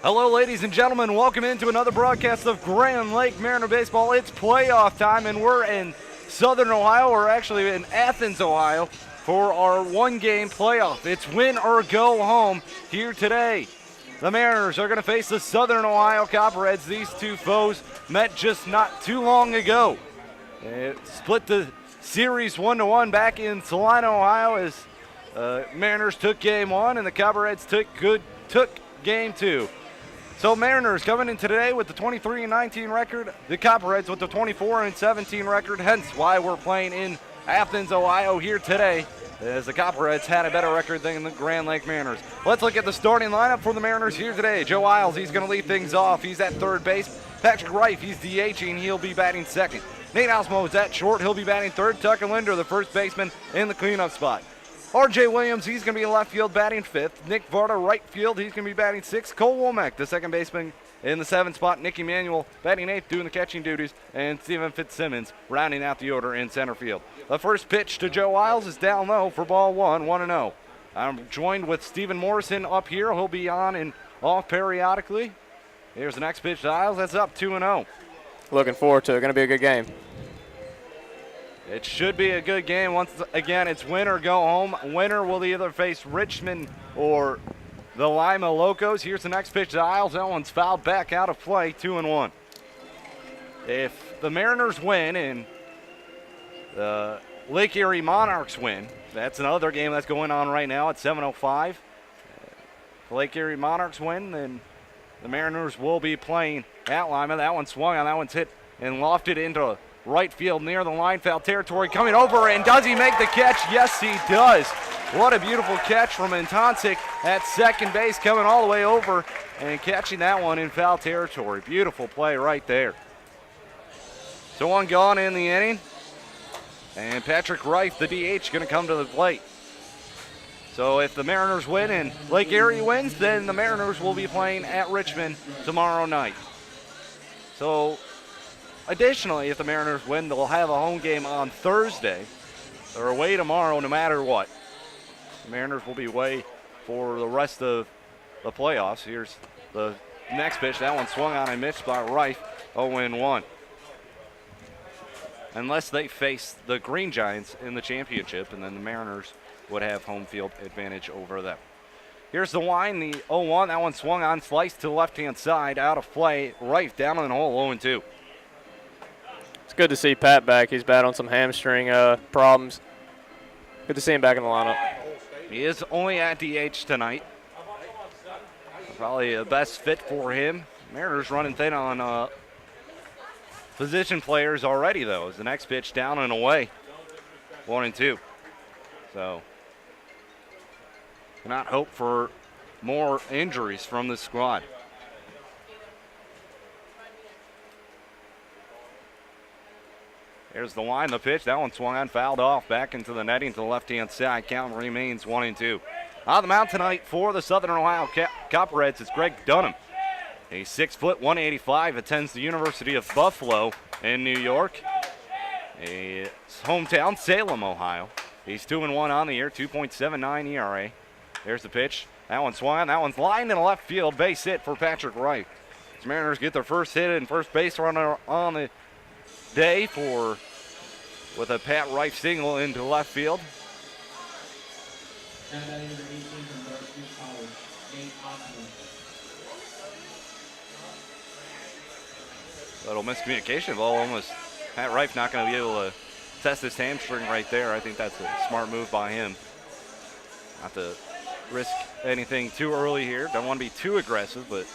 Hello, ladies and gentlemen. Welcome into another broadcast of Grand Lake Mariner Baseball. It's playoff time, and we're in Southern Ohio. We're actually in Athens, Ohio, for our one-game playoff. It's win or go home here today. The Mariners are going to face the Southern Ohio Copperheads. These two foes met just not too long ago. It split the series 1-1 back in Salina, Ohio, as Mariners took game one, and the Copperheads took game two. So Mariners coming in today with the 23-19 record, the Copperheads with the 24-17 record, hence why we're playing in Athens, Ohio here today, as the Copperheads had a better record than the Grand Lake Mariners. Let's look at the starting lineup for the Mariners here today. Joe Isles, he's going to lead things off. He's at third base. Patrick Reif, he's DHing. He'll be batting second. Nate Osmo is at short. He'll be batting third. Tucker Linder, the first baseman, in the cleanup spot. R.J. Williams, he's going to be in left field batting fifth. Nick Varda, right field, he's going to be batting sixth. Cole Womack, the second baseman, in the seventh spot. Nick Emanuel batting eighth, doing the catching duties. And Steven Fitzsimmons rounding out the order in center field. The first pitch to Joe Isles is down low for ball one, 1-0. I'm joined with Stephen Morrison up here. He'll be on and off periodically. Here's the next pitch to Isles. That's up 2-0. Looking forward to it. Going to be a good game. It should be a good game. Once again, it's win or go home. Winner will either face Richmond or the Lima Locos. Here's the next pitch to Isles. That one's fouled back out of play, 2-1. If the Mariners win and the Lake Erie Monarchs win, that's another game that's going on right now at 7:05. If the Lake Erie Monarchs win, then the Mariners will be playing at Lima. That one swung on. That one's hit and lofted into right field near the line, foul territory, coming over, and does he make the catch? Yes, he does. What a beautiful catch from Antonsic at second base, coming all the way over and catching that one in foul territory. Beautiful play right there. So one gone in the inning, and Patrick Reif, the DH, going to come to the plate. So if the Mariners win and Lake Erie wins, then the Mariners will be playing at Richmond tomorrow night. So additionally, if the Mariners win, they'll have a home game on Thursday. They're away tomorrow no matter what. The Mariners will be away for the rest of the playoffs. Here's the next pitch. That one swung on and missed by Reif, 0-1. Unless they face the Green Giants in the championship, and then the Mariners would have home field advantage over them. Here's the line, the 0-1. That one swung on, sliced to the left-hand side, out of play. Reif down in the hole, 0-2. Good to see Pat back. He's battling some hamstring problems. Good to see him back in the lineup. He is only at DH tonight. Probably the best fit for him. Mariners running thin on position players already, though. As the next pitch down and away, 1-2. So cannot hope for more injuries from this squad. Here's the line, the pitch. That one swung on, fouled off, back into the netting to the left-hand side. Count remains 1-2. On the mound tonight for the Southern Ohio Copperheads is Greg Dunham. He's 6 foot, 185, attends the University of Buffalo in New York. His hometown, Salem, Ohio. He's 2-1 on the year, 2.79 ERA. There's the pitch. That one swung on. That one's lined in the left field. Base hit for Patrick Reif. The Mariners get their first hit and first base runner on the day with a Pat Reif single into left field. Little miscommunication ball, almost Pat Reif not going to be able to test his hamstring right there. I think that's a smart move by him. Not to risk anything too early here. Don't want to be too aggressive, but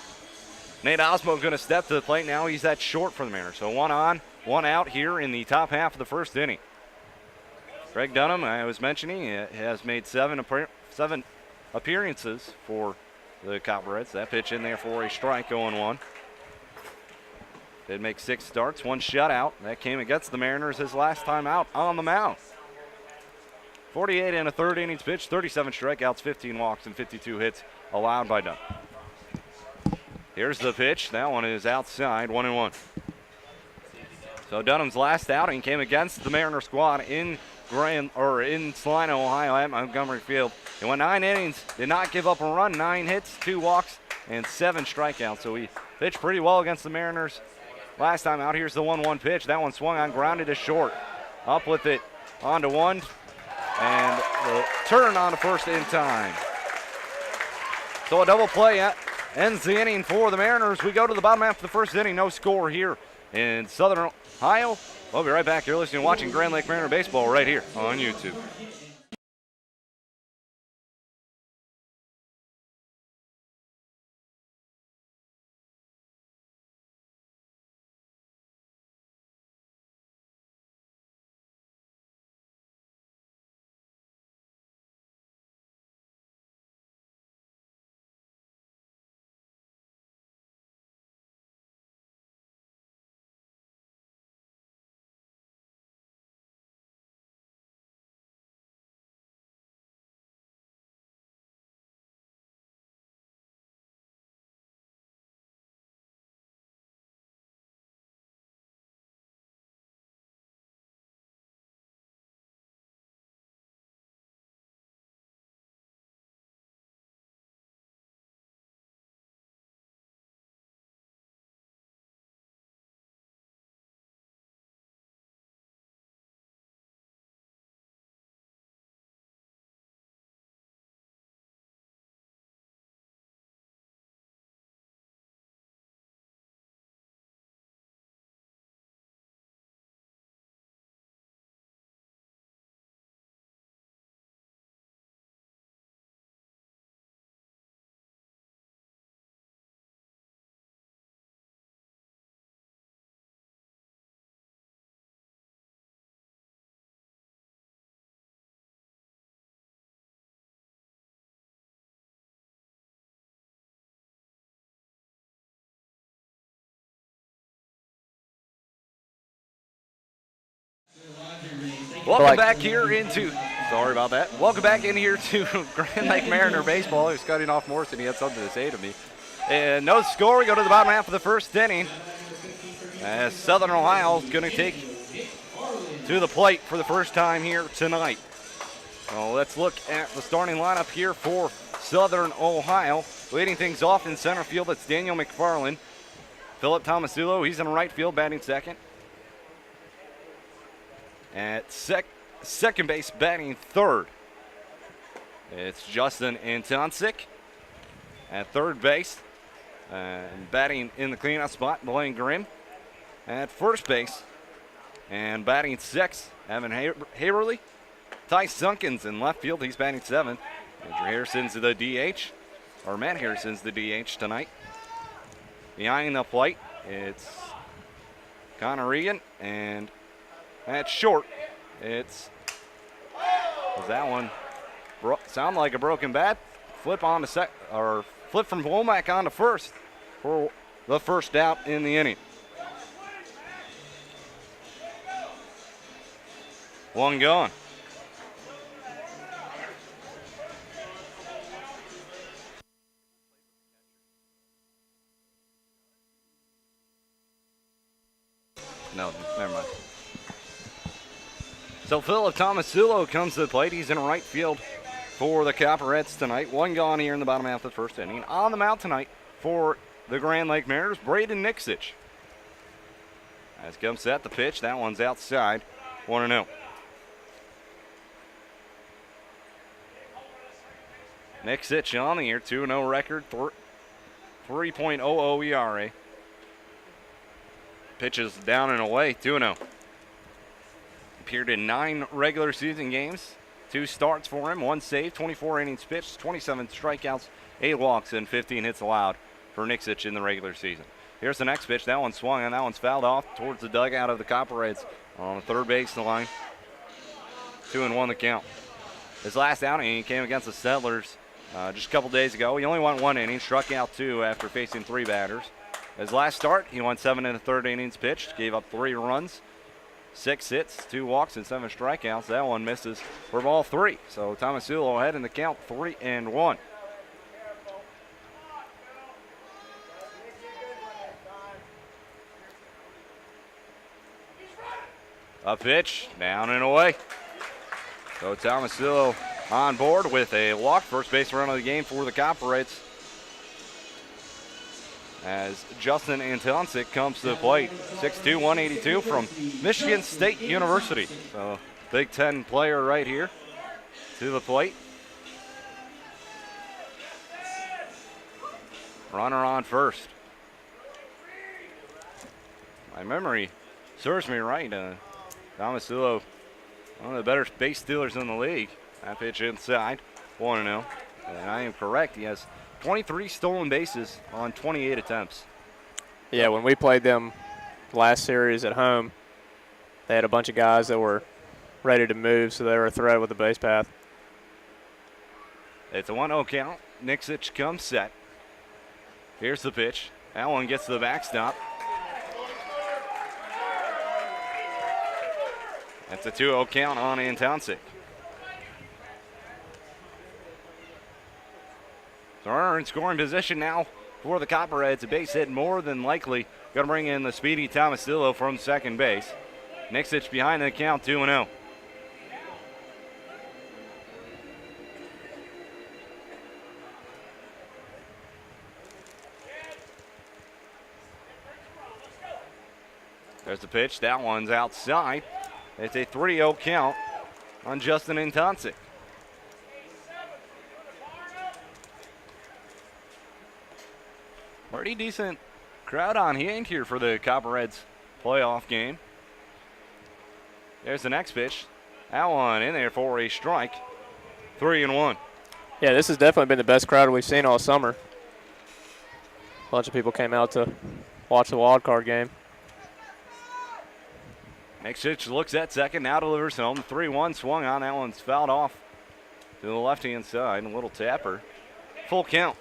Nate Osmo going to step to the plate now. He's that short for the Mariners. So one on, one out here in the top half of the first inning. Greg Dunham, I was mentioning, has made seven appearances for the Copperheads. That pitch in there for a strike, 0-1. Did make 6 starts, 1 shutout. That came against the Mariners his last time out on the mound. 48 and a third innings pitched, 37 strikeouts, 15 walks, and 52 hits allowed by Dunham. Here's the pitch. That one is outside, 1-1. So Dunham's last outing came against the Mariner squad in Salina, Ohio at Montgomery Field. He went 9 innings, did not give up a run, 9 hits, 2 walks, and 7 strikeouts. So he pitched pretty well against the Mariners last time out. Here's the 1-1 pitch. That one swung on, grounded to short. Up with it, on to 1, and the turn on to first in time. So a double play ends the inning for the Mariners. We go to the bottom half of the first inning. No score here in Southern Ohio. We'll be right back. You're listening and watching Grand Lake Mariner Baseball right here on YouTube. Welcome back here into, sorry about that. Welcome back in here to Grand Lake Mariner Baseball. He was cutting off Morrison. He had something to say to me. And no score. We go to the bottom half of the first inning. As Southern Ohio is going to take to the plate for the first time here tonight. So let's look at the starting lineup here for Southern Ohio. Leading things off in center field, it's Daniel McFarland. Philip Tomasulo, he's in right field, batting second. At second base, batting third, it's Justin Antonsic. At third base, and batting in the cleanup spot, Blaine Grimm. At first base, and batting sixth, Evan Haverly. Ty Sunkins in left field, he's batting seventh. Andrew Harrison's the DH, or Matt Harrison's the DH tonight. Behind the plate, it's Connor Regan, and at short, it's, was that one, sound like a broken bat, flip from Womack on to first for the first out in the inning. One gone. No, never mind. So Philip Tomasulo comes to the plate. He's in right field for the Copperheads tonight. One gone here in the bottom half of the first inning. On the mound tonight for the Grand Lake Mariners, Braden Nixich. As comes set the pitch, that one's outside, 1-0. Nixich on the year, 2-0 record, 3.00 ERA. Pitches down and away, 2-0. Appeared in 9 regular season games, 2 starts for him, 1 save, 24 innings pitched, 27 strikeouts, 8 walks, and 15 hits allowed for Nixich in the regular season. Here's the next pitch. That one swung, and that one's fouled off towards the dugout of the Copperheads on the third base line. 2-1 the count. His last outing, he came against the Settlers just a couple days ago. He only went 1 inning, struck out 2 after facing 3 batters. His last start, he went 7 1/3 innings pitched, gave up 3 runs, 6 hits, 2 walks, and 7 strikeouts. That one misses for ball 3. So Tomasulo ahead in the count, 3-1. A pitch, down and away. So Tomasulo on board with a walk, first base run of the game for the Copperheads. as Justin Antonsik comes to the plate. 6'2", 182 from Michigan State University. So Big Ten player right here to the plate. Runner on first. My memory serves me right. Tomasillo, one of the better base stealers in the league. That pitch inside, 1-0. And I am correct. He has 23 stolen bases on 28 attempts. Yeah, when we played them last series at home, they had a bunch of guys that were ready to move, so they were a threat with the base path. It's a 1-0 count. Nixic comes set. Here's the pitch. That one gets to the backstop. That's a 2-0 count on Antonsik. So runner in scoring position now for the Copperheads. A base hit more than likely. Going to bring in the speedy Tomasillo from second base. Nixic behind the count, 2-0. There's the pitch. That one's outside. It's a 3-0 count on Justin Antonsik. Pretty decent crowd on hand here for the Copperheads playoff game. There's the next pitch. That one in there for a strike. 3-1. Yeah, this has definitely been the best crowd we've seen all summer. A bunch of people came out to watch the wild card game. Nixic looks at second, now delivers home. 3-1 swung on. That one's fouled off to the left-hand side. A little tapper. Full count.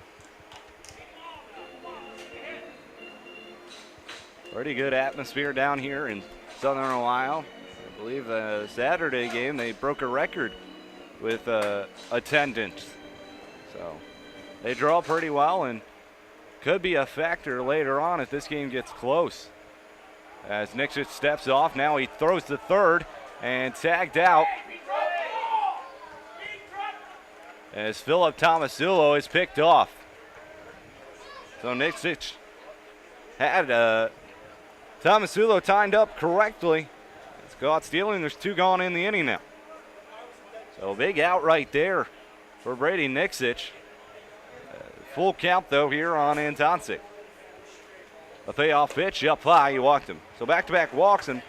Pretty good atmosphere down here in Southern Ohio. I believe the Saturday game they broke a record with attendance. So they draw pretty well and could be a factor later on if this game gets close. As Nixic steps off, now he throws to third and tagged out. As Philip Tomasillo is picked off. So Nixic had Tomasillo timed up correctly. It's caught stealing. There's 2 gone in the inning now. So big out right there for Brady Nixic. Full count though here on Antonsik. A payoff pitch up high, he walked him. So back-to-back walks and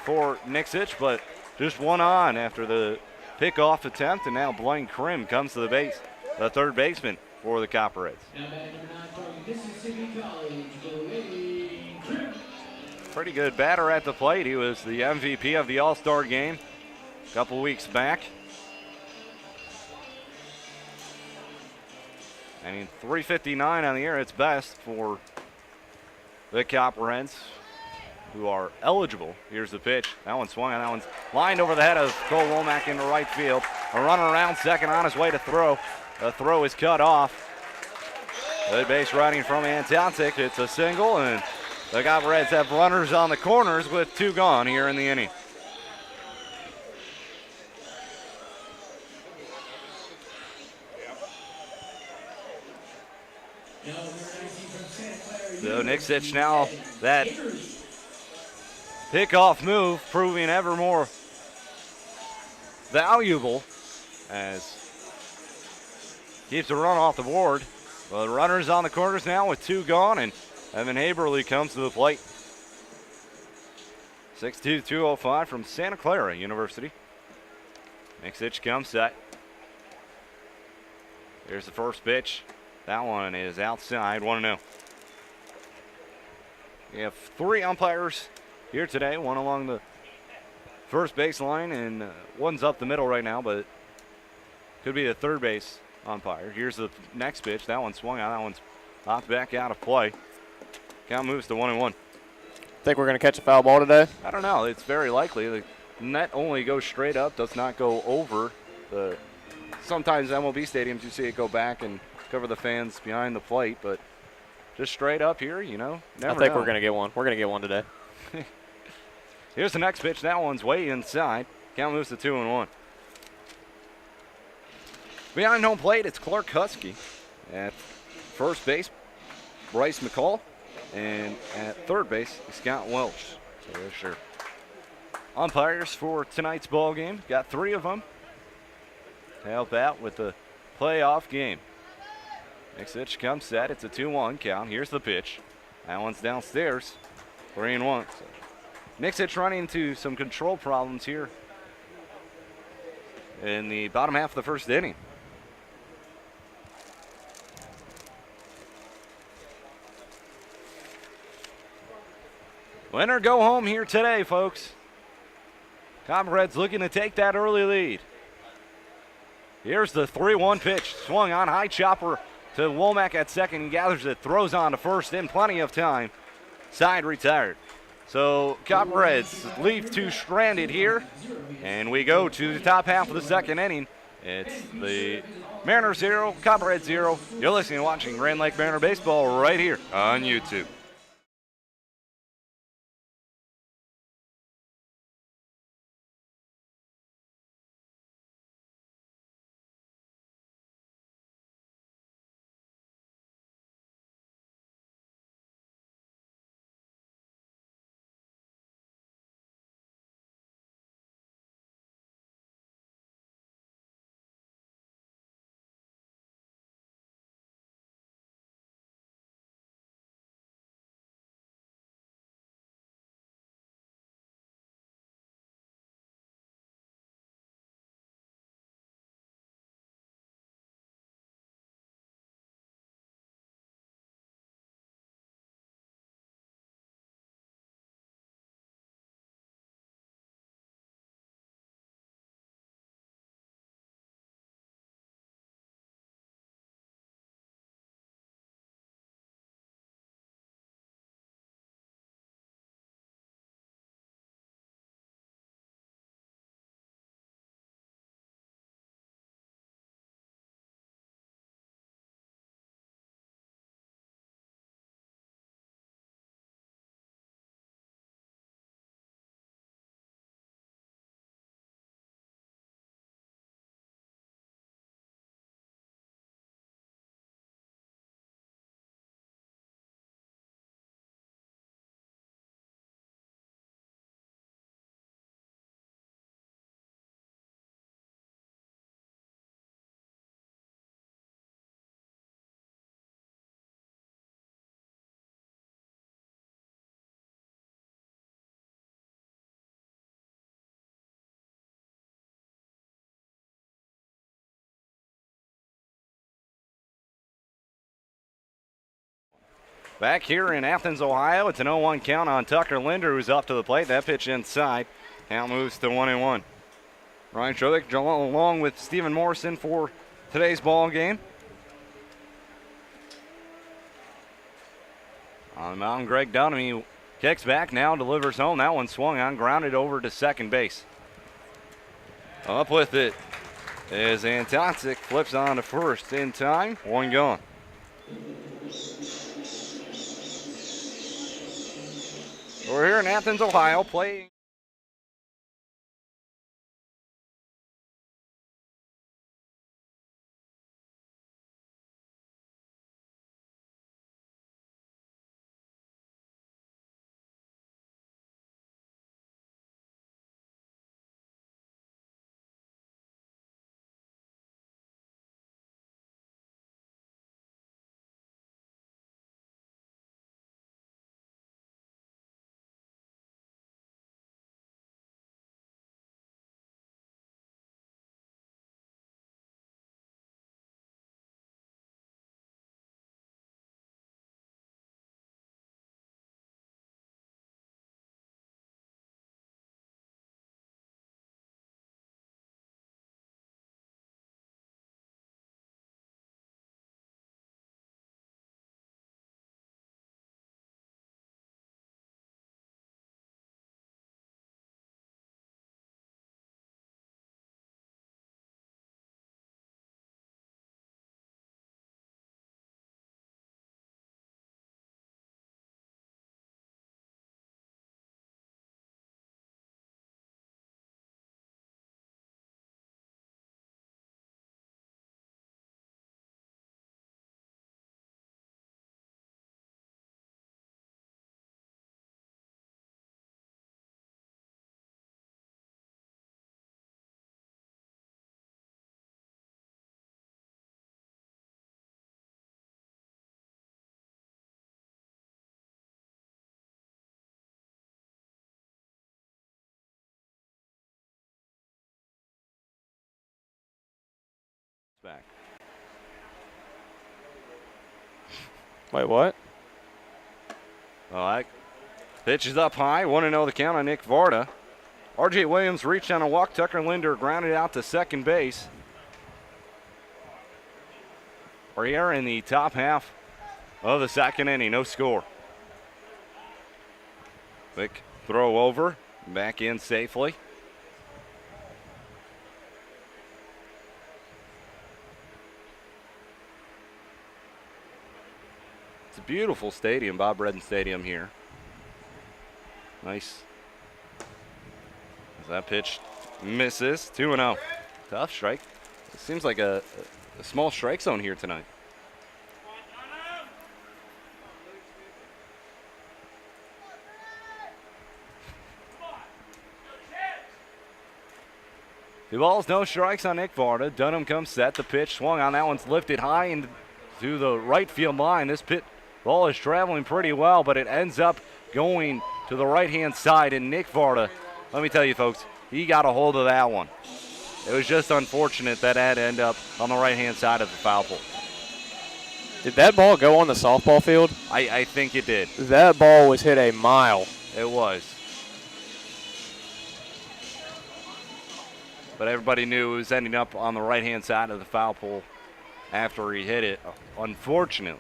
for Nixic, but just one on after the pickoff attempt, and now Blaine Krim comes to the base, the third baseman for the Copperheads. Pretty good batter at the plate. He was the MVP of the All-Star game a couple weeks back. I mean, 359 on the year, it's best for the Copperheads, who are eligible. Here's the pitch. That one swung, and that one's lined over the head of Cole Womack into right field. A runner around second on his way to throw. The throw is cut off. Good base running from Antonsik. It's a single, and the Copperheads have runners on the corners with 2 gone here in the inning. So Nixic now, that pickoff move proving ever more valuable as keeps the run off the board. Well, the runners on the corners now with 2 gone, and Evan Haberly comes to the plate. 6'2", 205 from Santa Clara University. Nixic comes set. Here's the first pitch. That one is outside, 1-0. We have 3 umpires here today, one along the first baseline and one's up the middle right now, but could be the third base umpire. Here's the next pitch. That one swung out. That one's knocked back out of play. Count moves to 1-1. Think we're going to catch a foul ball today? I don't know. It's very likely. The net only goes straight up, does not go over. Sometimes MLB stadiums you see it go back and cover the fans behind the plate, but just straight up here, you know, never I think know. we're going to get one. We're going to get one today. Here's the next pitch. That one's way inside. Count moves to 2-1. Behind home plate, it's Clark Husky at first base. Bryce McCall. And at third base, Scott Welch. So there's your umpires for tonight's ball game. Got 3 of them to help out with the playoff game. Next pitch comes set. It's a 2-1 count. Here's the pitch. That one's downstairs. 3-1. So Nixitch running into some control problems here in the bottom half of the first inning. Win or go home here today, folks. Comrades looking to take that early lead. Here's the 3-1 pitch. Swung on, high chopper to Womack at second. He gathers it, throws on to first in plenty of time. Side retired. So Copperheads leave 2 stranded here, and we go to the top half of the second inning. It's the Mariners 0, Copperheads 0. You're listening and watching Grand Lake Mariner Baseball right here on YouTube. Back here in Athens, Ohio, it's an 0-1 count on Tucker Linder, who's up to the plate. That pitch inside. Count moves to 1-1. Ryan Strovic along with Stephen Morrison for today's ball game. On the mound, Greg Dunham, he kicks back now, delivers home. That one swung on, grounded over to second base. Up with it is Antoncic, flips on to first in time. 1 gone. We're here in Athens, Ohio, playing Back. Wait, what? All right. Pitch is up high. 1-0 the count on Nick Varda. R.J. Williams reached on a walk. Tucker Linder grounded out to second base. We're here in the top half of the second inning. No score. Quick throw over. Back in safely. It's a beautiful stadium, Bob Redden Stadium here. Nice. As that pitch misses, 2-0. Tough strike. It seems like a small strike zone here tonight. Two balls, no strikes on Nick Varda. Dunham comes set. The pitch swung on. That one's lifted high into the right field line. This ball is traveling pretty well, but it ends up going to the right-hand side. And Nick Varda, let me tell you, folks, he got a hold of that one. It was just unfortunate that had to end up on the right-hand side of the foul pole. Did that ball go on the softball field? I think it did. That ball was hit a mile. It was. But everybody knew it was ending up on the right-hand side of the foul pole after he hit it, unfortunately.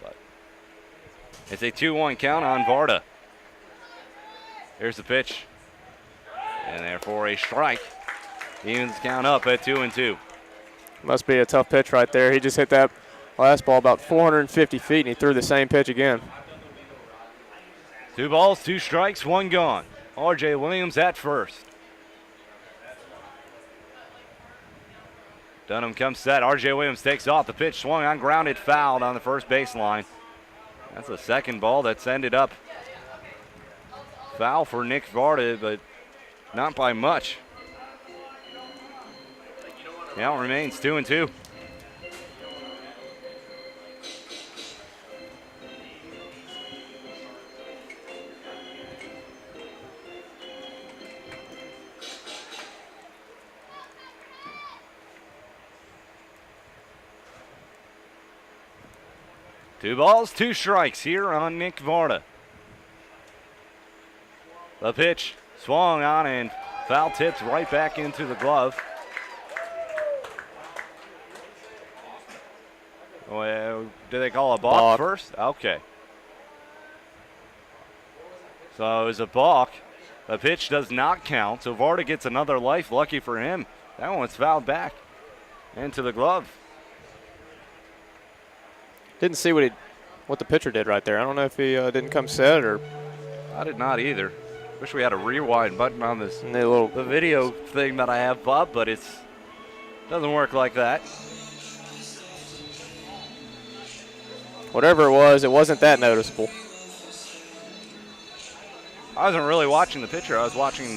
But it's a 2-1 count on Varda. Here's the pitch. And therefore a strike. Evens the count up at 2-2. Must be a tough pitch right there. He just hit that last ball about 450 feet, and he threw the same pitch again. 2 balls, 2 strikes, 1 gone. R.J. Williams at first. Dunham comes set. R.J. Williams takes off. The pitch swung on, grounded, fouled on the first baseline. That's the second ball that's ended up foul for Nick Varda, but not by much. Now it remains 2-2. Two balls, 2 strikes here on Nick Varda. The pitch swung on and foul tips right back into the glove. Well, did they call a balk first? Okay. So it was a balk. The pitch does not count, so Varda gets another life. Lucky for him. That one's fouled back into the glove. Didn't see what the pitcher did right there. I don't know if he didn't come set or. I did not either. Wish we had a rewind button on this the video thing that I have, Bob, but it doesn't work like that. Whatever it wasn't that noticeable. I wasn't really watching the pitcher. I was watching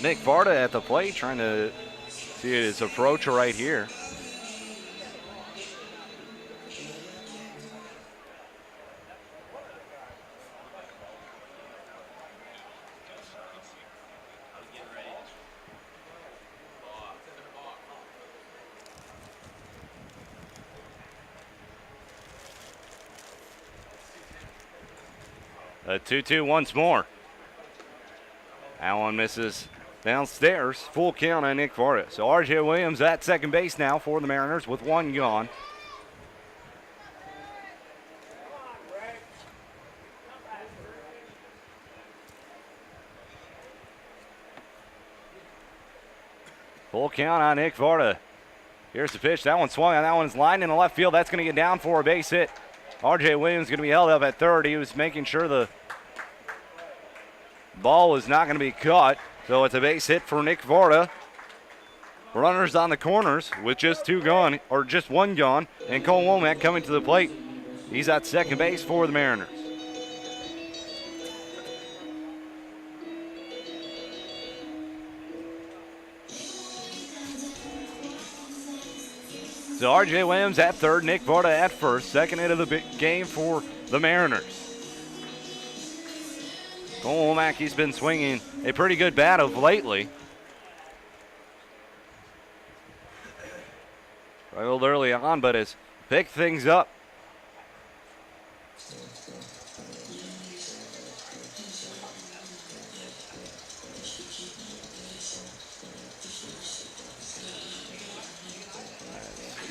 Nick Varda at the plate, trying to see his approach right here. A 2-2 once more. That one misses downstairs. Full count on Nick Varda. So R.J. Williams at second base now for the Mariners with 1 gone. Full count on Nick Varda. Here's the pitch. That one swung on. That one's lined in the left field. That's going to get down for a base hit. R.J. Williams going to be held up at third. He was making sure the ball was not going to be caught. So it's a base hit for Nick Varda. Runners on the corners with just 2 gone, or just 1 gone. And Cole Womack coming to the plate. He's at second base for the Mariners. So R.J. Williams at third, Nick Varda at first. Second hit of the game for the Mariners. Cole Womack, he's been swinging a pretty good bat of lately. Struggled early on, but has picked things up.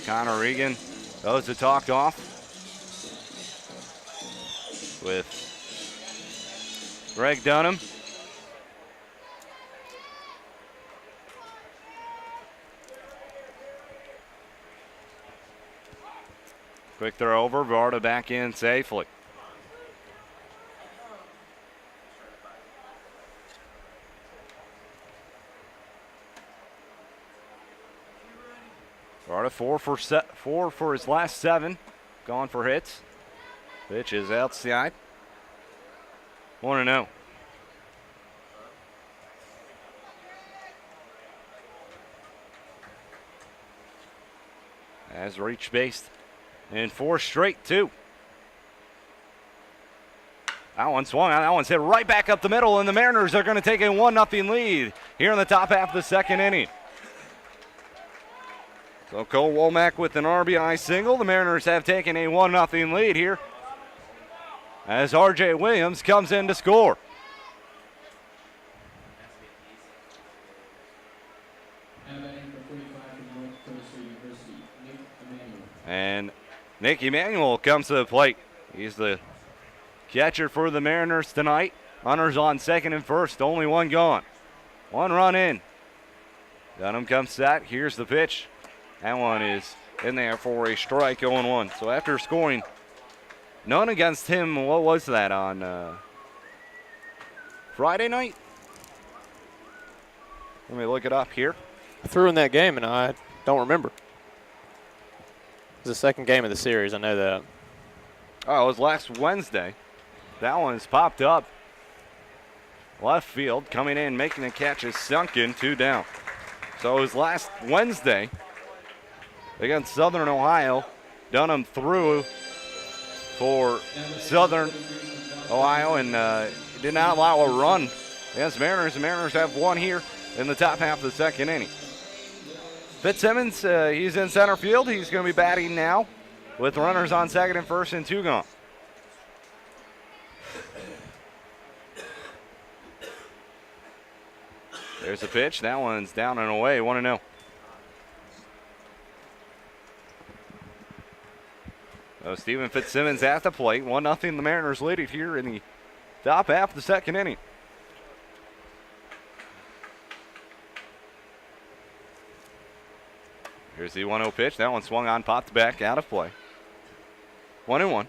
Connor Regan goes to talk off with Greg Dunham. Quick throw over, Varda back in safely. Varda four for his last 7. Gone for hits. Pitch is outside. 1-0. Has reached base in 4 straight, too. That one swung on. That one's hit right back up the middle, and the Mariners are going to take a 1-0 lead here in the top half of the second inning. So Cole Womack with an RBI single. The Mariners have taken a 1-0 lead here as R.J. Williams comes in to score. And Nick Emanuel comes to the plate. He's the catcher for the Mariners tonight. Runners on second and first, only one gone. 1 run in. Dunham comes set. Here's the pitch. That one is in there for a strike, 0-1. So after scoring none against him, what was that on Friday night? Let me look it up here. I threw in that game, and I don't remember. It was the second game of the series. I know that. Oh, it was last Wednesday. That one has popped up. Left field, coming in, making the catch is sunk in, 2 down. So it was last Wednesday against Southern Ohio. Dunham threw for Southern Ohio and did not allow a run against Mariners. The Mariners have one here in the top half of the second inning. Fitzsimmons, he's in center field. He's going to be batting now with runners on second and first and 2 gone. There's the pitch. That one's down and away, 1-0. So Stephen Fitzsimmons at the plate. 1-0. The Mariners lead it here in the top half of the second inning. Here's the 1-0 pitch. That one swung on, popped back, out of play. 1-1.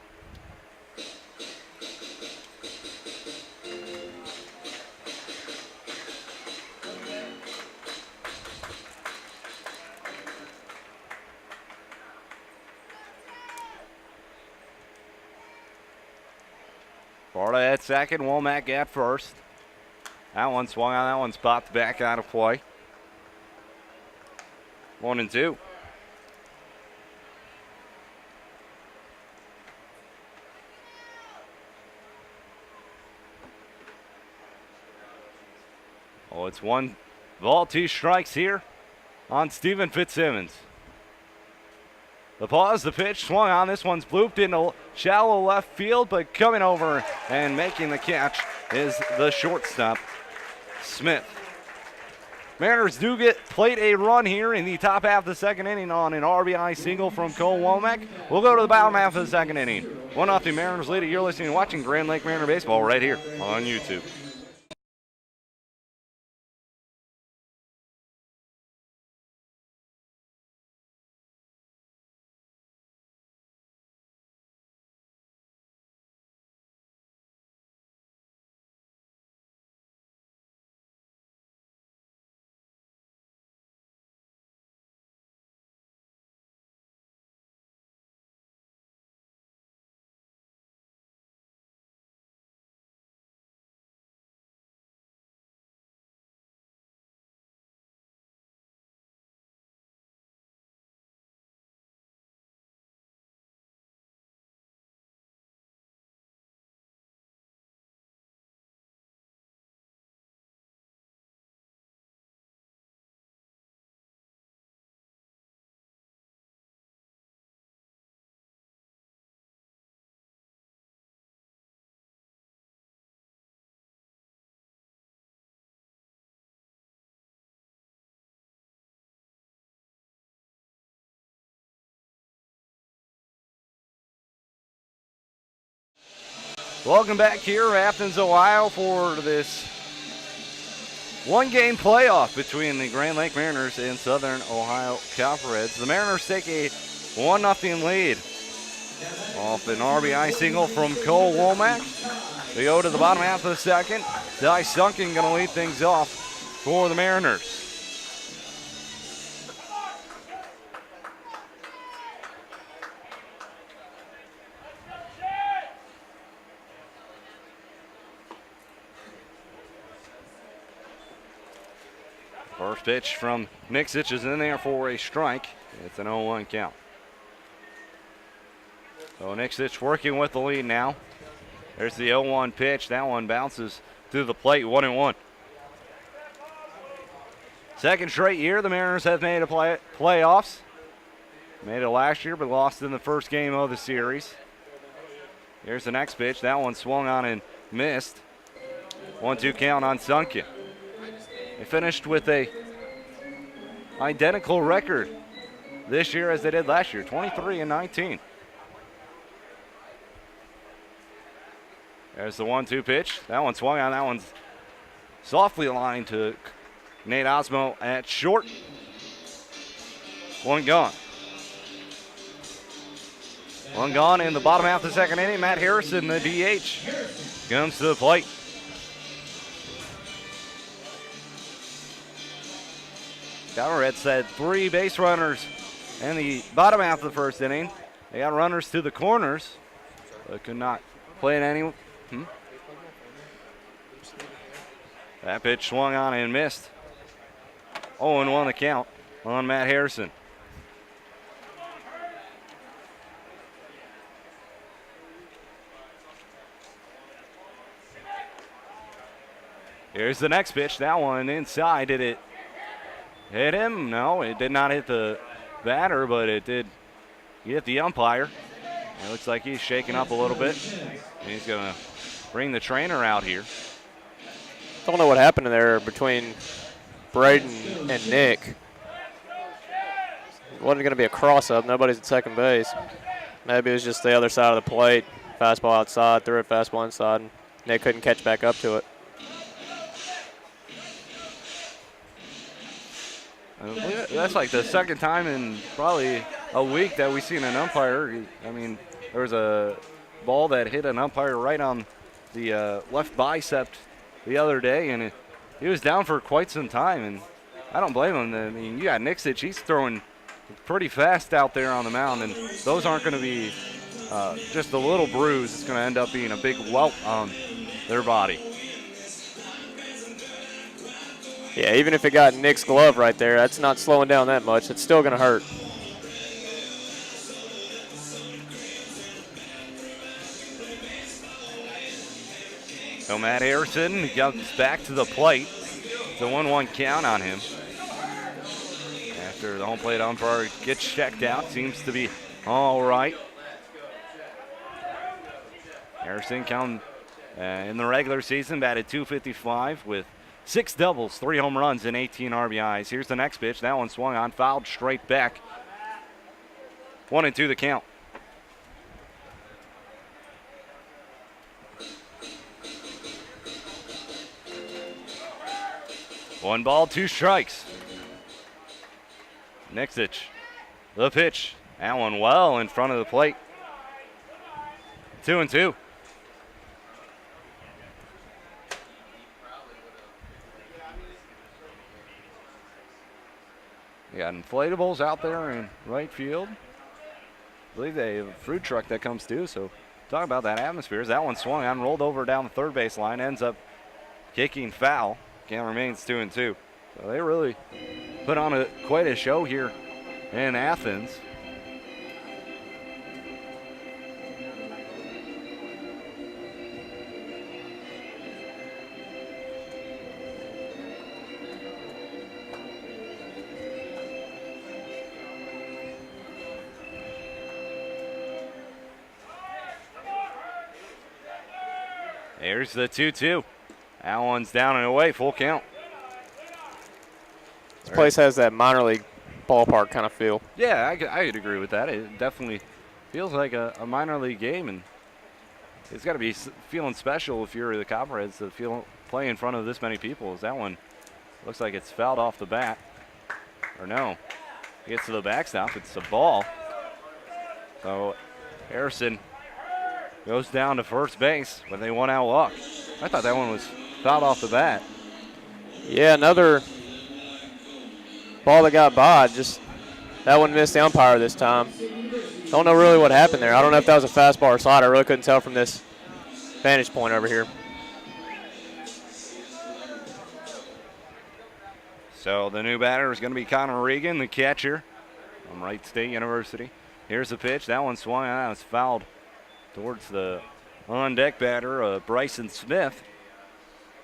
Varda at second, Womack at first. That one swung on, that one's popped back out of play. 1-2. Oh, it's 1 ball, 2 strikes here on Stephen Fitzsimmons. The pause, the pitch, swung on. This one's blooped into shallow left field, but coming over and making the catch is the shortstop, Smith. Mariners do plate a run here in the top half of the second inning on an RBI single from Cole Womack. We'll go to the bottom half of the second inning. 1-0 Mariners lead it. You're listening and watching Grand Lake Mariner Baseball right here on YouTube. Welcome back here, Athens, Ohio, for this one-game playoff between the Grand Lake Mariners and Southern Ohio Copperheads. The Mariners take a 1-0 lead off an RBI single from Cole Womack. They go to the bottom half of the second. Ty Sunken going to lead things off for the Mariners. First pitch from Nixic is in there for a strike. It's an 0-1 count. So Nixic working with the lead now. There's the 0-1 pitch. That one bounces to the plate, 1-1. Second straight year the Mariners have made a playoffs. Made it last year, but lost in the first game of the series. Here's the next pitch. That one swung on and missed. 1-2 count on Sunken. They finished with a identical record this year as they did last year, 23-19. There's the 1-2 pitch. That one swung on. That one's softly aligned to Nate Osmo at short. One gone. One gone in the bottom half of the second inning. Matt Harrison, the DH, comes to the plate. Copperheads had 3 base runners in the bottom half of the first inning. They got runners to the corners, but could not play in any. That pitch swung on and missed. 0-1 the count on Matt Harrison. Here's the next pitch. That one inside. Did it hit him? No, it did not hit the batter, but it did hit the umpire. It looks like he's shaking up a little bit. And he's going to bring the trainer out here. Don't know what happened there between Braden and Nick. It wasn't going to be a cross-up. Nobody's at second base. Maybe it was just the other side of the plate. Fastball outside, threw it fastball inside, and Nick couldn't catch back up to it. That's like the second time in probably a week that we've seen an umpire. I mean, there was a ball that hit an umpire right on the left bicep the other day, and he was down for quite some time, and I don't blame him. I mean, you got Nixic. He's throwing pretty fast out there on the mound, and those aren't going to be just a little bruise. It's going to end up being a big welt on their body. Yeah, even if it got Nick's glove right there, that's not slowing down that much. It's still going to hurt. So Matt Harrison comes back to the plate. It's a 1-1 count on him. After the home plate umpire gets checked out, seems to be all right. Harrison come in the regular season, batted .255 with 6 doubles, 3 home runs, and 18 RBIs. Here's the next pitch. That one swung on, fouled straight back. 1-2 the count. One ball, 2 strikes. Nixic, the pitch. That one well in front of the plate. 2-2. You got inflatables out there in right field. I believe they have a food truck that comes too, so talk about that atmosphere. That one swung on, rolled over down the third base line, ends up kicking foul. Count remains 2-2. So they really put on quite a show here in Athens. There's the 2-2. That one's down and away, full count. This place has that minor league ballpark kind of feel. Yeah, I could agree with that. It definitely feels like a minor league game. And it's got to be feeling special if you're the Copperheads to play in front of this many people. As that one looks like it's fouled off the bat. Or no, it gets to the backstop. It's a ball. So Harrison goes down to first base, but they won out luck. I thought that one was fouled off the bat. Yeah, another ball that got by. Just that one missed the umpire this time. Don't know really what happened there. I don't know if that was a fastball or slide. I really couldn't tell from this vantage point over here. So the new batter is going to be Connor Regan, the catcher from Wright State University. Here's the pitch. That one swung out. It's fouled towards the on-deck batter, Bryson Smith.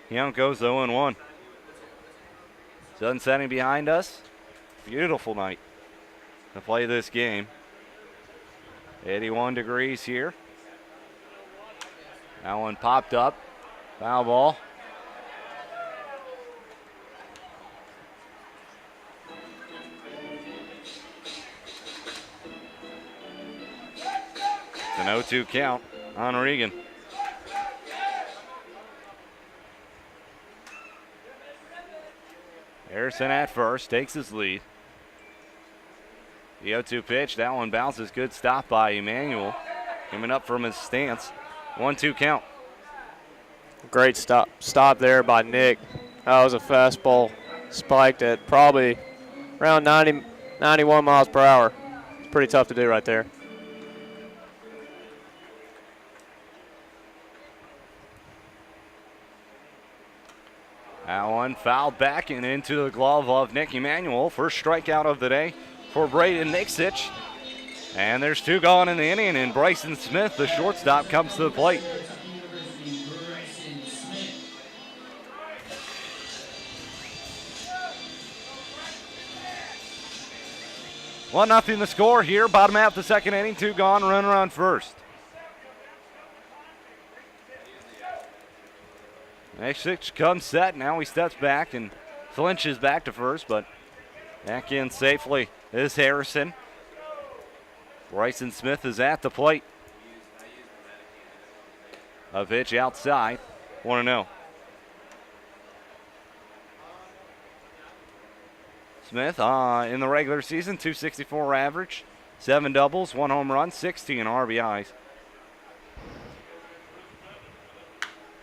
He out goes 0-1. Sun setting behind us. Beautiful night to play this game. 81 degrees here. That one popped up. Foul ball. It's an 0-2 count on Regan. Harrison at first, takes his lead. The 0-2 pitch, that one bounces. Good stop by Emmanuel. Coming up from his stance. 1-2 count. Great stop there by Nick. That was a fastball spiked at probably around 91 miles per hour. It's pretty tough to do right there. That one fouled back and into the glove of Nick Emmanuel. First strikeout of the day for Braden Nixich. And there's two gone in the inning, and Bryson Smith, the shortstop, comes to the plate. One nothing the score here. Bottom half the second inning. Two gone. Runner on first. Nixich comes set. Now he steps back and flinches back to first, but back in safely is Harrison. Bryson Smith is at the plate. A pitch outside. 1-0. Smith in the regular season, .264 average, 7 doubles, 1 home run, 16 RBIs.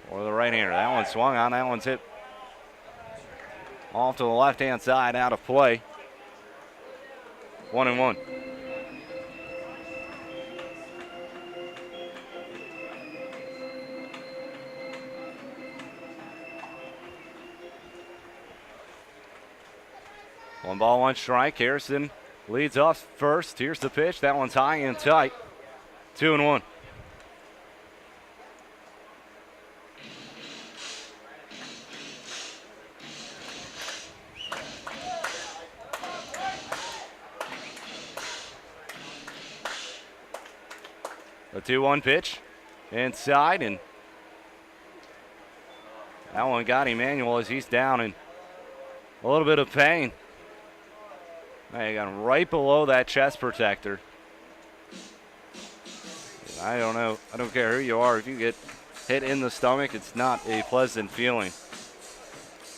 Or the right-hander. That one swung on. That one's hit off to the left-hand side, out of play. 1-1. One ball, one strike. Harrison leads off first. Here's the pitch. That one's high and tight. 2-1. A 2-1 pitch inside, and that one got Emmanuel as he's down in a little bit of pain. They got him right below that chest protector. I don't know. I don't care who you are. If you get hit in the stomach, it's not a pleasant feeling.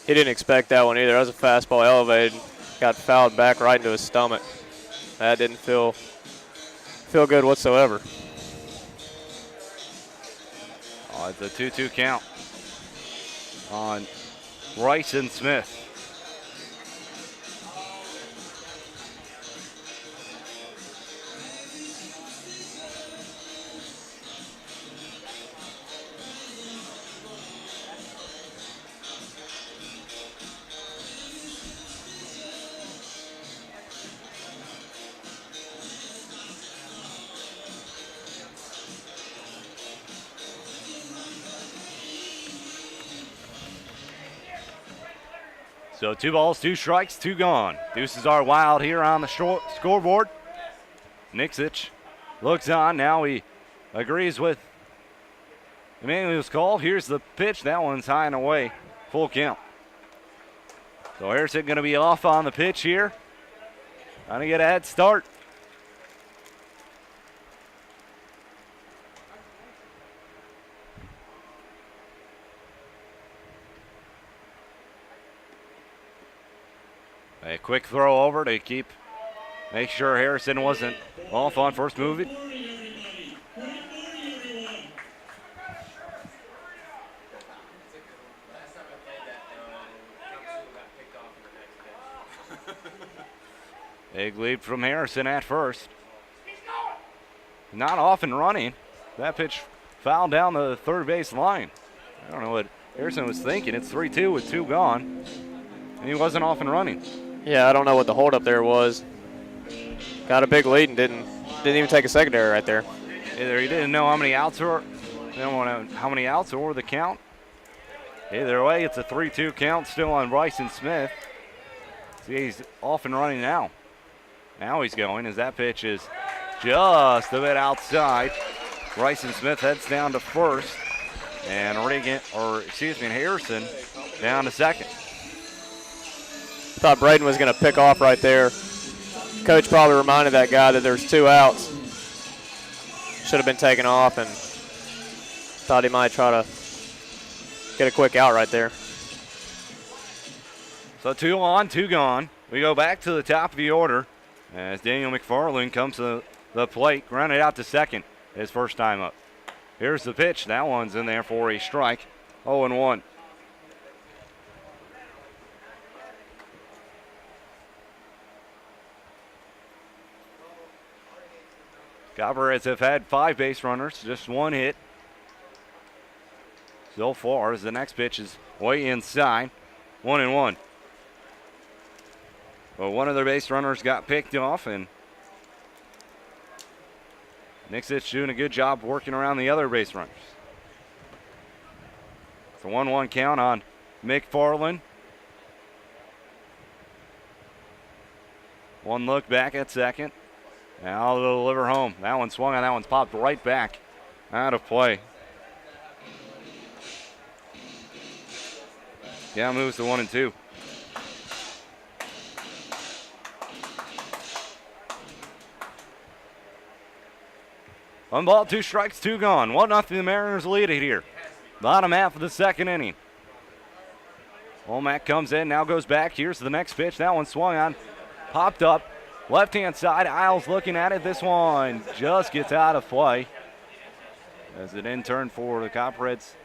He didn't expect that one either. That was a fastball elevated. Got fouled back right into his stomach. That didn't feel good whatsoever. Oh, it's a 2-2 count on Bryson Smith. So 2 balls, 2 strikes, 2 gone. Deuces are wild here on the scoreboard. Nixich looks on. Now he agrees with Emmanuel's call. Here's the pitch. That one's high and away. Full count. So Harrison going to be off on the pitch here. Trying to get a head start. quick throw over to make sure Harrison wasn't off on first moving. Big lead from Harrison at first. Not off and running. That pitch fouled down the third base line. I don't know what Harrison was thinking. It's 3-2 with 2 gone. And he wasn't off and running. Yeah, I don't know what the holdup there was. Got a big lead and didn't even take a secondary right there. Either he didn't know how many outs or the count. Either way, it's a 3-2 count still on Bryson Smith. See, he's off and running now. Now he's going as that pitch is just a bit outside. Bryson Smith heads down to first, and Harrison down to second. Thought Braden was going to pick off right there. Coach probably reminded that guy that there's 2 outs. Should have been taken off, and thought he might try to get a quick out right there. So 2 on, 2 gone. We go back to the top of the order as Daniel McFarland comes to the plate, grounded out to second his first time up. Here's the pitch. That one's in there for a strike. 0-1. Copperheads have had 5 base runners, just 1 hit so far, as the next pitch is way inside. 1-1. But one of their base runners got picked off, and Nixitch doing a good job working around the other base runners. It's a 1-1 count on McFarland. One look back at second. Now they'll deliver home. That one swung on. That one's popped right back out of play. Yeah, moves to 1-2. One ball, 2 strikes, 2 gone. 1-0, the Mariners lead it here. Bottom half of the second inning. Womack comes in, now goes back. Here's the next pitch. That one swung on, popped up. Left-hand side, Isles looking at it. This one just gets out of play as an intern for the Copperheads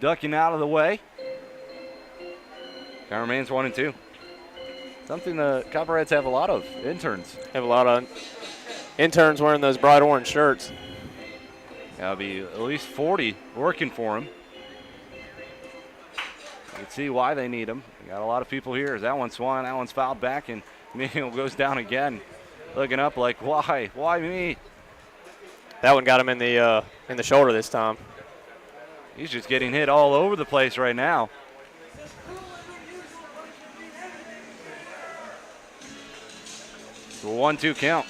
ducking out of the way. Count remains 1-2. Something the Copperheads have a lot of interns. Have a lot of interns wearing those bright orange shirts. That'll be at least 40 working for them. You can see why they need them. They got a lot of people here. As that one swung, that one's fouled back, and Emmanuel goes down again, looking up like, why? Why me? That one got him in the shoulder this time. He's just getting hit all over the place right now. So 1-2 count.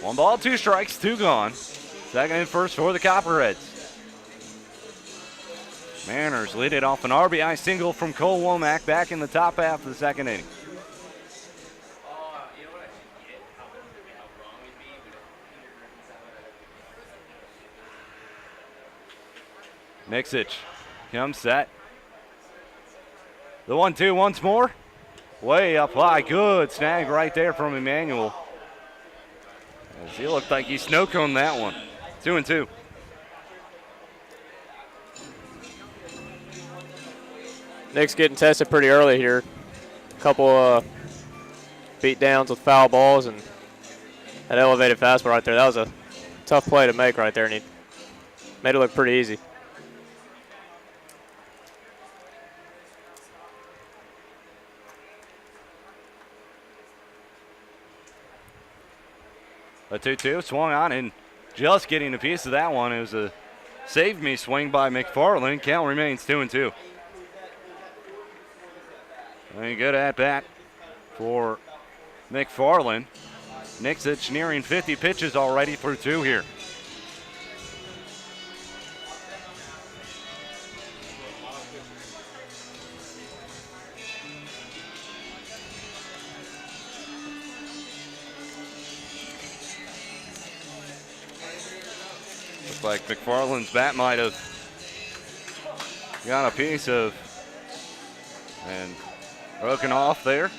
One ball, 2 strikes, 2 gone. Second and first for the Copperheads. Mariners lead it off an RBI single from Cole Womack back in the top half of the second inning. Nixitch comes set. The 1-2 once more. Way up high. Good snag right there from Emmanuel. As he looked like he snow-coned that one. 2-2. Nick's getting tested pretty early here. A couple beat downs with foul balls and that elevated fastball right there. That was a tough play to make right there, and he made it look pretty easy. A 2-2 swung on and just getting a piece of that one. It was a save me swing by McFarland. Count remains 2-2. A good at bat for McFarland. Nixitch nearing 50 pitches already through 2 here. Looks like McFarland's bat might have got a piece of and broken off there.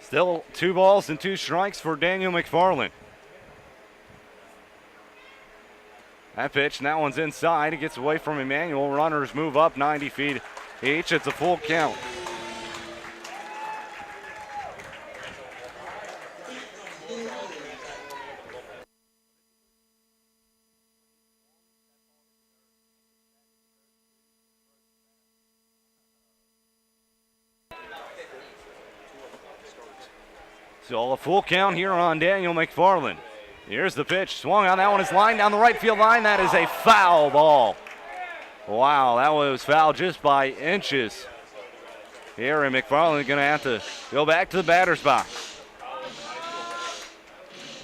Still 2 balls and 2 strikes for Daniel McFarland. That pitch, and that one's inside. It gets away from Emmanuel. Runners move up 90 feet each. It's a full count. So a full count here on Daniel McFarland. Here's the pitch, swung on. That one is lined down the right field line. That is a foul ball. Wow, that was foul just by inches. Here, and McFarland going to have to go back to the batter's box.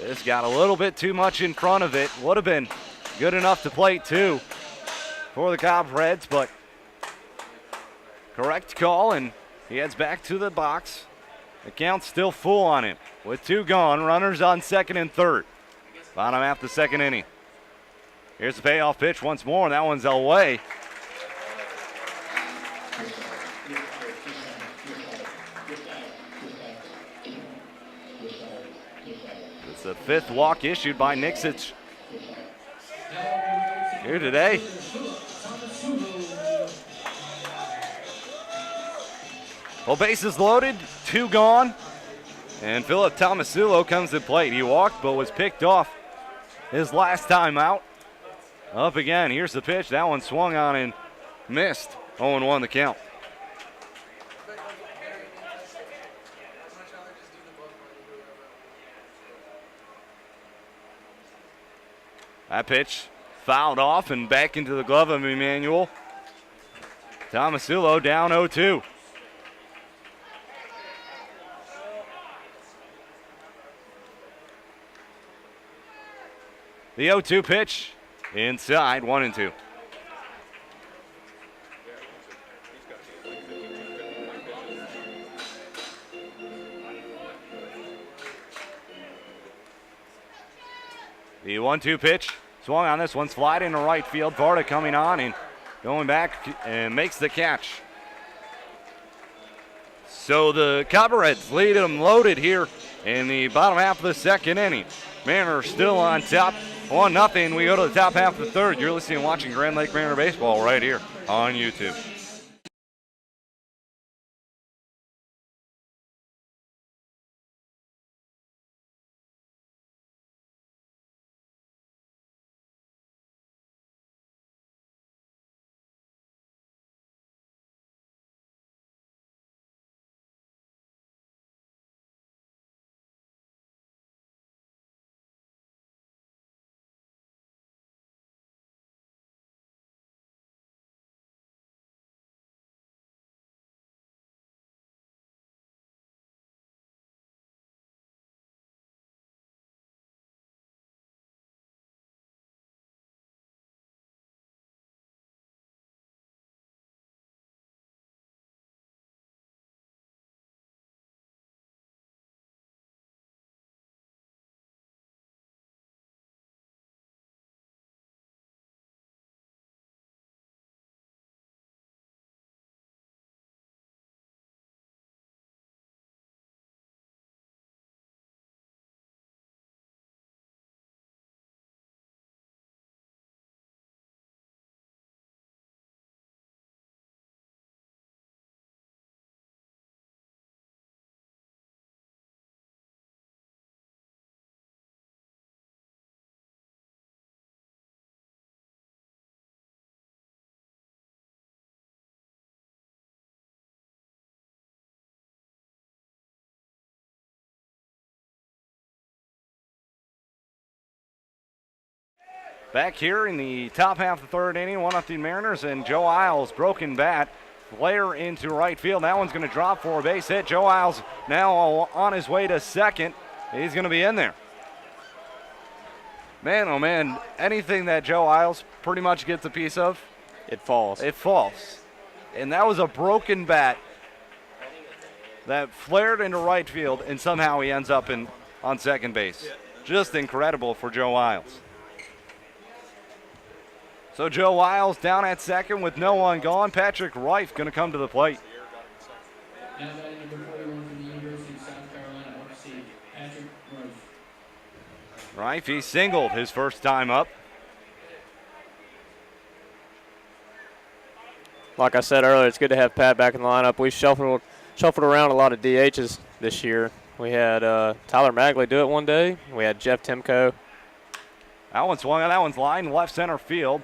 This got a little bit too much in front of it. Would have been good enough to plate too for the Cobb Reds, but correct call, and he heads back to the box. The count's still full on him. With 2 gone, runners on second and third. Bottom half the second inning. Here's the payoff pitch once more, and that one's away. It's the 5th walk issued by Nixich here today. Well, bases loaded, 2 gone, and Philip Tomasulo comes to plate. He walked but was picked off his last time out. Up again, here's the pitch. That one swung on and missed. 0-1 the count. That pitch fouled off and back into the glove of Emmanuel. Tomasulo down 0-2. The 0-2 pitch inside, 1-2. The 1-2 pitch swung on. This one, sliding to right field. Varda coming on and going back and makes the catch. So the Cobb Reds lead them loaded here in the bottom half of the second inning. Mariners still on top, 1-0. We go to the top half of the third. You're listening and watching Grand Lake Mariner Baseball right here on YouTube. Back here in the top half of the third inning, 1-0 Mariners, and Joe Isles, broken bat, flare into right field. That one's going to drop for a base hit. Joe Isles now on his way to second. He's going to be in there. Man, oh man, anything that Joe Isles pretty much gets a piece of, It falls. it falls. And that was a broken bat that flared into right field, and somehow he ends up on second base. Just incredible for Joe Wiles. So Joe Wiles down at second with no one gone. Patrick Reif going to come to the plate. Now batting number 41 from the University of South Carolina, RC, Patrick Reif. Reif, he singled his first time up. Like I said earlier, it's good to have Pat back in the lineup. We shuffled around a lot of DHs this year. We had Tyler Magley do it one day. We had Jeff Timko. That one's swung. That one's lined left center field.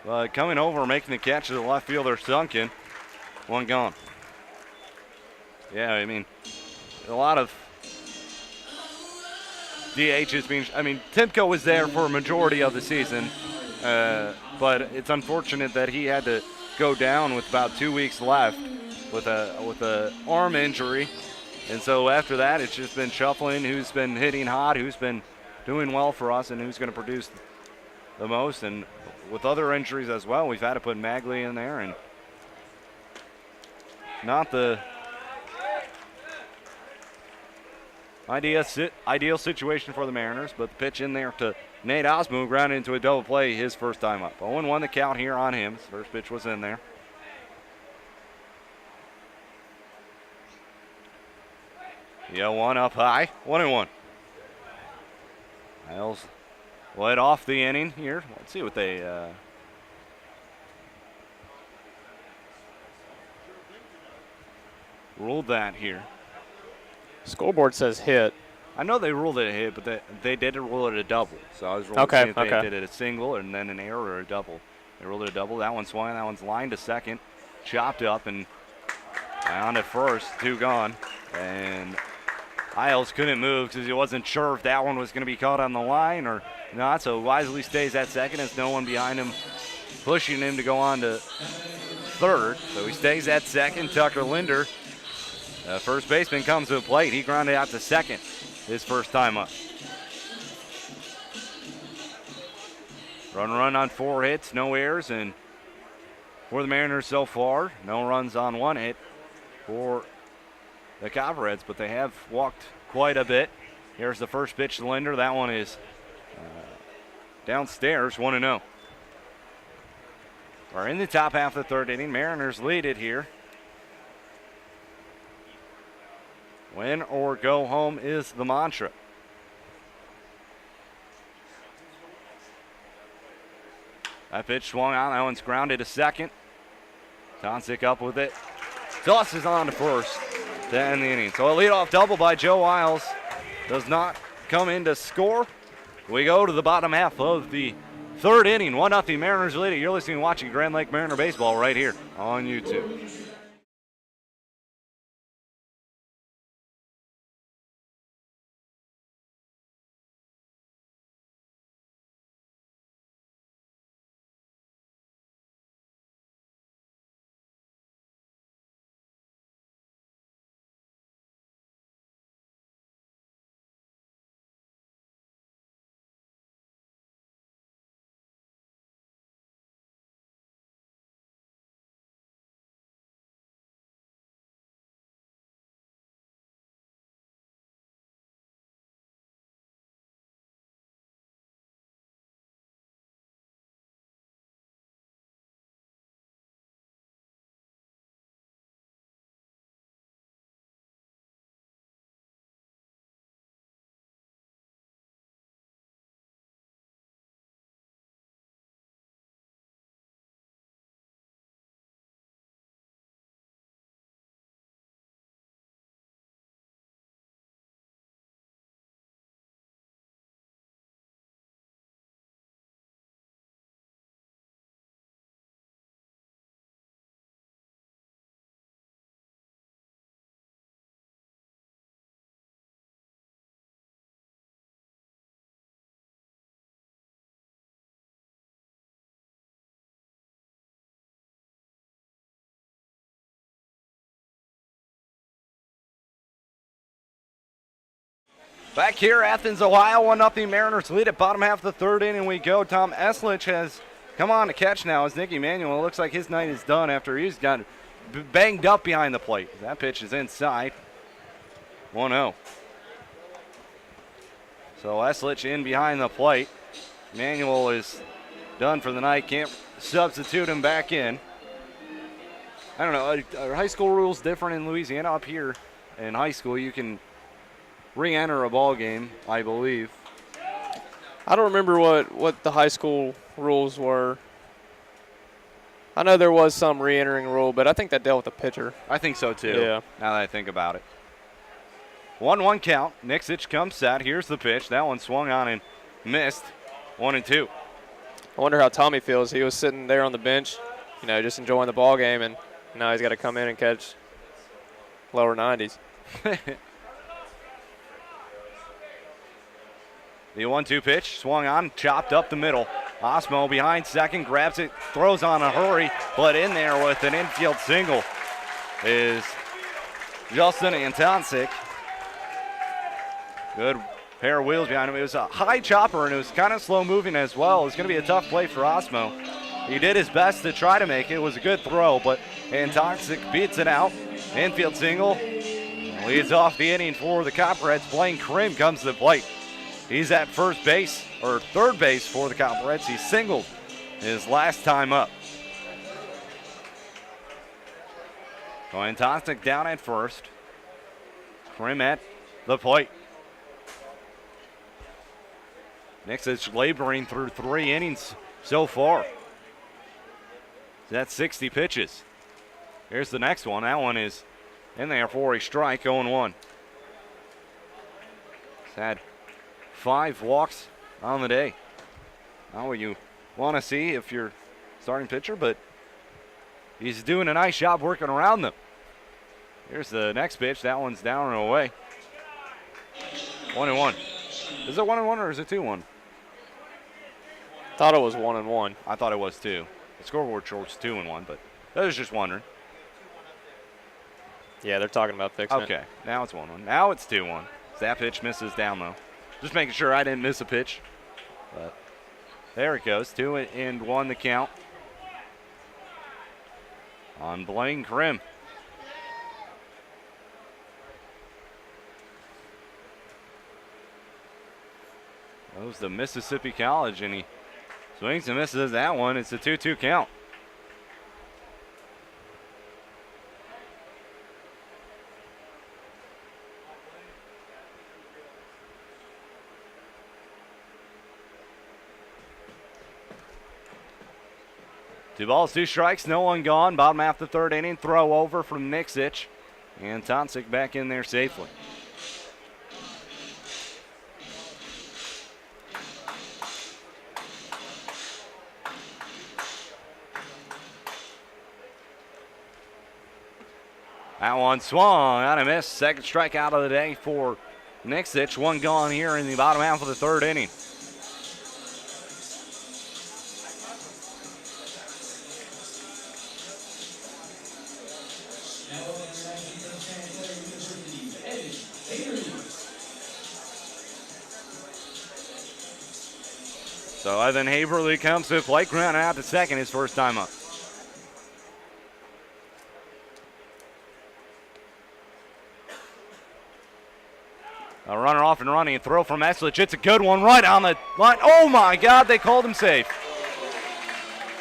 Coming over, making the catch to the left fielder, Sunken. One gone. Yeah, I mean, a lot of DHs being. I mean, Timko was there for a majority of the season, but it's unfortunate that he had to go down with about 2 weeks left with a arm injury, and so after that, it's just been shuffling. Who's been hitting hot? Who's been doing well for us, and who's going to produce the most? And with other injuries as well, we've had to put Magley in there, and not the ideal situation for the Mariners, but the pitch in there to Nate Osmu, grounded into a double play his first time up. 0-1 the count here on him. His first pitch was in there. The 0-1 up high, 1-1. Miles led off the inning here. Let's see what they ruled that here. Scoreboard says hit. I know they ruled it a hit, but they did rule it a double. So I was rolling Okay, if they okay. did it a single and then an error or a double. They ruled it a double. That one swung. That one's lined to second, chopped up and down at first. 2 gone. And Isles couldn't move because he wasn't sure if that one was going to be caught on the line or not. So wisely stays at second. There's no one behind him pushing him to go on to third. So he stays at second. Tucker Linder, first baseman, comes to the plate. He grounded out to second his first time up. Run on 4 hits, no errors, and for the Mariners so far, no runs on 1 hit for the Copperheads, but they have walked quite a bit. Here's the first pitch to Linder. That one is downstairs, 1-0. We're in the top half of the third inning. Mariners lead it here. Win or go home is the mantra. That pitch swung out. That one's grounded to second. Tonsick up with it. Tosses on to first to end the inning. So a leadoff double by Joe Wiles does not come in to score. We go to the bottom half of the third inning. 1-0 Mariners lead it. You're listening and watching Grand Lake Mariner Baseball right here on YouTube. Back here, Athens, Ohio, 1-0 Mariners lead at bottom half of the third inning. We go. Tom Eslich has come on to catch now as Nicky Manuel. It looks like his night is done after he's got banged up behind the plate. That pitch is inside. 1-0. So Eslich in behind the plate. Manuel is done for the night. Can't substitute him back in. I don't know. Are high school rules different in Louisiana? Up here in high school, you can re-enter a ball game, I believe. I don't remember what the high school rules were. I know there was some re-entering rule, but I think that dealt with the pitcher. I think so too. Yeah. Now that I think about it. 1-1 count. Nixich comes set. Here's the pitch. That one swung on and missed. 1-2. I wonder how Tommy feels. He was sitting there on the bench, just enjoying the ball game, and now he's got to come in and catch lower 90s. The 1-2 pitch swung on, chopped up the middle. Osmo behind second, grabs it, throws on a hurry, but in there with an infield single is Justin Antonsic. Good pair of wheels behind him. It was a high chopper, and it was kind of slow moving as well. It's going to be a tough play for Osmo. He did his best to try to make it. It was a good throw, but Antonsic beats it out. Infield single leads off the inning for the Copperheads. Blaine Krim comes to the plate. He's at first base, or third base for the Copperheads. He singled his last time up. So Antonsic down at first. Krim at the plate. Nixich laboring through 3 innings so far. That's 60 pitches. Here's the next one. That one is in there for a strike, 0-1. He's had 5 walks on the day. Not what you want to see if you're starting pitcher, but he's doing a nice job working around them. Here's the next pitch. That one's down and away. 1-1. Is it 1-1 or is it 2-1? Thought it was 1-1. I thought it was 2. The scoreboard shows 2-1, but I was just wondering. Yeah, they're talking about fixing it. Okay, now it's 1-1. Now it's 2-1. That pitch misses down low. Just making sure I didn't miss a pitch. But there it goes. 2-1 the count on Blaine Krim. Goes to Mississippi College, and he swings and misses that one. It's a 2-2 count. Two balls, 2 strikes, no one gone. Bottom half the third inning. Throw over from Nixich. And Tonsic back in there safely. That one swung on a miss. Second strikeout of the day for Nixich. One gone here in the bottom half of the third inning. So Evan Haverly comes to the plate, ground out to second, his first time up. A runner off and running, a throw from Eslich. It's a good one right on the line. Oh my God, they called him safe.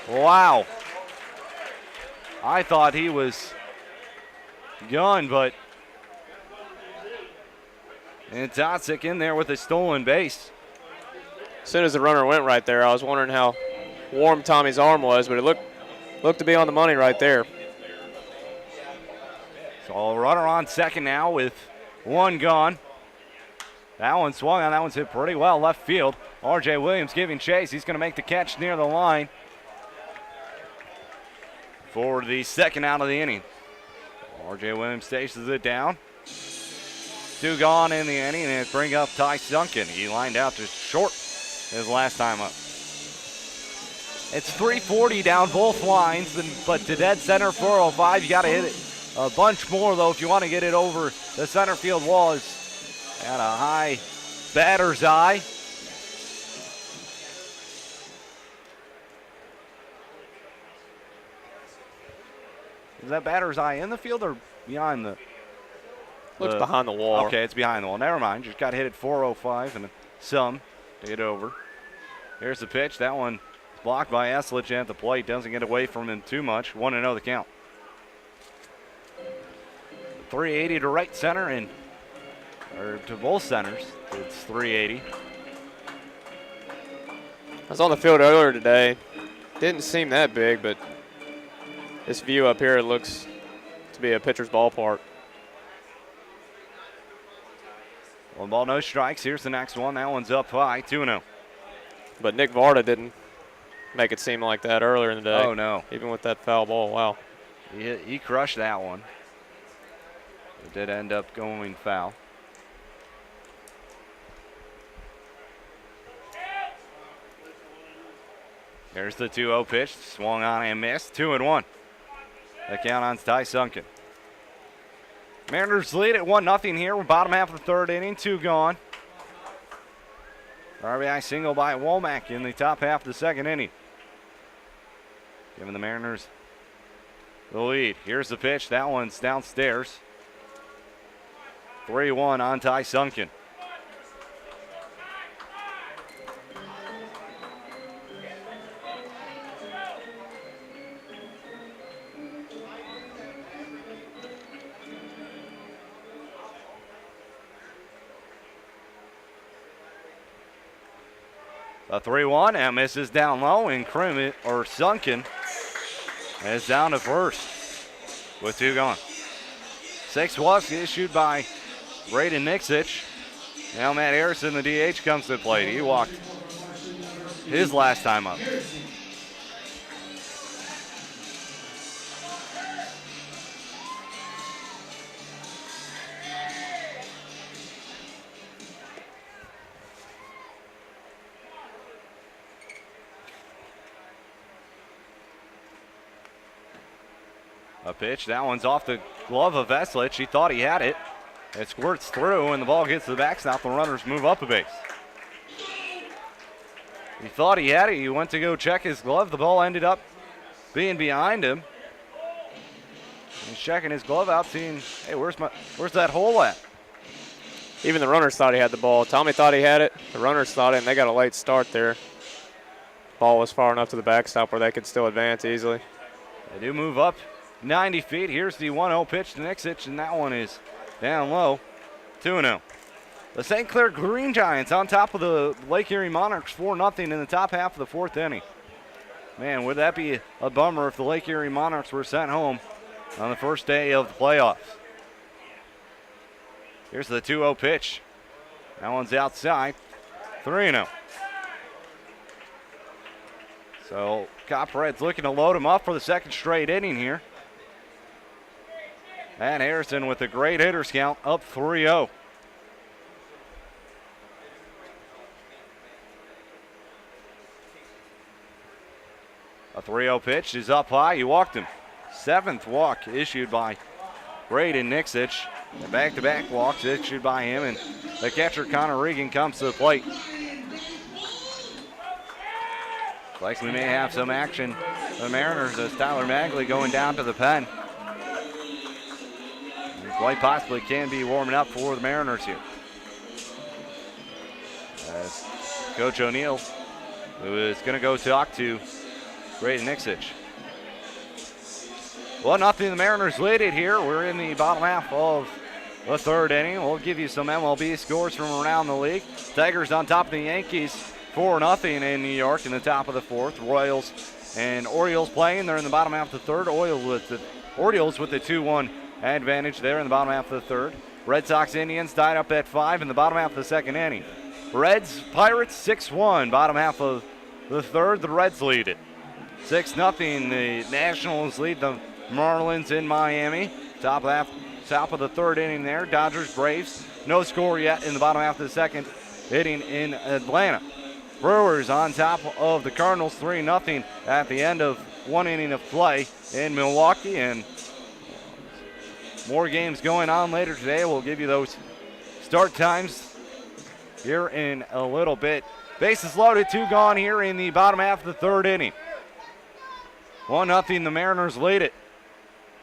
Wow. I thought he was gone, but Antonsic in there with a stolen base. As soon as the runner went right there, I was wondering how warm Tommy's arm was, but it looked to be on the money right there. So a runner on second now with one gone. That one swung on. That one's hit pretty well left field. R.J. Williams giving chase. He's going to make the catch near the line for the second out of the inning. R.J. Williams stations it down. 2 gone in the inning, and it brings up Tyce Duncan. He lined out to short his last time up. It's 340 down both lines, but to dead center 405. You got to hit it a bunch more, though, if you want to get it over the center field wall. It's at a high batter's eye. Is that batter's eye in the field or behind the Looks behind the wall. Okay, it's behind the wall. Never mind. Just got hit at 405 and some to get over. Here's the pitch. That one blocked by Eslich at the plate. Doesn't get away from him too much. 1-0 the count. 380 to right center or to both centers. It's 380. I was on the field earlier today. Didn't seem that big, but this view up here, it looks to be a pitcher's ballpark. 1 ball, no strikes. Here's the next one. That one's up high, 2-0. But Nick Varda didn't make it seem like that earlier in the day. Oh, no. Even with that foul ball, wow. He crushed that one. It did end up going foul. There's the 2-0 pitch. Swung on and missed. 2-1. The count on Ty Sunken. Mariners lead at 1-0 here. We're bottom half of the third inning. 2 gone. RBI single by Womack in the top half of the second inning. Giving the Mariners the lead. Here's the pitch. That one's downstairs. 3-1 on Ty Sunken. A 3-1 and misses down low, and Sunken is down to first with 2 gone. 6 walks issued by Braden Nixich. Now Matt Harrison, the DH, comes to the plate. He walked his last time up. A pitch, that one's off the glove of Eslich. He thought he had it. It squirts through, and the ball gets to the backstop. The runners move up a base. He thought he had it. He went to go check his glove. The ball ended up being behind him. He's checking his glove out, seeing, hey, where's that hole at? Even the runners thought he had the ball. Tommy thought he had it. The runners thought it, and they got a late start there. Ball was far enough to the backstop where they could still advance easily. They do move up 90 feet. Here's the 1-0 pitch to Nixich, and that one is down low. 2-0. The St. Clair Green Giants on top of the Lake Erie Monarchs 4-0 in the top half of the fourth inning. Man, would that be a bummer if the Lake Erie Monarchs were sent home on the first day of the playoffs. Here's the 2-0 pitch. That one's outside. 3-0. So Copperhead's looking to load him up for the second straight inning here. Matt Harrison with a great hitters count, up 3-0. A 3-0 pitch is up high. He walked him. 7th walk issued by Braden Nixich. The back-to-back walks issued by him, and the catcher Connor Regan comes to the plate. Like we may have some action for the Mariners as Tyler Magley going down to the pen. And quite possibly can be warming up for the Mariners here. As Coach O'Neill, who is going to go talk to Braden Nixich. 1-0, the Mariners lead it here. We're in the bottom half of the third inning. We'll give you some MLB scores from around the league. Tigers on top of the Yankees, 4-0 in New York in the top of the fourth. Royals and Orioles playing. They're in the bottom half of the third. Orioles with the 2-1 advantage there in the bottom half of the third. Red Sox Indians tied up at 5 in the bottom half of the second inning. Reds Pirates 6-1, bottom half of the third. The Reds lead it. 6-0. The Nationals lead the Marlins in Miami. Top of the third inning there. Dodgers Braves. No score yet in the bottom half of the second inning in Atlanta. Brewers on top of the Cardinals 3-0 at the end of one inning of play in Milwaukee. And more games going on later today. We'll give you those start times here in a little bit. Bases loaded, 2 gone here in the bottom half of the third inning. 1-0, the Mariners lead it.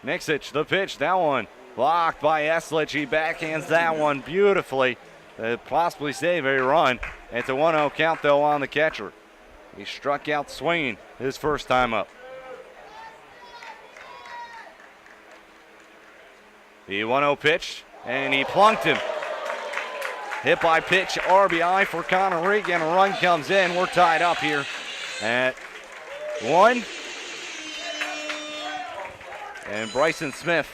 Nixich, the pitch, that one Blocked by Eslich. He backhands that one beautifully. Possibly save a run. It's a 1-0 count, though, on the catcher. He struck out swinging his first time up. The 1-0 pitch, and he plunked him. Hit by pitch, RBI for Connor Regan. A run comes in. We're tied up here at 1. And Bryson Smith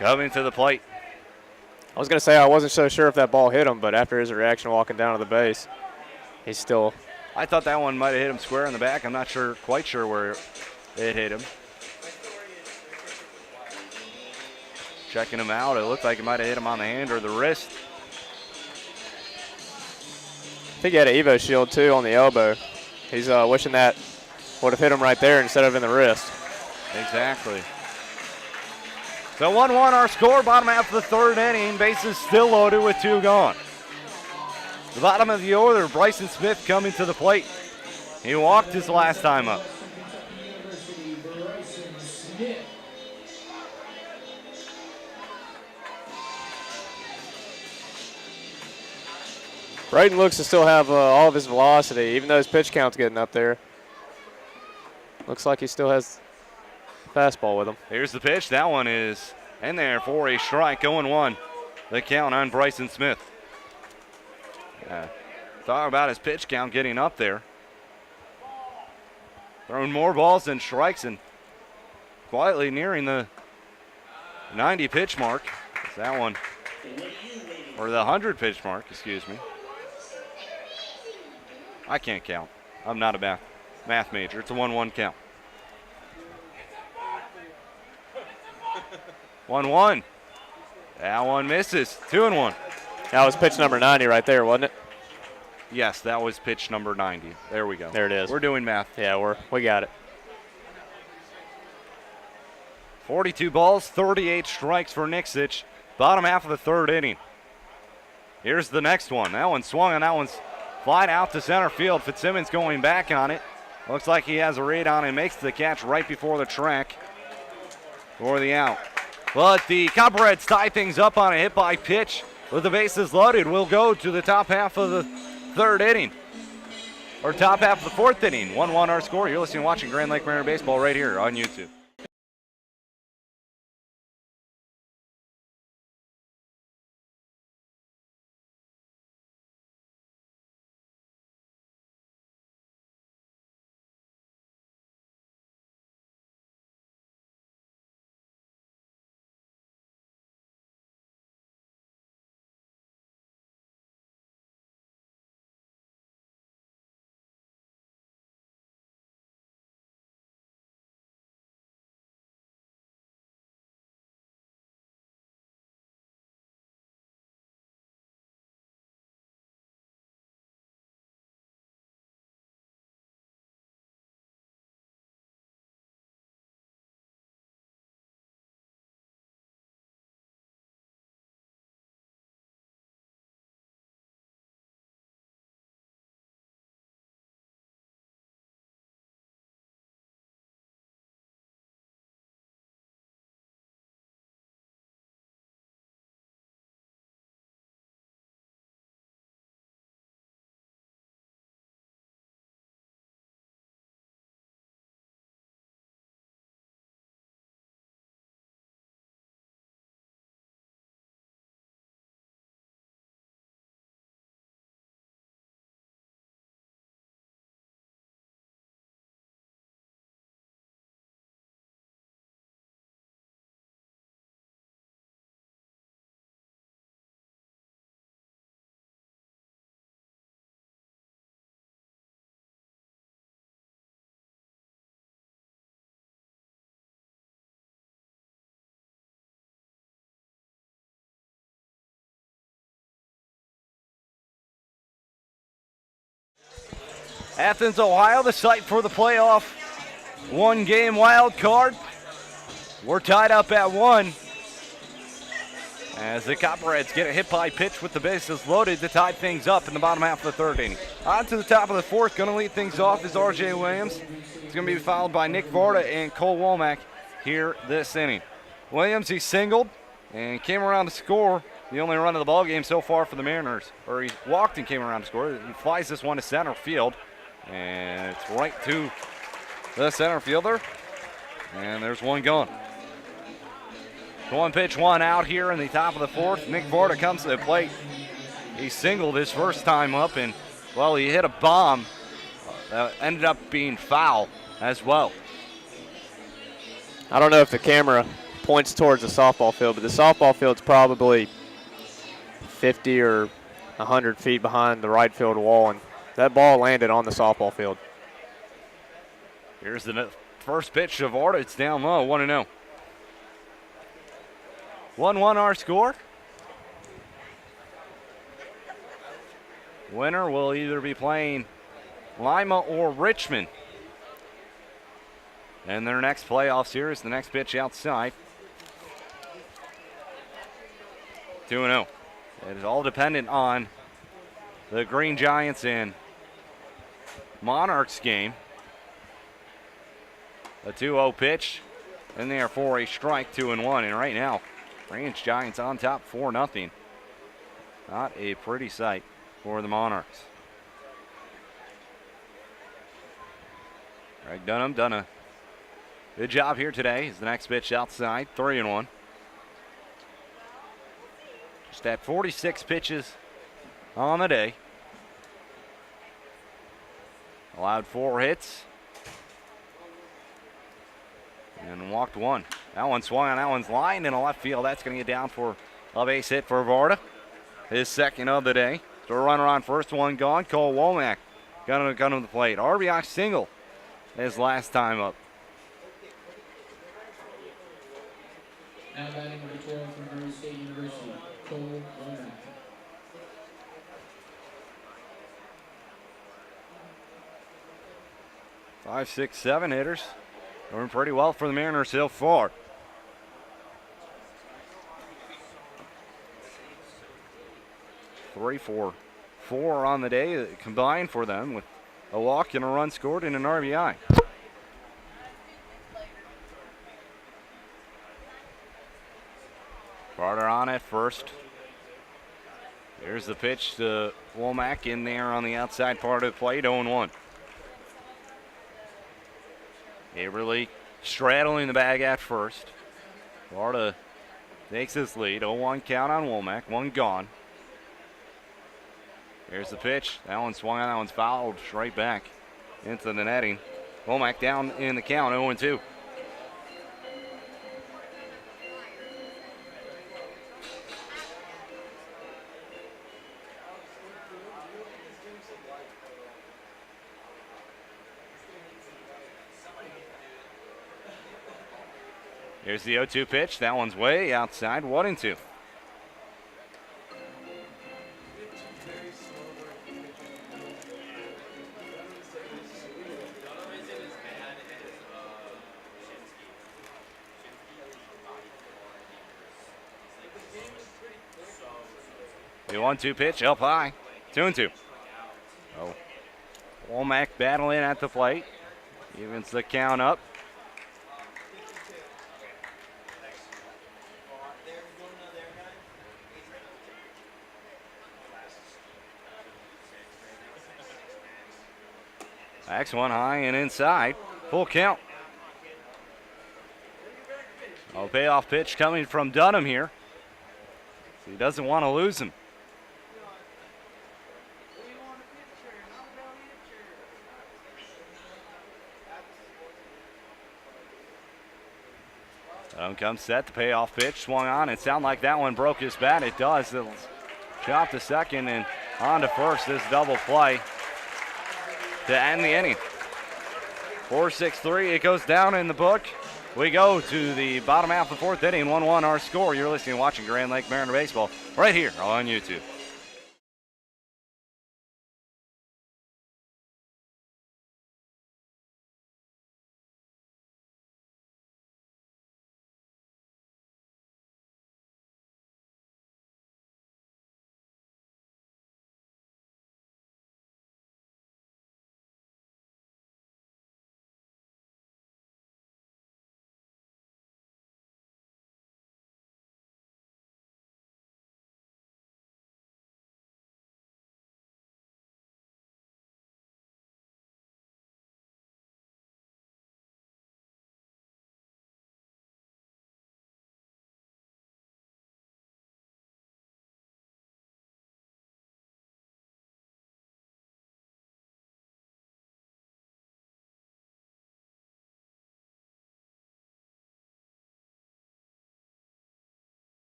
coming to the plate. I was going to say I wasn't so sure if that ball hit him, but after his reaction walking down to the base, he's still. I thought that one might have hit him square in the back. I'm not quite sure where it hit him. Checking him out. It looked like it might have hit him on the hand or the wrist. I think he had an Evo shield, too, on the elbow. He's wishing that would have hit him right there instead of in the wrist. Exactly. So 1-1 our score, bottom half of the third inning. Bases still loaded with 2 gone. The bottom of the order, Bryson Smith coming to the plate. He walked his last time up. Braden looks to still have all of his velocity, even though his pitch count's getting up there. Looks like he still has fastball with him. Here's the pitch. That one is in there for a strike. 0-1. The count on Bryson Smith. Talk about his pitch count getting up there. Throwing more balls than strikes and quietly nearing the 90 pitch mark. It's that one, or the 100 pitch mark, excuse me. I can't count. I'm not a math major. It's a 1-1 count. 1-1. That one misses. 2-1. That was pitch number 90 right there, wasn't it? Yes, that was pitch number 90. There we go. There it is. We're doing math. Yeah, we got it. 42 balls, 38 strikes for Nixich. Bottom half of the third inning. Here's the next one. That one swung, and that one's flied out to center field. Fitzsimmons going back on it. Looks like he has a read on it. Makes the catch right before the track for the out. But the Copperheads tie things up on a hit by pitch with the bases loaded. We'll go to the top half of the third inning, or top half of the fourth inning. 1-1 our score. You're listening and watching Grand Lake Mariner Baseball right here on YouTube. Athens, Ohio, the site for the playoff one-game wild card. We're tied up at 1. as the Copperheads get a hit-by pitch with the bases loaded to tie things up in the bottom half of the third inning. On to the top of the fourth, going to lead things off is R.J. Williams. He's going to be followed by Nick Varda and Cole Womack here this inning. Williams, he singled and came around to score the only run of the ball game so far for the Mariners. Or he walked and came around to score. He flies this one to center field, and it's right to the center fielder, and there's one gone. One pitch, one out here in the top of the fourth. Nick Varda comes to the plate. He singled his first time up, and, well, he hit a bomb that ended up being foul as well. I don't know if the camera points towards the softball field, but the softball field's probably 50 or 100 feet behind the right field wall, and that ball landed on the softball field. Here's the first pitch of Varda. It's down low, 1-0. 1-1 our score. Winner will either be playing Lima or Richmond in their next playoff series. The next pitch outside. 2-0. It is all dependent on the Green Giants and Monarchs game. A 2-0 pitch in there for a strike, 2-1, and right now Green Giants on top 4-0. Not a pretty sight for the Monarchs. Greg Dunham done a good job here today. Is the next pitch outside, 3-1. Just at 46 pitches on the day. Allowed 4 hits and walked 1. That one swung on, that one's lined in the left field. That's going to get down for a base hit for Varda. His second of the day. So a runner on first, one gone. Cole Womack gun to the plate. RBI single his last time up. Now batting number 12 from Murray State University, Cole Womack. 5, 6, 7 hitters. Doing pretty well for the Mariners so far. Three, 4 on the day combined for them with a walk and a run scored and an RBI. Carter on at first. Here's the pitch to Womack in there on the outside part of the plate, 0-1. Averly straddling the bag at first. Varda takes his lead. 0-1 count on Womack. One gone. Here's the pitch. That one swung on. That one's fouled straight back into the netting. Womack down in the count, 0-2. Here's the 0-2 pitch. That one's way outside, 1-2. The 1-2 pitch up high, 2-2. Oh, Womack battling at the plate, evens the count up. Next one high and inside. Full count. A payoff pitch coming from Dunham here. He doesn't want to lose him. Dunham comes set. The payoff pitch swung on. It sounded like that one broke his bat. It does. It'll chop to second and on to first. This double play to end the inning. 4-6-3, it goes down in the book. We go to the bottom half of the fourth inning, 1-1 our score. You're listening and watching Grand Lake Mariner Baseball right here on YouTube.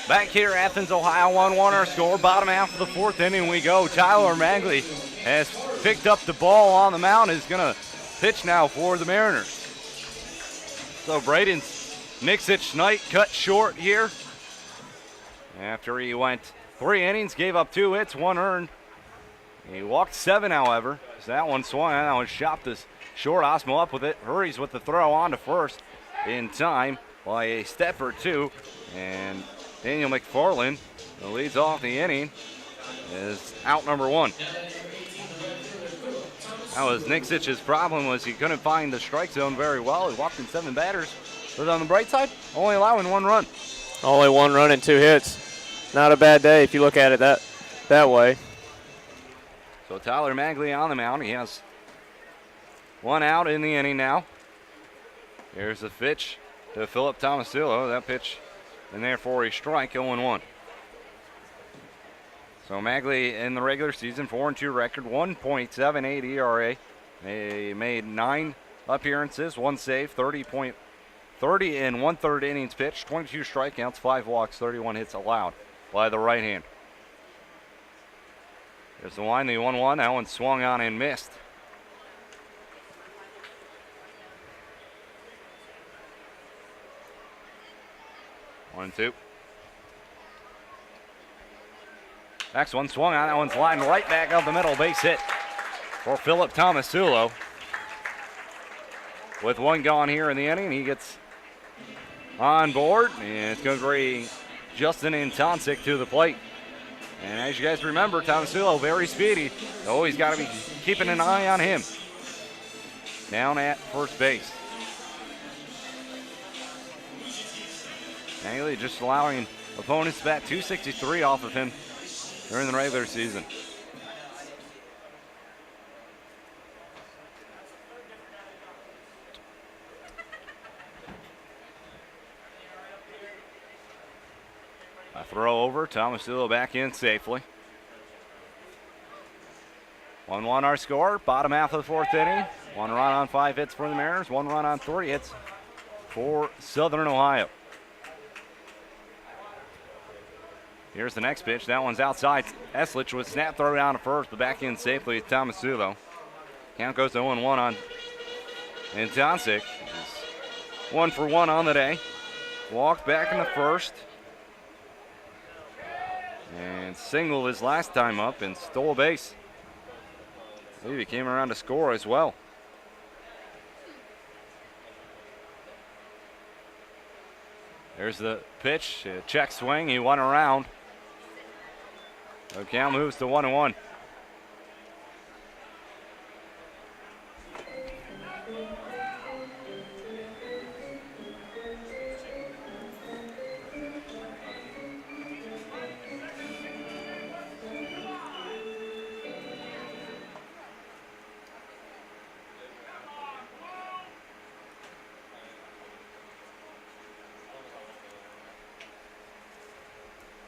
Back here, Athens, Ohio, 1-1 our score. Bottom half of the fourth inning we go. Tyler Magley has picked up the ball on the mound. Is going to pitch now for the Mariners. So Braden Nixic night cut short here. After he went 3 innings, gave up 2 hits, 1 earned. He walked 7, however. So that one swung, and that one shot this short. Osmo up with it, hurries with the throw on to first in time by a step or 2. And Daniel McFarland, who leads off the inning, is out number 1. That was Nixic's problem, was he couldn't find the strike zone very well. He walked in 7 batters. But on the bright side, only allowing 1 run. Only 1 run and 2 hits. Not a bad day if you look at it that way. So Tyler Magley on the mound. He has 1 out in the inning now. Here's the pitch to Philip Tomasillo. That pitch, and therefore a strike, 0-1. So Magley in the regular season, 4-2 record, 1.78 ERA. They made 9 appearances, 1 save, 30 and 1/3 innings pitched, 22 strikeouts, 5 walks, 31 hits allowed by the right hand. There's the line, the 1-1. That one swung on and missed. One, 2. Next one swung on. That one's lined right back up the middle. Base hit for Philip Tomasulo. With 1 gone here in the inning, he gets on board, and it's going to bring Justin Antonsic to the plate. And as you guys remember, Tomasulo very speedy. Always got to be keeping an eye on him. Down at first base. Magley just allowing opponents to bat .263 off of him during the regular season. A throw over, Tomasulo back in safely. 1-1 our score, bottom half of the fourth inning. 1 run on 5 hits for the Mariners, 1 run on 3 hits for Southern Ohio. Here's the next pitch. That one's outside. Eslich with snap throw down to first, but back in safely with Tomasulo. Count goes to 0-1 on Antonsic. 1 for 1 on the day. Walked back in the first. And singled his last time up and stole a base. I believe he came around to score as well. There's the pitch. Check swing. He went around. The count moves to 1-1.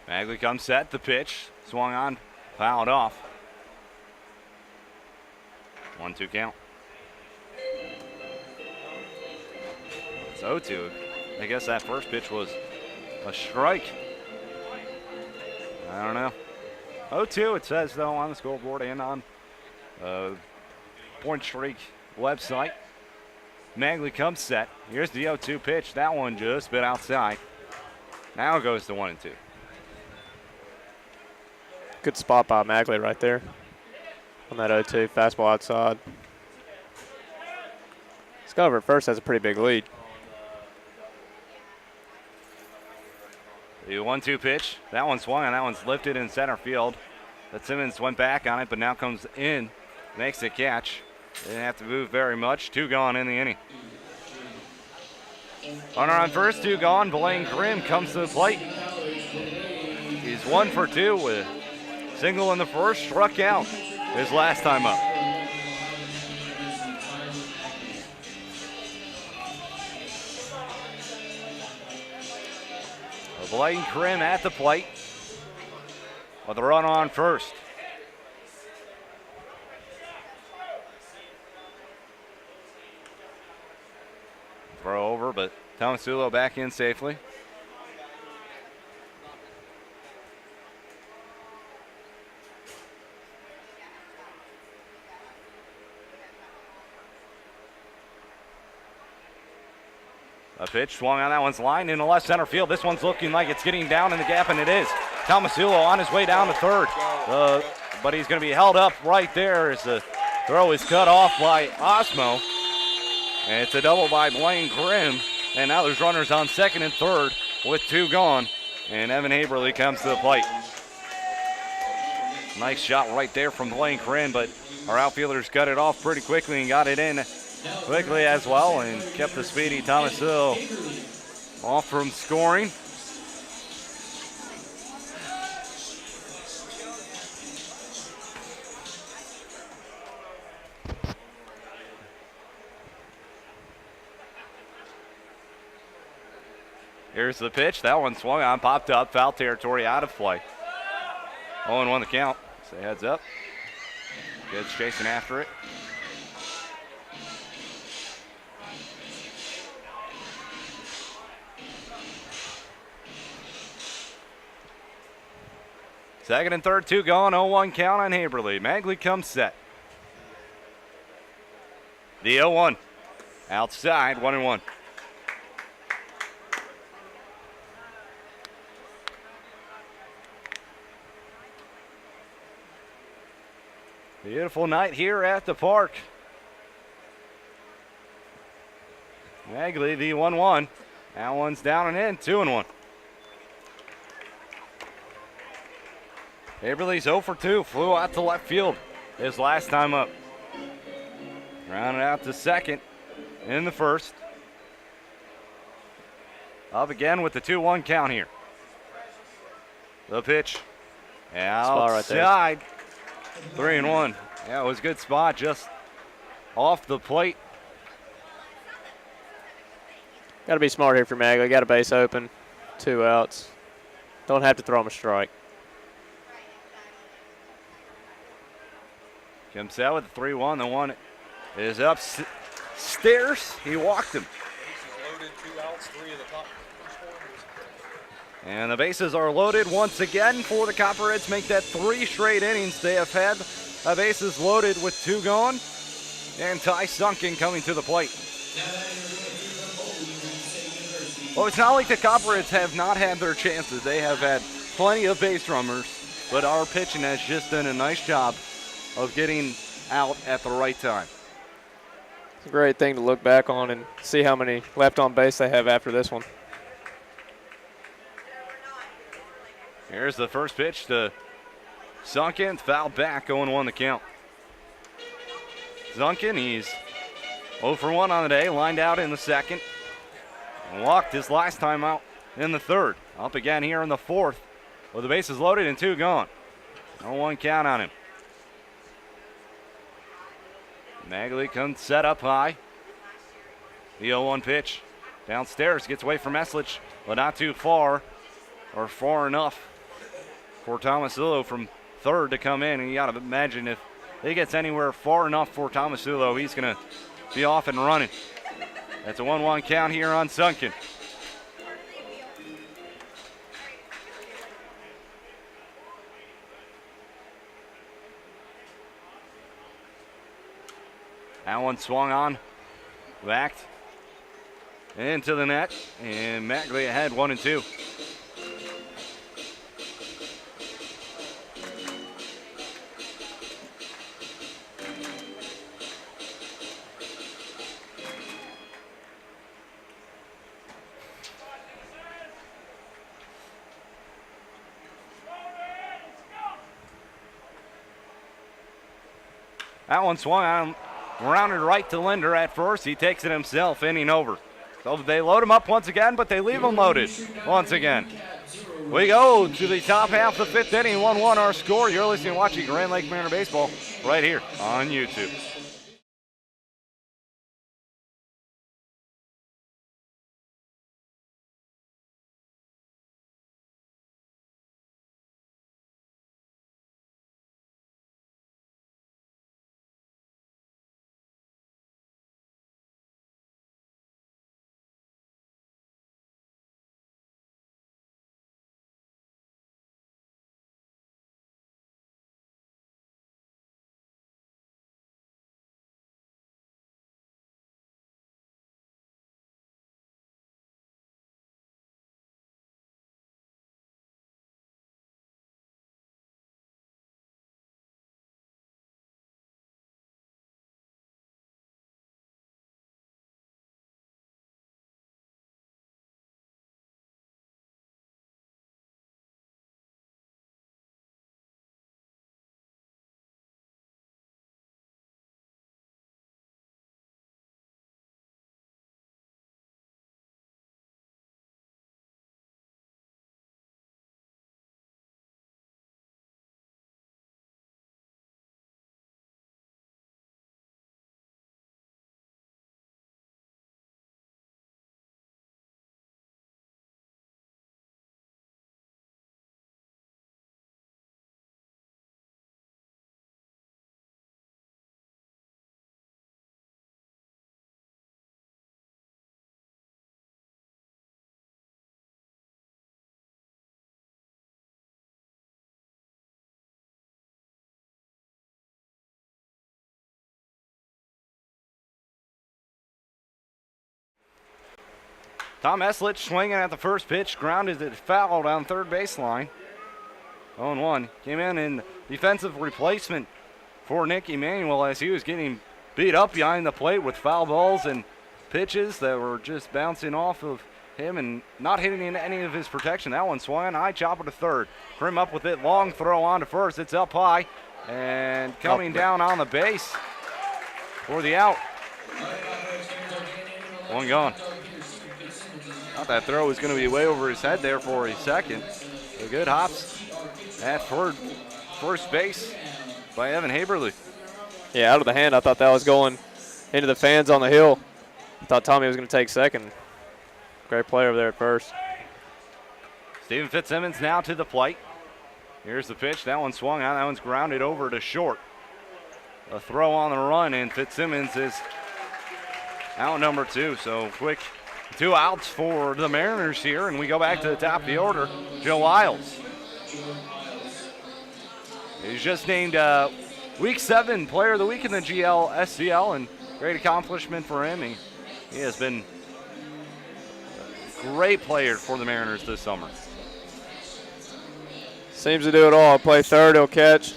Magley comes set, the pitch, swung on, fouled off. 1-2 count. It's 0-2. I guess that first pitch was a strike. I don't know. 0-2 it says though on the scoreboard and on Point Streak website. Magley comes set. Here's the 0-2 pitch. That one just bit outside. Now it goes to 1-2. Good spot by Magley right there on that 0-2 fastball outside. Scover at first has a pretty big lead. The 1-2 pitch. That one swung and that one's lifted in center field. But Simmons went back on it, but now comes in, makes the catch. Didn't have to move very much. 2 gone in the inning. Runner on first, 2 gone. Blaine Grimm comes to the plate. He's 1 for 2 with single in the first, struck out his last time up. Blaine Grimm at the plate with a run on first. Throw over, but Tomasulo back in safely. A pitch swung on that one's line into left center field. This one's looking like it's getting down in the gap, and it is. Tomasulo on his way down to third, but he's going to be held up right there as the throw is cut off by Osmo. And it's a double by Blaine Grimm. And now there's runners on second and third with 2 gone. And Evan Haberly comes to the plate. Nice shot right there from Blaine Grimm, but our outfielders cut it off pretty quickly and got it in quickly as well and kept the speedy Tomasulo off from scoring. Here's the pitch. That one swung on, popped up, foul territory, out of play. 0-1 the count. So heads up. Kids chasing after it. Second and third, 2 gone, 0-1 count on Haberly. Magley comes set. The 0-1. Outside, 1-1. Beautiful night here at the park. Magley, the 1-1. That one's down and in, 2-1. Haberly's 0 for 2, flew out to left field his last time up. Rounded out to second in the first. Up again with the 2-1 count here. The pitch. Outside. 3-1. Yeah, it was a good spot just off the plate. Got to be smart here for Magley. Got a base open, 2 outs. Don't have to throw him a strike. Comes out with the 3-1. The one is upstairs. He walked him. Loaded, 2 outs, 3 of the top. And the bases are loaded once again for the Copperheads. Make that 3 straight innings. They have had the bases loaded with 2 gone. And Ty Sunken coming to the plate. Well, it's not like the Copperheads have not had their chances. They have had plenty of base runners, but our pitching has just done a nice job of getting out at the right time. It's a great thing to look back on and see how many left on base they have after this one. Here's the first pitch to Sunken, foul back, 0-1 the count. Sunken, he's 0 for 1 on the day, lined out in the second. And walked his last time out in the third. Up again here in the fourth with the bases loaded and 2 gone. 0-1 count on him. Magley comes set up high. The 0-1 pitch downstairs, gets away from Eslich, but not too far, or far enough for Tomasulo from third to come in. And you got to imagine if he gets anywhere far enough for Tomasulo, he's going to be off and running. That's a 1-1 count here on Sunken. That one swung on, backed into the net, and Magley ahead 1-2. That one swung on, rounded right to Linder at first. He takes it himself, inning over. So they load him up once again, but they leave him loaded once again. We go to the top half of the 5th inning, 1-1 our score. You're listening and watching Grand Lake Mariner Baseball right here on YouTube. Tom Eslich swinging at the first pitch, grounded it foul down third baseline. 0-1. Came in defensive replacement for Nick Emanuel as he was getting beat up behind the plate with foul balls and pitches that were just bouncing off of him and not hitting into any of his protection. That one swung on high, chopper to third. Krim up with it, long throw on to first. It's up high and coming down on the base for the out. One gone. Thought that throw was going to be way over his head there for a second. A good hops at first base by Evan Haberly. Yeah, out of the hand. I thought that was going into the fans on the hill. I thought Tommy was going to take second. Great play over there at first. Steven Fitzsimmons now to the plate. Here's the pitch. That one swung on. That one's grounded over to short. A throw on the run, and Fitzsimmons is out number 2. So quick 2 outs for the Mariners here, and we go back to the top of the order. Joe Isles. He's just named Week 7 Player of the Week in the GL SCL, and great accomplishment for him. He has been a great player for the Mariners this summer. Seems to do it all. Play third, he'll catch.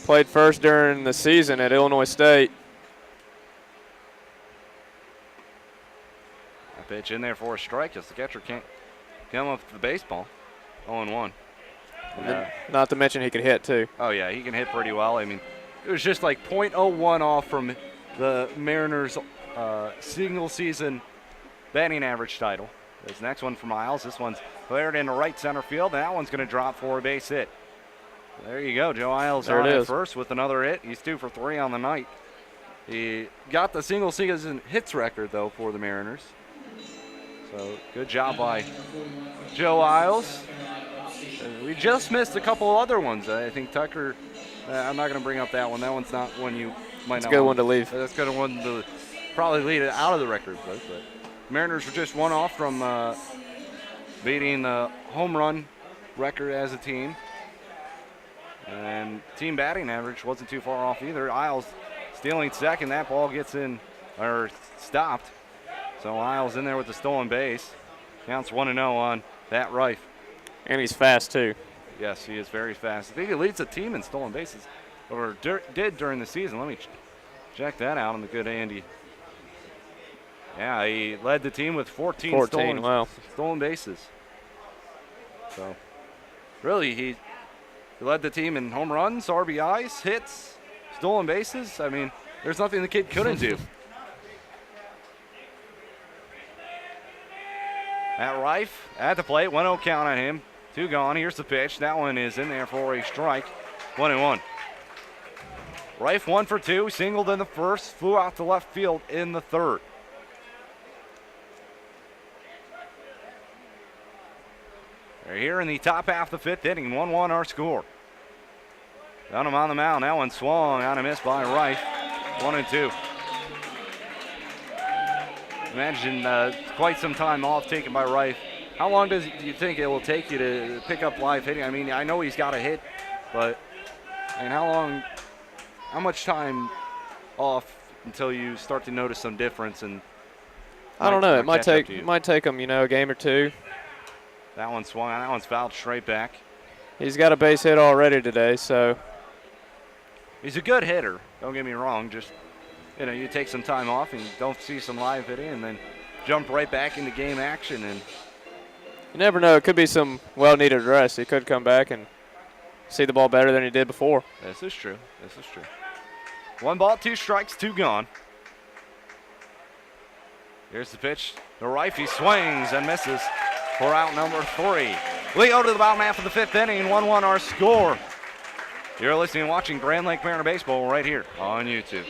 Played first during the season at Illinois State. A pitch in there for a strike as the catcher can't come up with the baseball. 0-1. Yeah. Not to mention he could hit too. Oh yeah, he can hit pretty well. I mean, it was just like .01 off from the Mariners' single season batting average title. This next one from Miles. This one's cleared into right center field, and that one's going to drop for a base hit. There you go. Joe Isles on at first with another hit. He's 2 for 3 on the night. He got the single season hits record, though, for the Mariners. So good job by Joe Isles. We just missed a couple other ones. I think Tucker, I'm not going to bring up that one. That one's not one you might It's not a good want. one to leave. That's a good one to probably lead it out of the record book. But Mariners were just one off from beating the home run record as a team. And team batting average wasn't too far off either. Isles stealing second. That ball gets in, or stopped. So Isles in there with the stolen base. Counts 1-0 on that Rife. And he's fast too. Yes, he is very fast. I think he leads the team in stolen bases, or did during the season. Let me check that out on the good Andy. Yeah, he led the team with 14 stolen bases. So, really, he led the team in home runs, RBIs, hits, stolen bases. I mean, there's nothing the kid couldn't do. At Rife, at the plate, 1-0 count on him. 2 gone. Here's the pitch. That one is in there for a strike. 1-1. Rife 1 for 2. Singled in the first. Flew out to left field in the third. They're here in the top half of the 5th inning. 1-1 our score. Got him on the mound. That one swung on a miss by Rife. 1-2. Imagine quite some time off taken by Rife. How long do you think it will take you to pick up live hitting? I mean, I know he's got a hit, but I mean, how much time off until you start to notice some difference? And I don't know. It might take him, a game or 2. That one swung. That one's fouled straight back. He's got a base hit already today, so he's a good hitter. Don't get me wrong. Just you take some time off and you don't see some live hitting, and then jump right back into game action. And you never know. It could be some well-needed rest. He could come back and see the ball better than he did before. This is true. 1 ball, 2 strikes, 2 gone. Here's the pitch. The Rife, he swings and misses for out number 3. We go to the bottom half of the 5th inning. 1-1 our score. You're listening and watching Grand Lake Mariner Baseball right here on YouTube.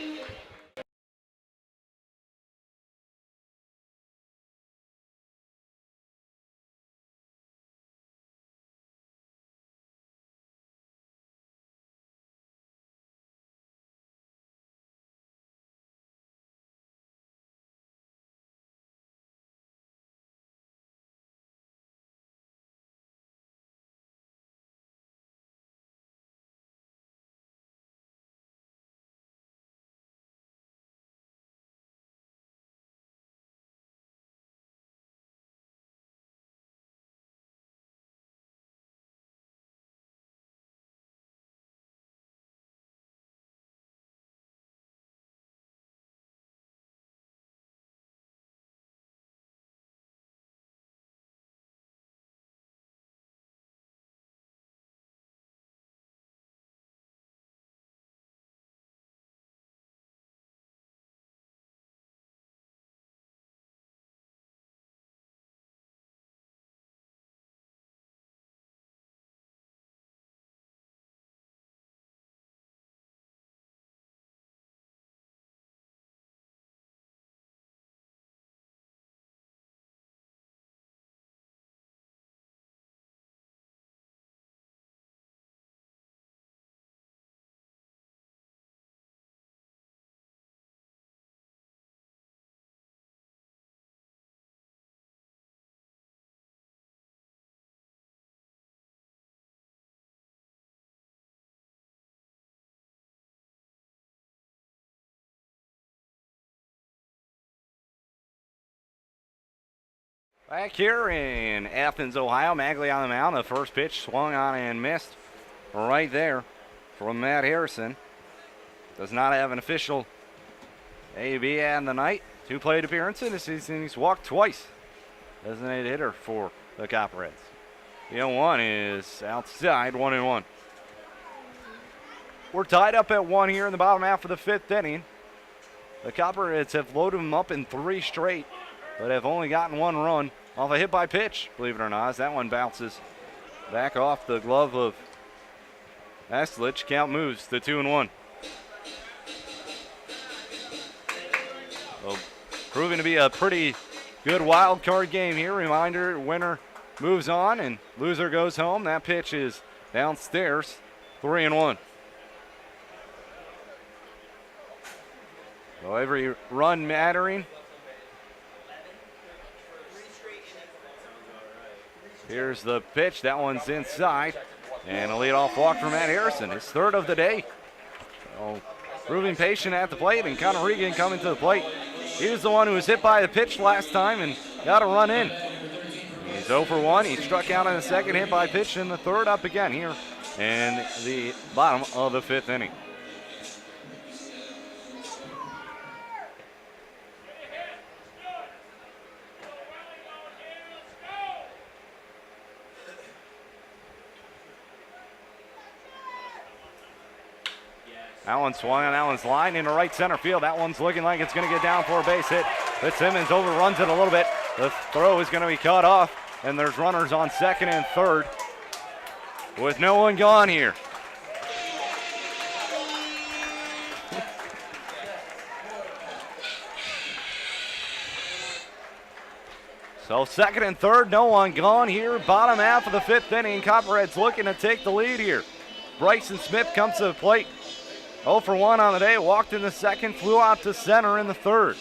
Back here in Athens, Ohio, Magley on the mound. The first pitch swung on and missed right there from Matt Harrison. Does not have an official AB on the night. 2 plate appearances this season. He's walked twice. Designated hitter for the Copperheads. The 0-1 is outside, 1-1. We're tied up at 1 here in the bottom half of the 5th inning. The Copperheads have loaded them up in 3 straight, but have only gotten 1 run off a hit by pitch, believe it or not, as that one bounces back off the glove of Aslich. Count moves to 2-1. So, proving to be a pretty good wild card game here. Reminder, winner moves on and loser goes home. That pitch is downstairs, 3-1. So every run mattering. Here's the pitch. That one's inside. And a leadoff walk from Matt Harrison. His 3rd of the day. So, proving patient at the plate, and Connor Regan coming to the plate. He was the one who was hit by the pitch last time and got a run in. He's 0 for 1. He struck out in the 2nd, hit by pitch in the 3rd, up again here in the bottom of the 5th inning. That one swung on, that one's lined into right center field. That one's looking like it's going to get down for a base hit. Fitzsimmons overruns it a little bit. The throw is going to be cut off, and there's runners on 2nd and 3rd with no one gone here. So 2nd and 3rd, no one gone here. Bottom half of the 5th inning. Copperheads looking to take the lead here. Bryson Smith comes to the plate. 0 for 1 on the day, walked in the 2nd, flew out to center in the 3rd.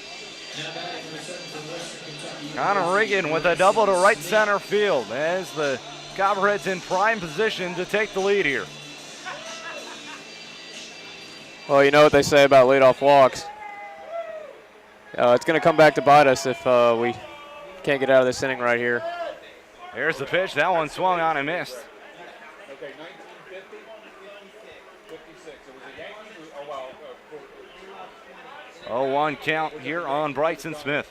Connor Regan with a double to right center field as the Copperheads in prime position to take the lead here. Well, you know what they say about leadoff walks. It's going to come back to bite us if we can't get out of this inning right here. Here's the pitch. That one swung on and missed. Okay, 1950, 56. It was the Yankees. Oh, wow. 0-1 count here on Bryson Smith.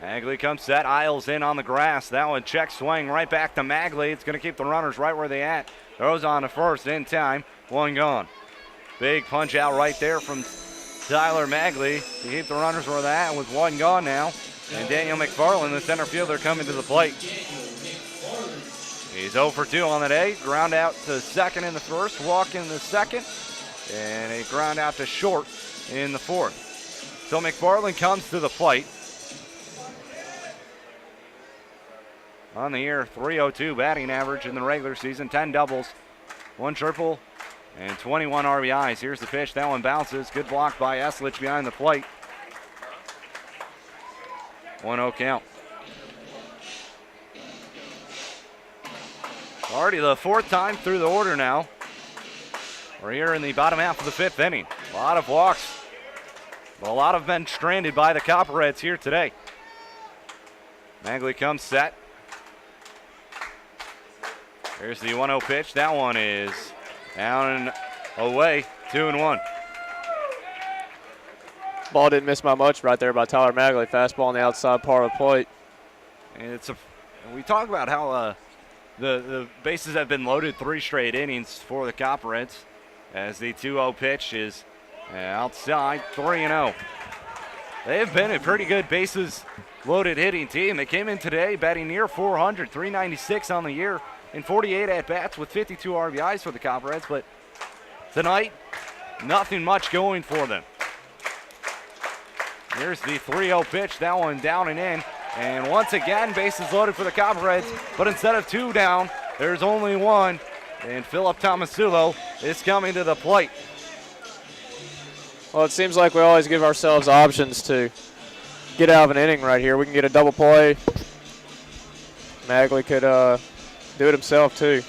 Magley comes set, Isles in on the grass. That one check swing right back to Magley. It's going to keep the runners right where they at. Throws on to first in time, 1 gone. Big punch out right there from Tyler Magley to keep the runners where they're at with 1 gone now. And Daniel McFarland, the center fielder, coming to the plate. He's 0 for 2 on the day. Ground out to 2nd in the 1st, walk in the 2nd, and a ground out to short in the 4th. So McFarland comes to the plate. On the year, .302 batting average in the regular season, 10 doubles, 1 triple, and 21 RBIs. Here's the pitch. That one bounces. Good block by Eslich behind the plate. 1-0 count. Already the 4th time through the order now. We're here in the bottom half of the 5th inning. A lot of walks. A lot of men stranded by the Copperheads here today. Magley comes set. Here's the 1-0 pitch. That one is down and away, 2-1. Ball didn't miss by much right there by Tyler Magley. Fastball on the outside part of the plate. And we talk about how the bases have been loaded 3 straight innings for the Copperheads as the 2-0 pitch is outside, 3-0. They have been a pretty good bases loaded hitting team. They came in today batting near 400, 396 on the year, in 48 at-bats with 52 RBIs for the Copperheads, but tonight, nothing much going for them. Here's the 3-0 pitch. That one down and in. And once again, bases loaded for the Copperheads, but instead of 2 down, there's only 1. And Philip Tomasulo is coming to the plate. Well, it seems like we always give ourselves options to get out of an inning right here. We can get a double play. Magley could do it himself too.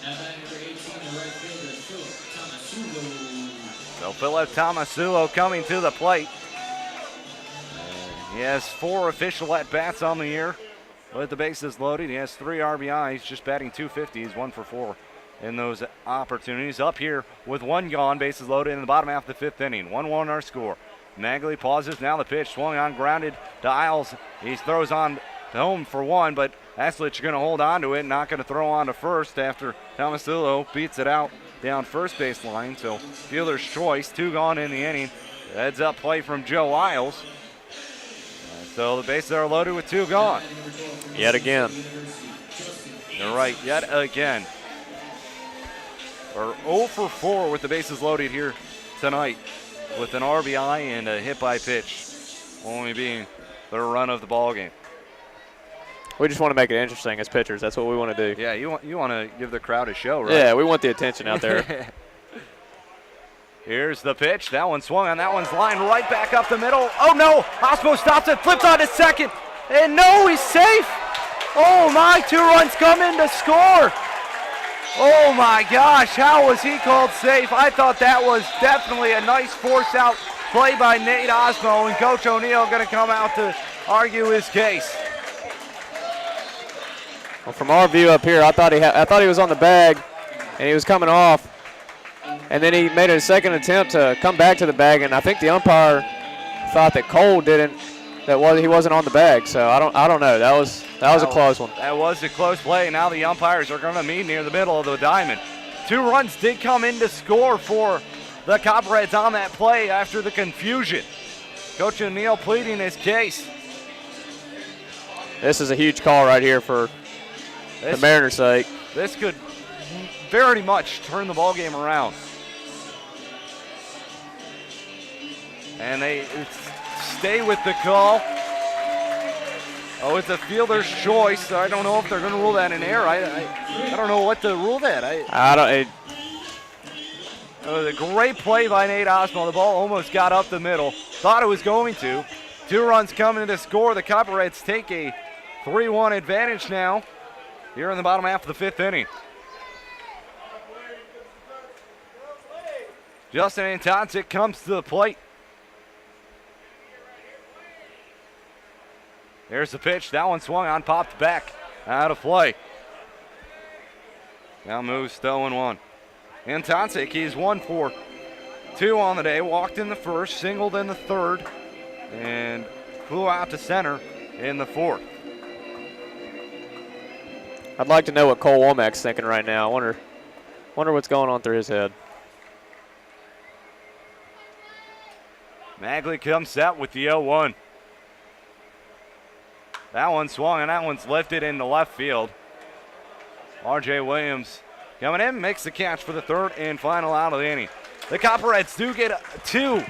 Now batting for 18, the right fielder, Philip So Philip Tomasulo coming to the plate. He has 4 official at-bats on the year with the bases loaded. He has 3 RBIs, just batting .250. He's 1 for 4 in those opportunities. Up here with 1 gone, bases loaded in the bottom half of the 5th inning. 1-1 our score. Magley pauses. Now the pitch swung on, grounded to Isles. He throws on to home for 1, but Aslich going to hold on to it, not going to throw on to first after Tomasulo beats it out down first base line. So fielder's choice, 2 gone in the inning. Heads up play from Joe Isles. So the bases are loaded with 2 gone. Yet again. You're right, yet again. We're 0 for 4 with the bases loaded here tonight, with an RBI and a hit by pitch only being the run of the ball game. We just want to make it interesting as pitchers. That's what we want to do. Yeah, you want to give the crowd a show, right? Yeah, we want the attention out there. Here's the pitch. That one swung on. That one's lined right back up the middle. Oh no! Osmo stops it, flips on to second, and no, he's safe. Oh my! 2 runs come in to score. Oh my gosh! How was he called safe? I thought that was definitely a nice force out play by Nate Osmo, and Coach O'Neill going to come out to argue his case. Well, from our view up here, I thought he was on the bag, and he was coming off. And then he made a second attempt to come back to the bag, and I think the umpire thought that Cole didn't, he wasn't on the bag. So I don't know. That was a close one. That was a close play. Now the umpires are going to meet near the middle of the diamond. 2 runs did come in to score for the Copperheads on that play after the confusion. Coach O'Neill pleading his case. This is a huge call right here for the Mariners' sake. This could very much turn the ball game around. And they stay with the call. Oh, it's a fielder's choice. I don't know if they're going to rule that in error. I don't know what to rule that. It was a great play by Nate Osmo. The ball almost got up the middle. Thought it was going to. 2 runs coming to score. The Copperheads take a 3-1 advantage now here in the bottom half of the 5th inning. Justin Antoncic comes to the plate. There's the pitch. That one swung on, popped back, out of play. Now moves to 0-1. Antoncic, he's 1 for 2 on the day. Walked in the first, singled in the third, and flew out to center in the 4th. I'd like to know what Cole Womack's thinking right now. I wonder what's going on through his head. Magley comes out with the 0-1. That one swung, and that one's lifted into left field. R.J. Williams coming in, makes the catch for the 3rd and final out of the inning. The Copperheads do get 2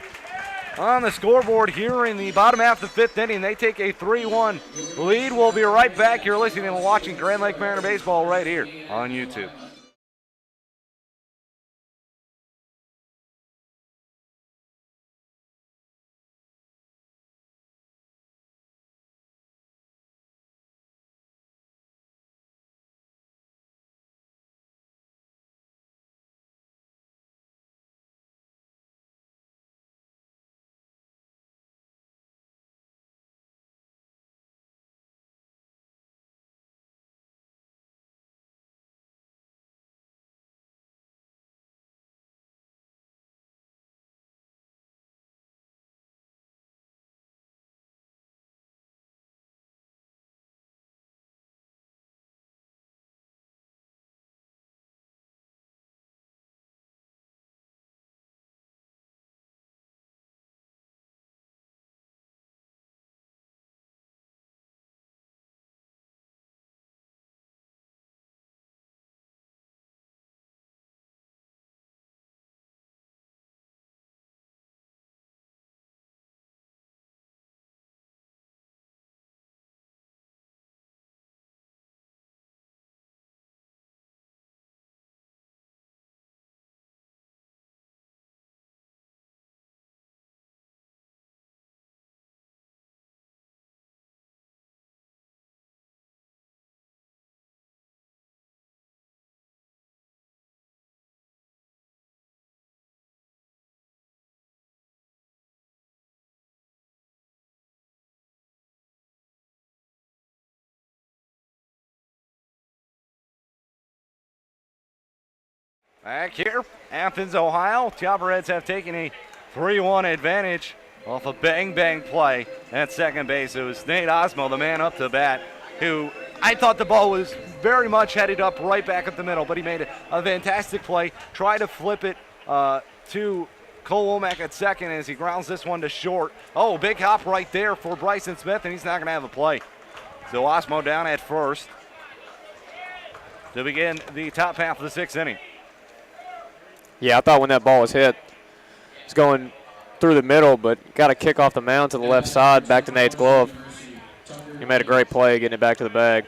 on the scoreboard here in the bottom half of the 5th inning. They take a 3-1 lead. We'll be right back. You're listening and watching Grand Lake Mariner Baseball right here on YouTube. Back here, Athens, Ohio. Copperheads have taken a 3-1 advantage off a bang-bang play at second base. It was Nate Osmo, the man up to bat, who I thought the ball was very much headed up right back up the middle, but he made a fantastic play. Tried to flip it to Cole Womack at second as he grounds this one to short. Oh, big hop right there for Bryson Smith, and he's not going to have a play. So Osmo down at first to begin the top half of the sixth inning. Yeah, I thought when that ball was hit, it's going through the middle, but got a kick off the mound to the left side, back to Nate's glove. He made a great play getting it back to the bag.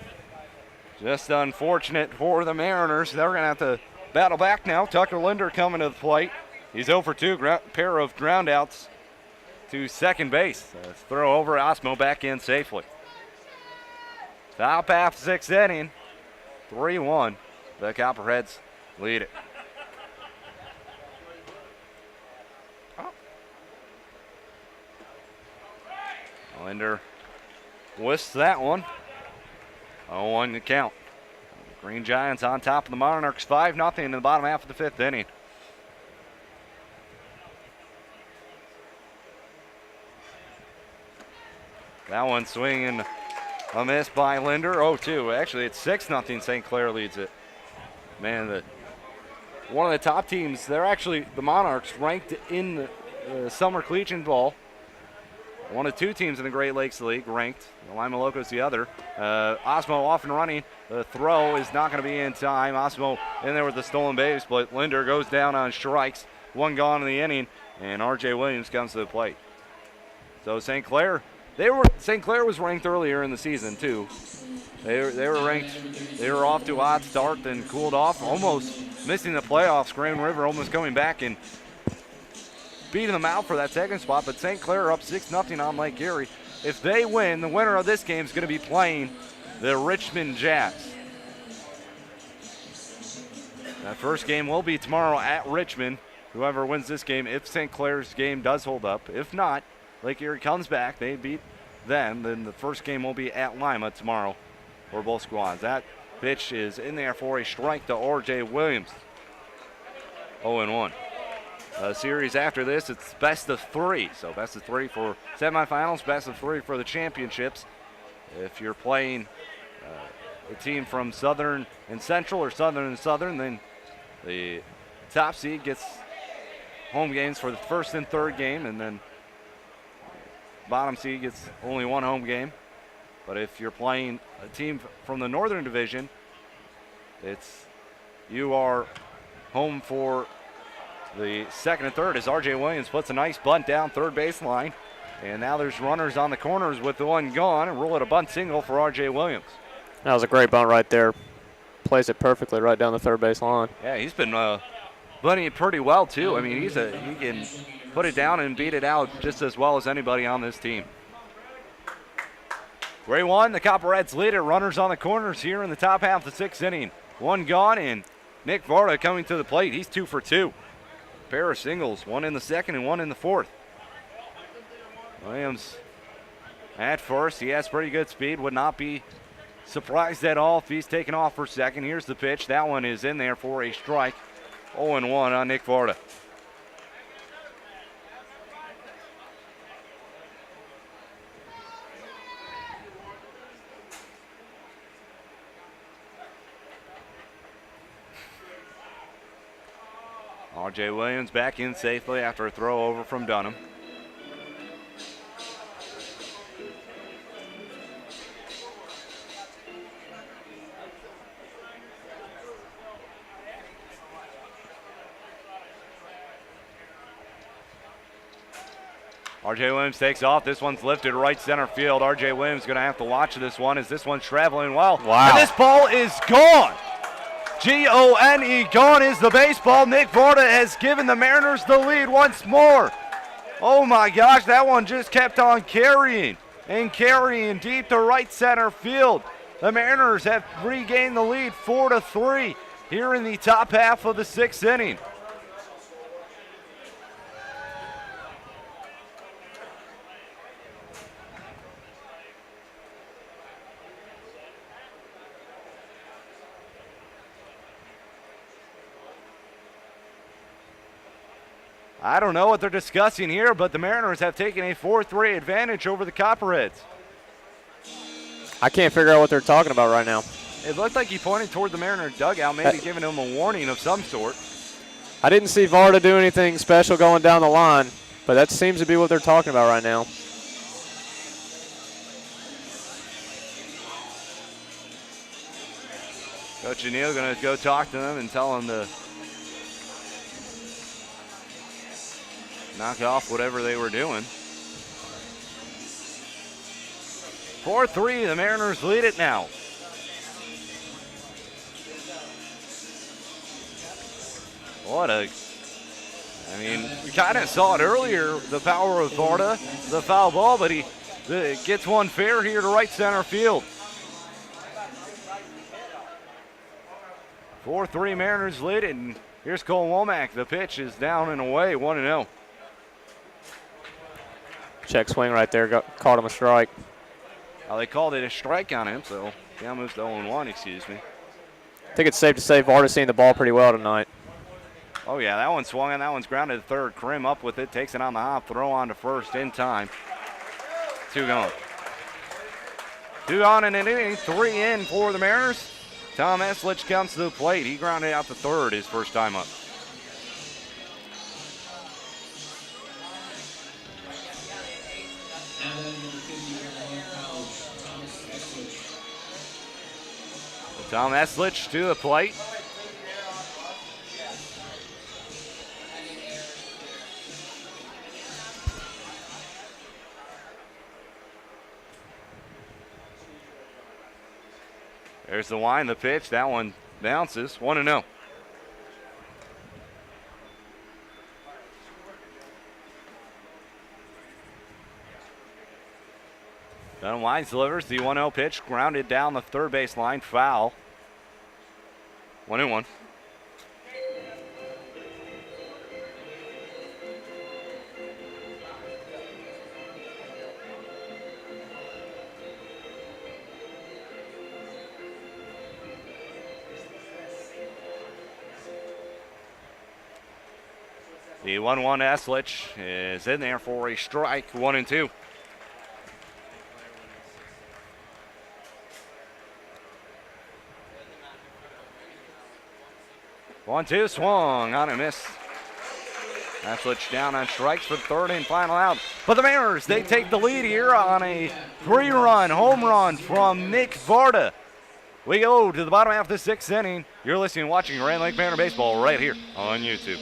Just unfortunate for the Mariners. They're going to have to battle back now. Tucker Linder coming to the plate. He's 0 for 2, pair of groundouts to second base. Throw over Osmo back in safely. Top half, sixth inning, 3-1. The Copperheads lead it. Linder whisks that one. 0-1 to count. Green Giants on top of the Monarchs, 5-0 in the bottom half of the fifth inning. That one swinging a miss by Linder. 0-2. Actually, it's 6-0. St. Clair leads it. Man, one of the top teams, they're actually the Monarchs ranked in the Summer Collegiate Ball. One of two teams in the Great Lakes League ranked. The Lima Locos the other. Osmo off and running. The throw is not going to be in time. Osmo in there with the stolen base, but Linder goes down on strikes. One gone in the inning, and R.J. Williams comes to the plate. So St. Clair, St. Clair was ranked earlier in the season too. They were ranked. They were off to a hot start, then cooled off, almost missing the playoffs. Grand River almost coming back and beating them out for that second spot, but St. Clair up 6-0 on Lake Erie. If they win, the winner of this game is going to be playing the Richmond Jazz. That first game will be tomorrow at Richmond. Whoever wins this game, if St. Clair's game does hold up. If not, Lake Erie comes back, they beat them, then the first game will be at Lima tomorrow for both squads. That pitch is in there for a strike to R.J. Williams. 0-1. Series after this, it's best of three. So best of three for semifinals, best of three for the championships. If you're playing a team from Southern and Central or Southern and Southern, then the top seed gets home games for the first and third game, and then bottom seed gets only one home game. But if you're playing a team from the Northern Division, you are home for the second and third as R.J. Williams puts a nice bunt down third baseline. And now there's runners on the corners with the one gone, and roll it a bunt single for R.J. Williams. That was a great bunt right there. Plays it perfectly right down the third base line. Yeah, he's been bunting it pretty well too. I mean, he can put it down and beat it out just as well as anybody on this team. 3-1, the Copperheads lead it. Runners on the corners here in the top half of the sixth inning. One gone, and Nick Varda coming to the plate. He's 2 for 2. Pair of singles, one in the second and one in the fourth. Williams at first, he has pretty good speed. Would not be surprised at all if he's taken off for second. Here's the pitch. That one is in there for a strike. 0-1 on Nick Varda. R.J. Williams back in safely after a throw over from Dunham. R.J. Williams takes off. This one's lifted right center field. R.J. Williams going to have to watch this one as this one's traveling well. Wow. And this ball is gone. G-O-N-E, gone is the baseball. Nick Varda has given the Mariners the lead once more. Oh my gosh, that one just kept on carrying and carrying deep to right center field. The Mariners have regained the lead 4-3 here in the top half of the sixth inning. I don't know what they're discussing here, but the Mariners have taken a 4-3 advantage over the Copperheads. I can't figure out what they're talking about right now. It looked like he pointed toward the Mariner dugout, maybe giving him a warning of some sort. I didn't see Varda do anything special going down the line, but that seems to be what they're talking about right now. Coach O'Neill going to go talk to them and tell them to knock off whatever they were doing. 4-3, the Mariners lead it now. We kind of saw it earlier, the power of Varda, the foul ball, but he gets one fair here to right center field. 4-3 Mariners lead it, and here's Cole Womack. The pitch is down and away, 1-0. Check swing right there, caught him a strike. Well, they called it a strike on him, so down moves to 0-1, excuse me. I think it's safe to say Varda's seen the ball pretty well tonight. Oh, yeah, that one swung, and that one's grounded to third. Krim up with it, takes it on the hop, throw on to first in time. 2 gone. 2 gone in an inning, 3 in for the Mariners. Tom Eslich comes to the plate. He grounded out to third his first time up. Tom Eslich to the plate. There's the line, the pitch. That one bounces. 1-0. Dunham Wines delivers the 1-0 pitch, grounded down the third base line, foul. 1-1. The 1-1 Eslich is in there for a strike, 1-2. One-two swung on a miss. Eslich down on strikes for third and final out. But the Mariners, they take the lead here on a 3-run home run from Nick Varda. We go to the bottom half of the 6th inning. You're listening and watching Grand Lake Mariner Baseball right here on YouTube.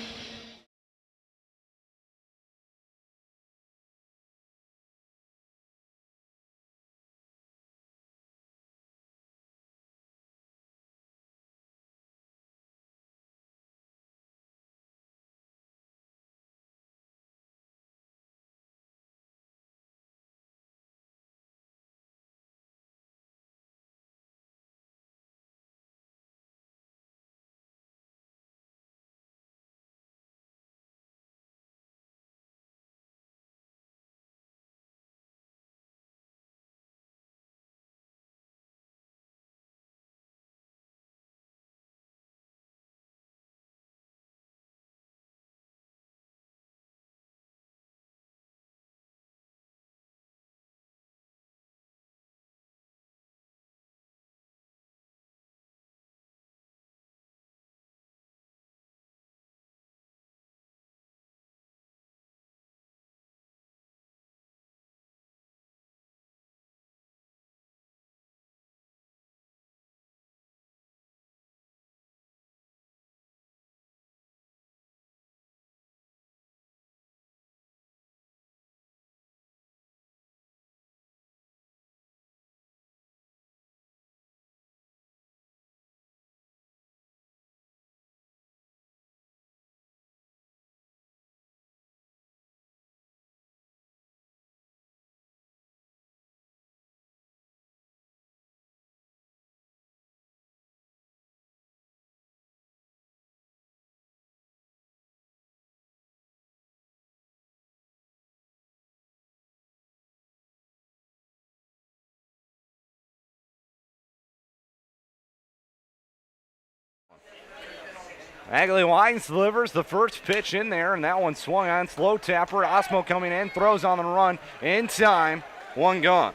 Magley Wines delivers the first pitch in there, and that one swung on. Slow tapper. Osmo coming in, throws on the run. In time, one gone.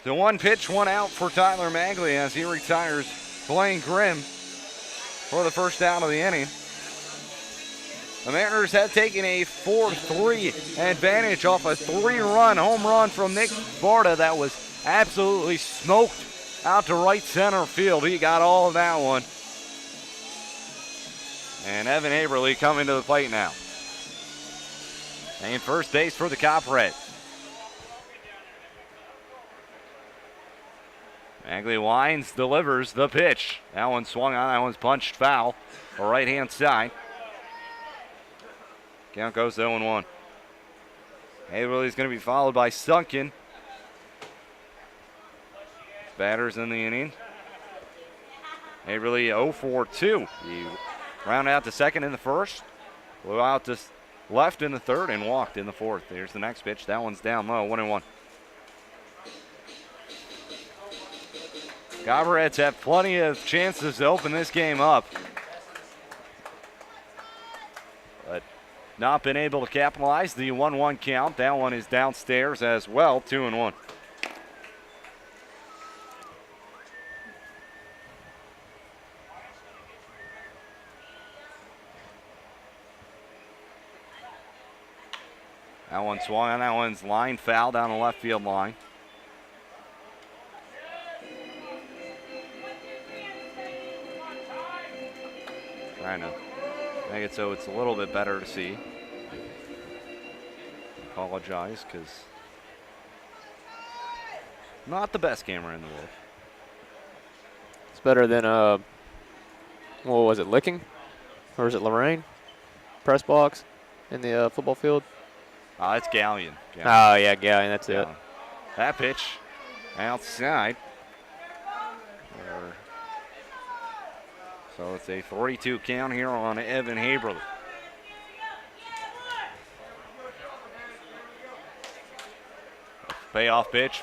So one pitch, one out for Tyler Magley as he retires Blaine Grimm for the first out of the inning. The Mariners have taken a 4-3 advantage off a 3-run home run from Nick Varda that was absolutely smoked out to right center field. He got all of that one. And Evan Haberly coming to the plate now. And first base for the Copperheads. Magley Wines delivers the pitch. That one swung on. That one's punched foul. The right-hand side. Count goes 0-1. Haverly's going to be followed by Sunken. Batters in the inning. Haverly 0-for-2. He rounded out to second in the first. Blew out to left in the third and walked in the fourth. Here's the next pitch. That one's down low. 1-1. Copperheads have plenty of chances to open this game up, but not been able to capitalize. The 1-1 count. That one is downstairs as well. 2-1. That one swung on. That one's line foul down the left field line. Trying to make it so it's a little bit better to see. Apologize, because not the best camera in the world. It's better than, what was it, Licking? Or is it Lorraine? Press box in the football field? It's Galleon. Oh, yeah, Galleon, that's it. That pitch outside. So it's a 3-2 count here on Evan Haberly. Payoff pitch,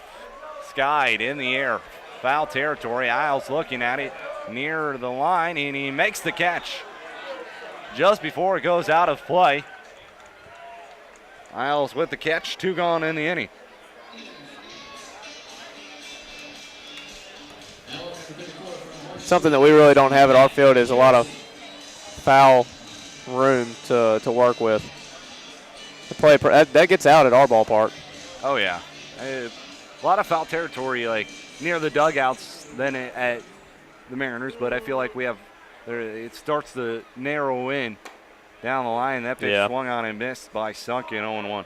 skied in the air. Foul territory. Isles looking at it near the line, and he makes the catch just before it goes out of play. Isles with the catch, 2 gone in the inning. Something that we really don't have at our field is a lot of foul room to work with. The play that gets out at our ballpark. Oh yeah, a lot of foul territory like near the dugouts than at the Mariners, but I feel like we have it starts to narrow in down the line. That pitch swung on and missed by Sunken. 0-1.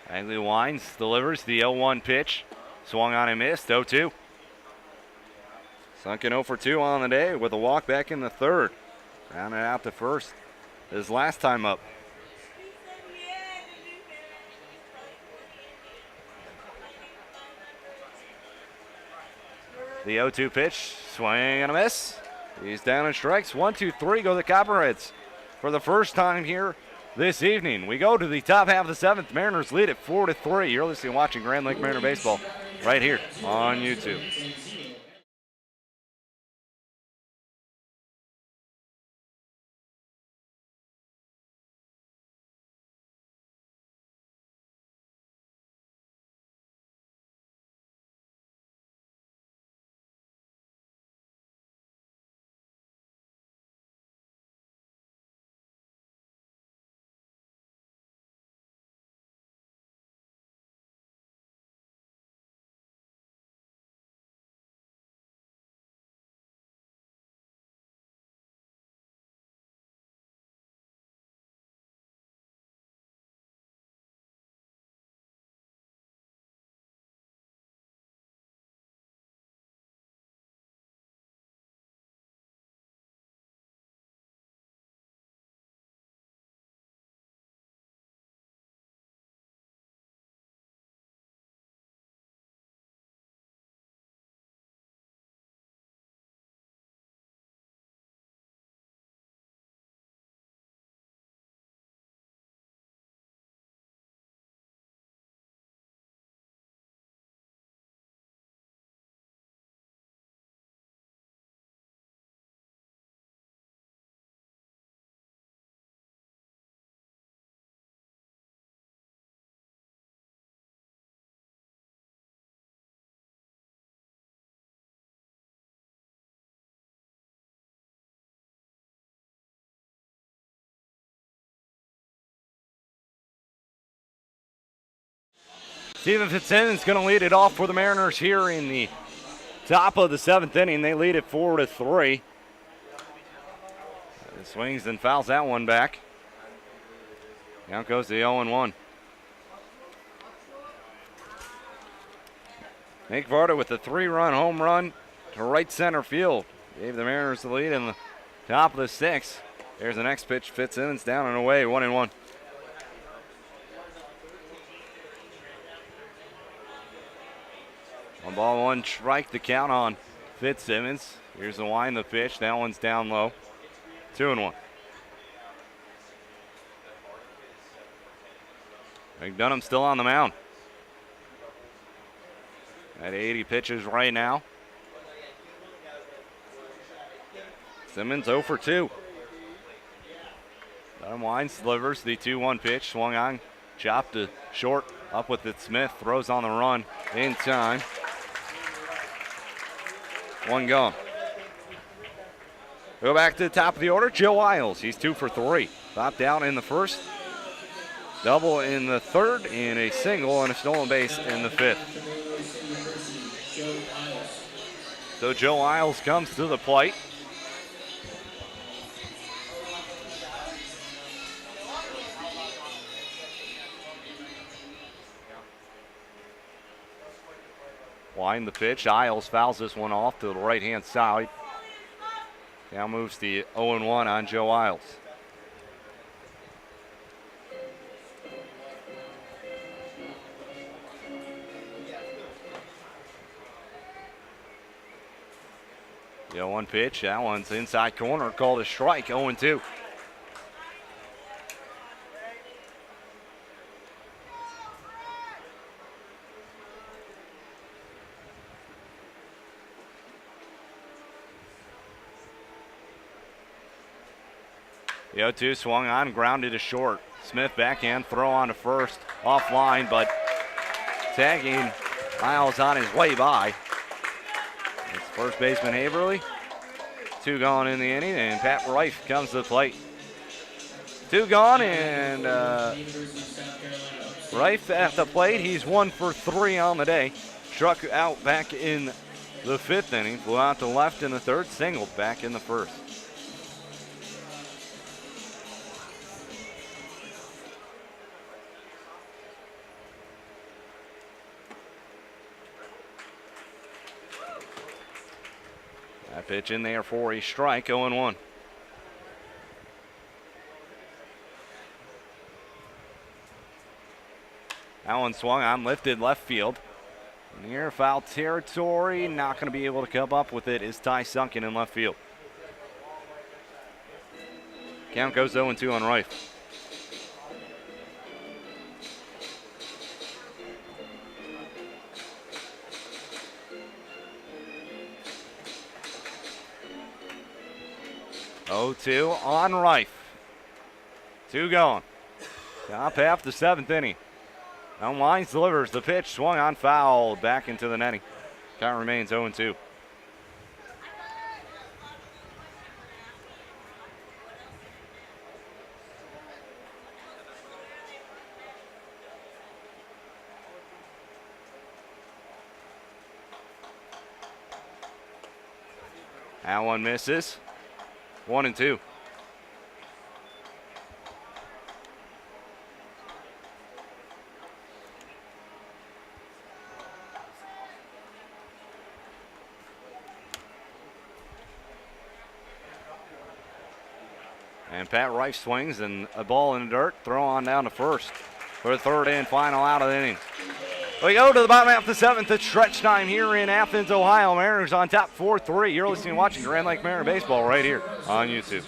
Magley Wines delivers the 0-1 pitch. Swung on and missed. 0-2. Sunken 0-for-2 on the day with a walk back in the third. Rounded out to first his last time up. The 0-2 pitch. Swing and a miss. He's down and strikes. 1-2-3 go the Copperheads for the first time here this evening. We go to the top half of the seventh. Mariners lead at 4-3. You're listening and watching Grand Lake Mariner Baseball right here on YouTube. Steven Fitzsimmons going to lead it off for the Mariners here in the top of the 7th inning. They lead it 4-3. Swings and fouls that one back. Now goes the 0-1. Nick Varda with a 3-run home run to right center field. Gave the Mariners the lead in the top of the 6th. There's the next pitch. Fitzsimmons down and away, 1-1. 1-1 strike the count on Fitzsimmons. Here's the wind, the pitch. That one's down low. 2-1. McDonough still on the mound. At 80 pitches right now. Simmons 0 for 2. Dunham winds, delivers the 2-1 pitch. Swung on, chopped to short. Up with it, Smith throws on the run in time. 1 gone. Go back to the top of the order. Joe Isles, he's 2 for 3. Popped out in the first. Double in the third, and a single and a stolen base in the 5th. So Joe Isles comes to the plate. Wind the pitch. Isles fouls this one off to the right-hand side. Now moves the 0-1 on Joe Isles. The 0-1 pitch. That one's inside corner. Called a strike. 0-2. The 0-2 swung on, grounded to short. Smith backhand, throw on to first, offline, but tagging Isles on his way by. It's first baseman Haverly. 2 gone in the inning, and Pat Reif comes to the plate. 2 gone, and Reif at the plate. He's 1 for 3 on the day. Struck out back in the 5th inning, flew out to left in the 3rd, singled back in the 1st. That pitch in there for a strike, 0-1. That one swung on, lifted left field. Near foul territory, not going to be able to come up with it is Ty Sunken in left field. Count goes 0-2 on Reif. Oh, 2 on Reif. 2 going. Top half the 7th inning. Unwinds, delivers the pitch, swung on, foul, back into the netting. Count remains 0-2. That one misses. 1-2. And Pat Reif swings and a ball in the dirt. Throw on down to first for the 3rd and final out of the inning. We go to the bottom half of the 7th. It's stretch time here in Athens, Ohio. Mariners on top 4-3. You're listening and watching Grand Lake Mariner Baseball right here on YouTube.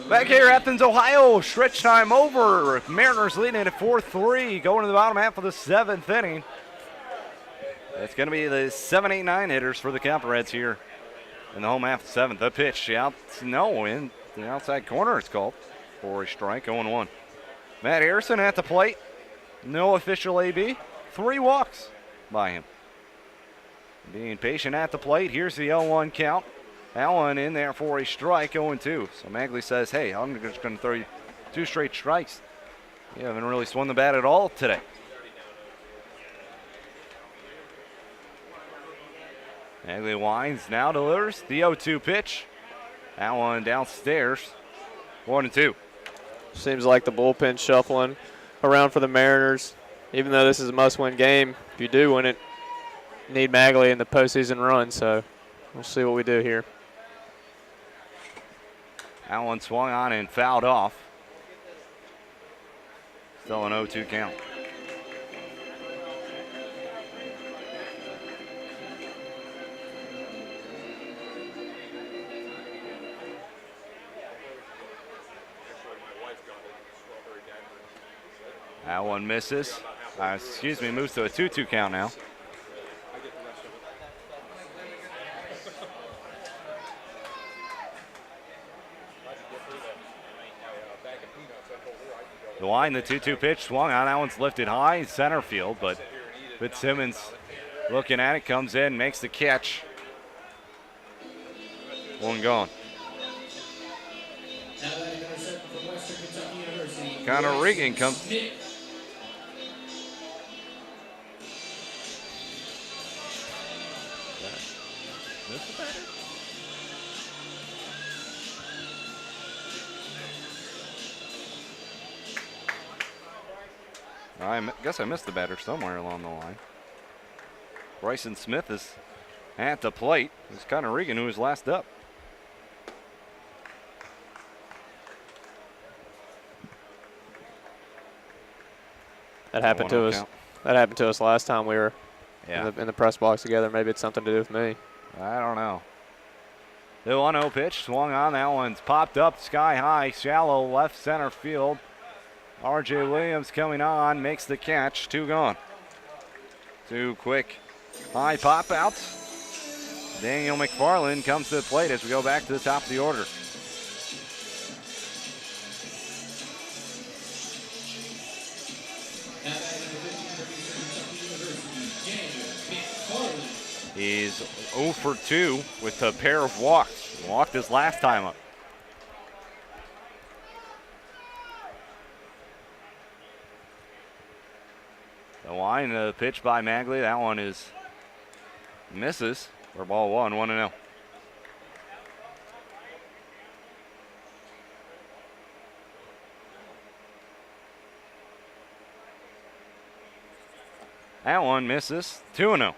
Back here, Athens, Ohio, stretch time over. Mariners leading at 4-3, going to the bottom half of the 7th inning. It's going to be the 7, 8, 9 hitters for the Copper Reds here in the home half of the 7th. The pitch out, no, in the outside corner it's called for a strike, 0-1. Matt Harrison at the plate. No official AB. 3 walks by him. Being patient at the plate. Here's the 0-1 count. That one in there for a strike, 0-2. So Magley says, hey, I'm just going to throw you 2 straight strikes. You haven't really swung the bat at all today. Magley winds, now delivers the 0-2 pitch. That one downstairs, 1-2. Seems like the bullpen shuffling around for the Mariners. Even though this is a must-win game, if you do win it, you need Magley in the postseason run. So we'll see what we do here. That one swung on and fouled off. Still an 0-2 count. That one misses. Moves to a 2-2 count now. The line, the 2-2 pitch swung on. That one's lifted high, center field, but Fitzsimmons looking at it, comes in, makes the catch. One gone. Connor Regan comes. I guess I missed the batter somewhere along the line. Bryson Smith is at the plate. It's Connor Regan who was last up. That happened to us. Count. That happened to us last time we were Yeah. in the press box together. Maybe it's something to do with me. I don't know. The 1-0 pitch swung on. That one's popped up sky high, shallow left center field. R.J. Williams coming on, makes the catch. 2 gone. 2 quick high pop outs. Daniel McFarland comes to the plate as we go back to the top of the order. He's 0 for 2 with a pair of walks. Walked his last time up. The line, the pitch by Magley. That one is misses for ball 1, 1-0. That one misses, 2-0.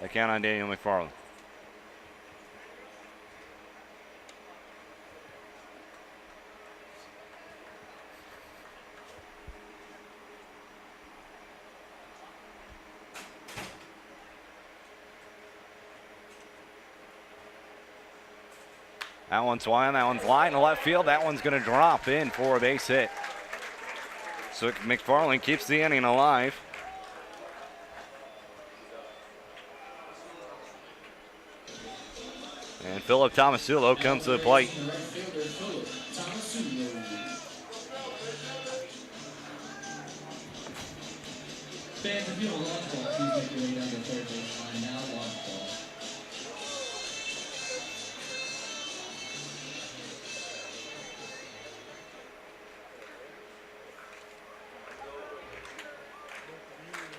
I count on Daniel McFarland. That one's swung, that one's line to left field. That one's going to drop in for a base hit. So McFarland keeps the inning alive. And Philip Tomasulo comes to the plate.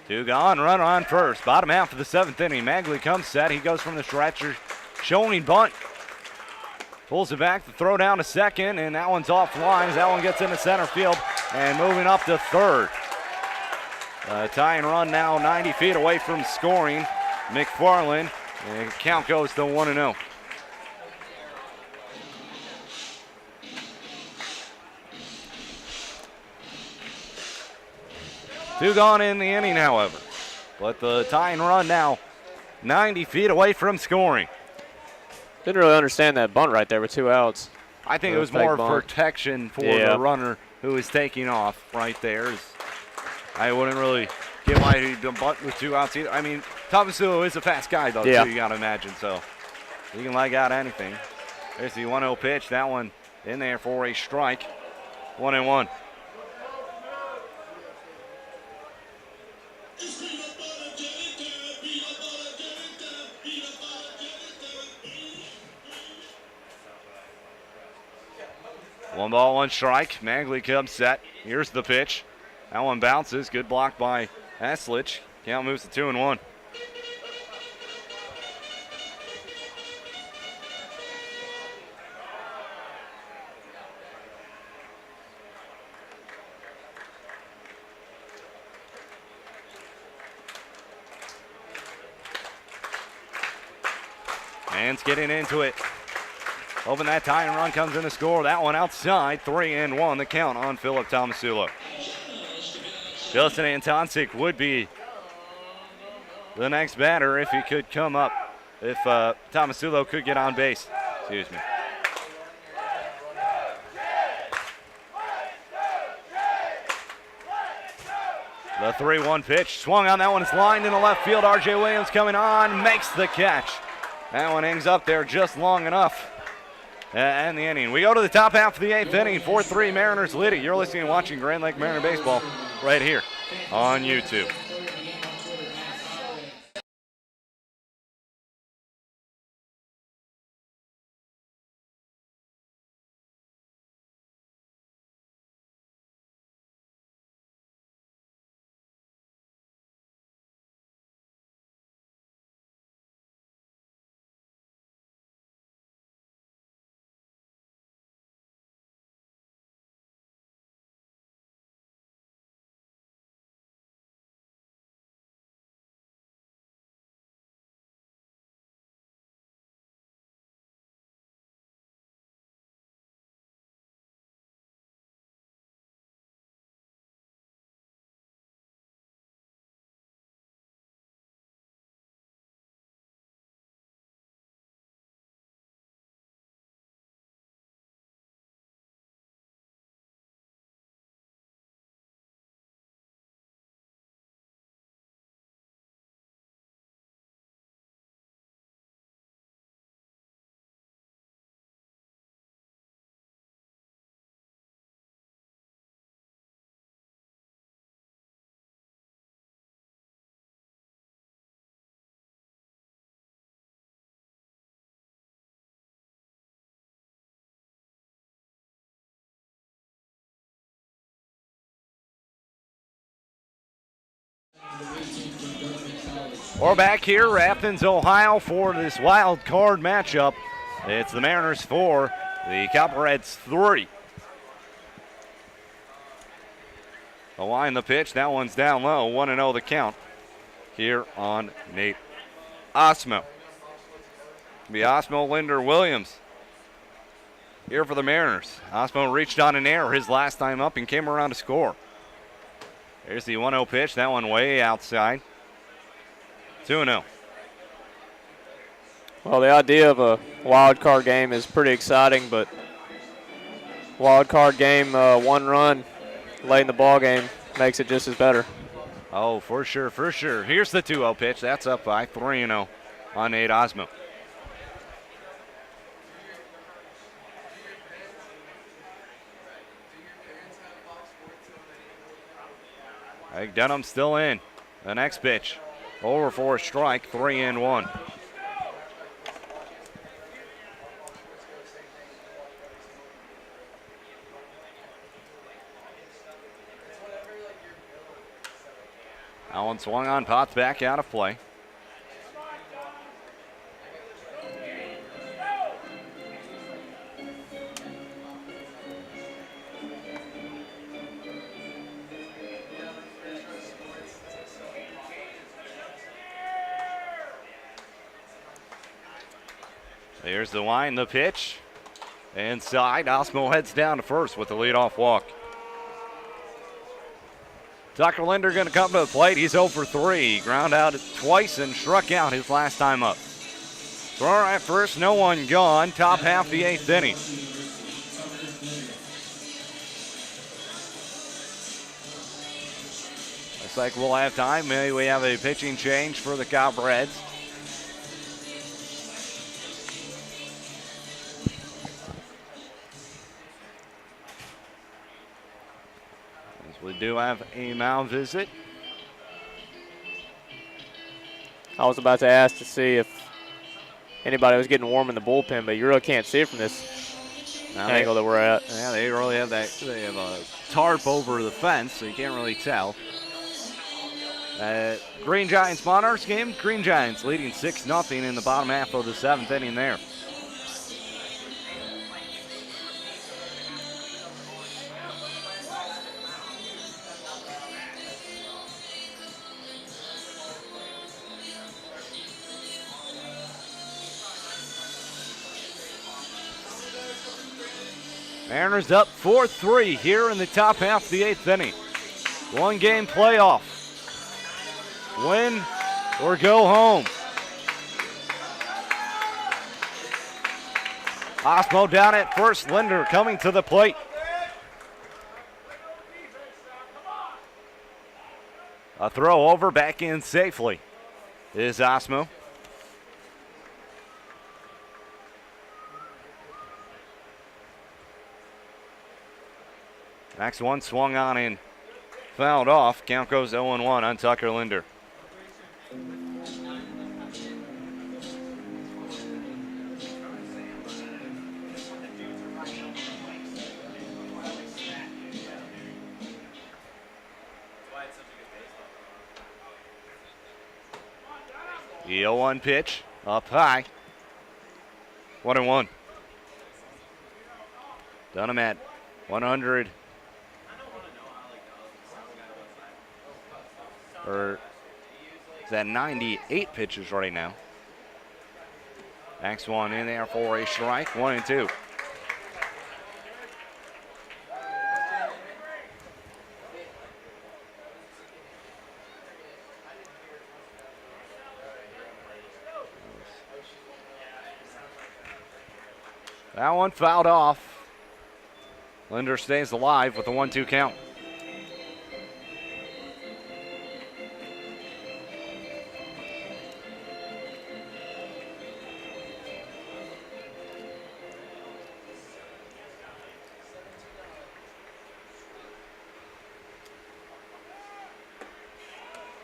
Two gone, runner on first. Bottom half of the 7th inning. Magley comes set. He goes from the stretcher. Showing bunt. Pulls it back to throw down to second, and that one's offline as that one gets into center field and moving up to third. Tying run now 90 feet away from scoring. McFarland, and count goes to 1-0. Two gone in the inning, however. But the tying run now 90 feet away from scoring. Didn't really understand that bunt right there with 2 outs. I think it A was fake more bunt. protection for Yeah. the runner who was taking off right there. I wouldn't really get why he'd been bunt with 2 outs either. I mean, Tomasulo is a fast guy, though, Yeah. too, you got to imagine. So he can leg out anything. There's the 1-0 pitch. That one in there for a strike. 1-1. One ball, 1 strike. Magley comes set. Here's the pitch. That one bounces. Good block by Eslich. Count moves to 2-1. Man's getting into it. Hoping that tying run comes in to score. That one outside. 3-1 the count on Philip Tomasulo. Justin Antoncic would be the next batter if he could come up. If Tomasulo could get on base. Excuse me. The 3-1 pitch. Swung on that one. It's lined in the left field. R.J. Williams coming on. Makes the catch. That one hangs up there just long enough. And the inning. We go to the top half of the 8th inning. 4-3 Mariners lead it. You're listening and watching Grand Lake Mariner Baseball right here on YouTube. We're back here, Athens, Ohio, for this wild card matchup. It's the Mariners 4, the Copperheads 3. The line, the pitch, that one's down low. 1-0 the count here on Nate Osmo. It'll be Osmo, Linder, Williams here for the Mariners. Osmo reached on an error his last time up and came around to score. There's the 1-0 pitch, that one way outside. 2-0. Well, the idea of a wild card game is pretty exciting, but wild card game, 1 run late in the ball game makes it just as better. Oh, for sure, for sure. Here's the 2-0 pitch. That's up by 3-0 on Nate Osmo. Ike Dunham still in. The next pitch. Over for a strike, 3-1. That one swung on, pops back out of play. There's the line, the pitch. Inside, Osmo heads down to first with the leadoff walk. Tucker Linder going to come to the plate. He's 0 for 3. Ground out twice and struck out his last time up. Thrower at first, no one gone. Top half the 8th inning. Looks like we'll have time. Maybe we have a pitching change for the Cop-Reds. As we do have a mound visit. I was about to ask to see if anybody was getting warm in the bullpen, but you really can't see it from this angle that we're at. Yeah, they really have that. They have a tarp over the fence, so you can't really tell. Green Giants Monarchs game. Green Giants leading 6-0 in the bottom half of the 7th inning there. Mariners up 4-3 here in the top half of the 8th inning. 1-game playoff. Win or go home. Osmo down at first. Linder coming to the plate. A throw over, back in safely is Osmo. Next one swung on and fouled off. Count goes 0-1 on Tucker Linder. The 0-1 pitch up high. 1-1. Dunham at 100. Or is that 98 pitches right now? Next one in there for a strike. 1-2. That one fouled off. Linder stays alive with a 1-2 count.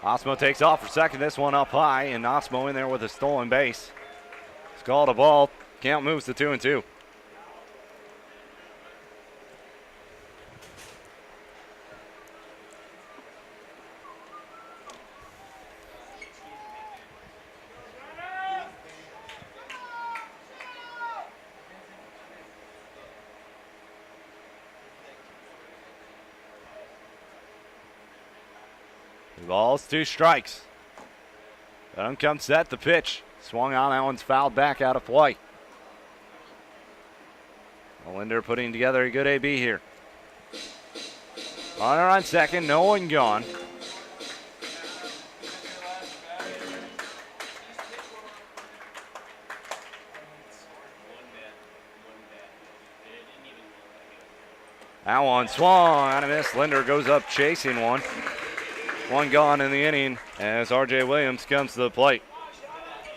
Osmo takes off for second. This one up high, and Osmo in there with a stolen base. It's called a ball. Count moves to 2-2. Balls, 2 strikes. Dunham comes set, the pitch. Swung on, that one's fouled back out of play. Linder putting together a good AB here. Runner on second, no one gone. That one swung on a miss. Linder goes up chasing one. One gone in the inning as R.J. Williams comes to the plate.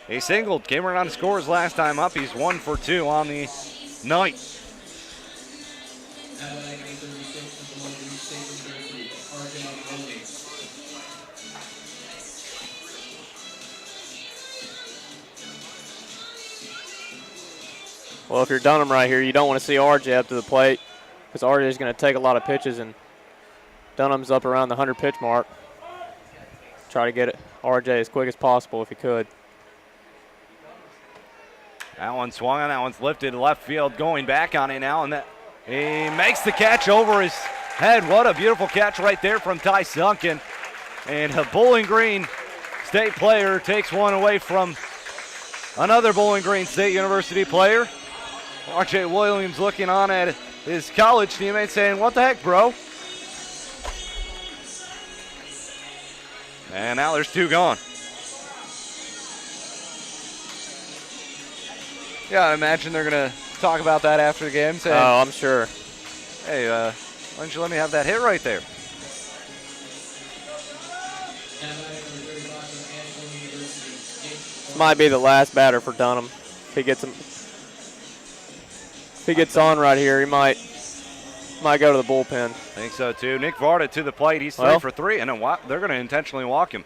He singled, came around to score his last time up. He's 1 for 2 on the night. Well, if you're Dunham right here, you don't want to see RJ up to the plate because RJ is going to take a lot of pitches, and Dunham's up around the 100 pitch mark. Try to get it RJ as quick as possible if he could. That one swung on, that one's lifted left field, going back on it now, and that he makes the catch over his head. What a beautiful catch right there from Ty Sunken. And a Bowling Green State player takes one away from another Bowling Green State University player. R.J. Williams looking on at his college teammate saying, "What the heck, bro?" And now there's 2 gone. Yeah, I imagine they're going to talk about that after the game. Saying, oh, I'm sure. "Hey, why don't you let me have that hit right there?" Now batting number 35 from Ashland University, Nick This might be the last batter for Dunham. If he gets on right here, he might go to the bullpen. I think so too. Nick Varda to the plate. He's 3 Well- for 3, and then they're going to intentionally walk him.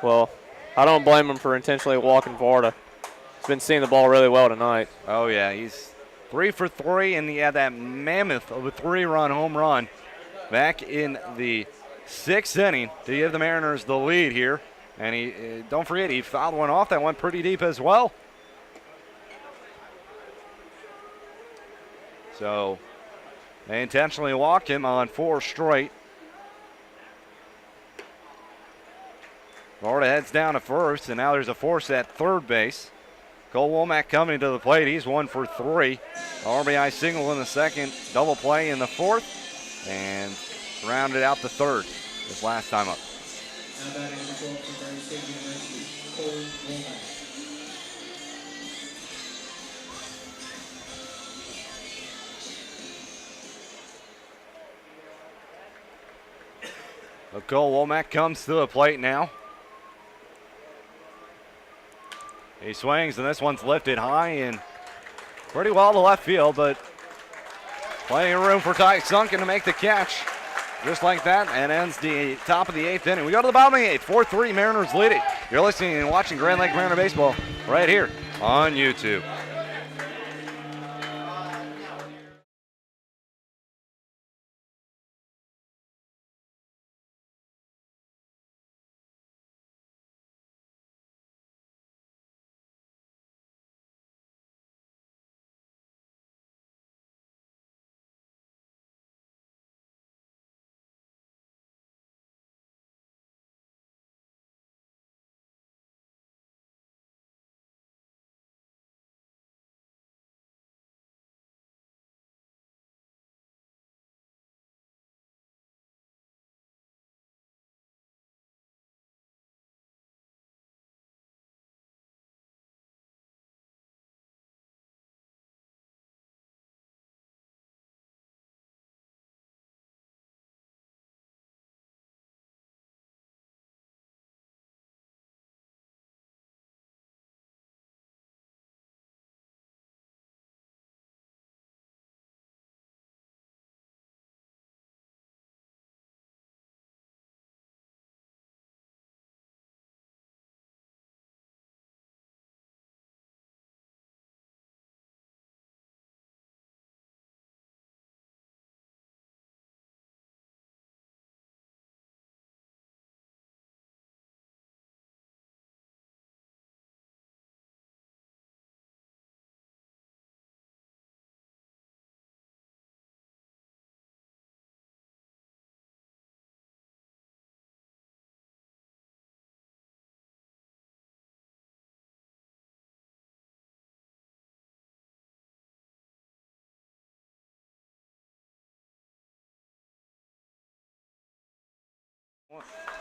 Well, I don't blame him for intentionally walking Varda. He's been seeing the ball really well tonight. Oh, yeah, he's 3 for 3, and he had that mammoth of a 3-run home run back in the 6th inning to give the Mariners the lead here. And he don't forget, he fouled one off that went pretty deep as well. So they intentionally walked him on 4 straight. Varda heads down to first, and now there's a force at third base. Cole Womack coming to the plate. He's 1 for 3. RBI single in the second, double play in the fourth, and rounded out the third this last time up. Now batting number 12 from Murray State University, Cole Womack. So Cole Womack comes to the plate now. He swings, and this one's lifted high and pretty well to left field, but plenty of room for Ty Sunken to make the catch. Just like that, and ends the top of the 8th inning. We go to the bottom of the 8th. 4-3, Mariners lead it. You're listening and watching Grand Lake Mariner Baseball right here on YouTube.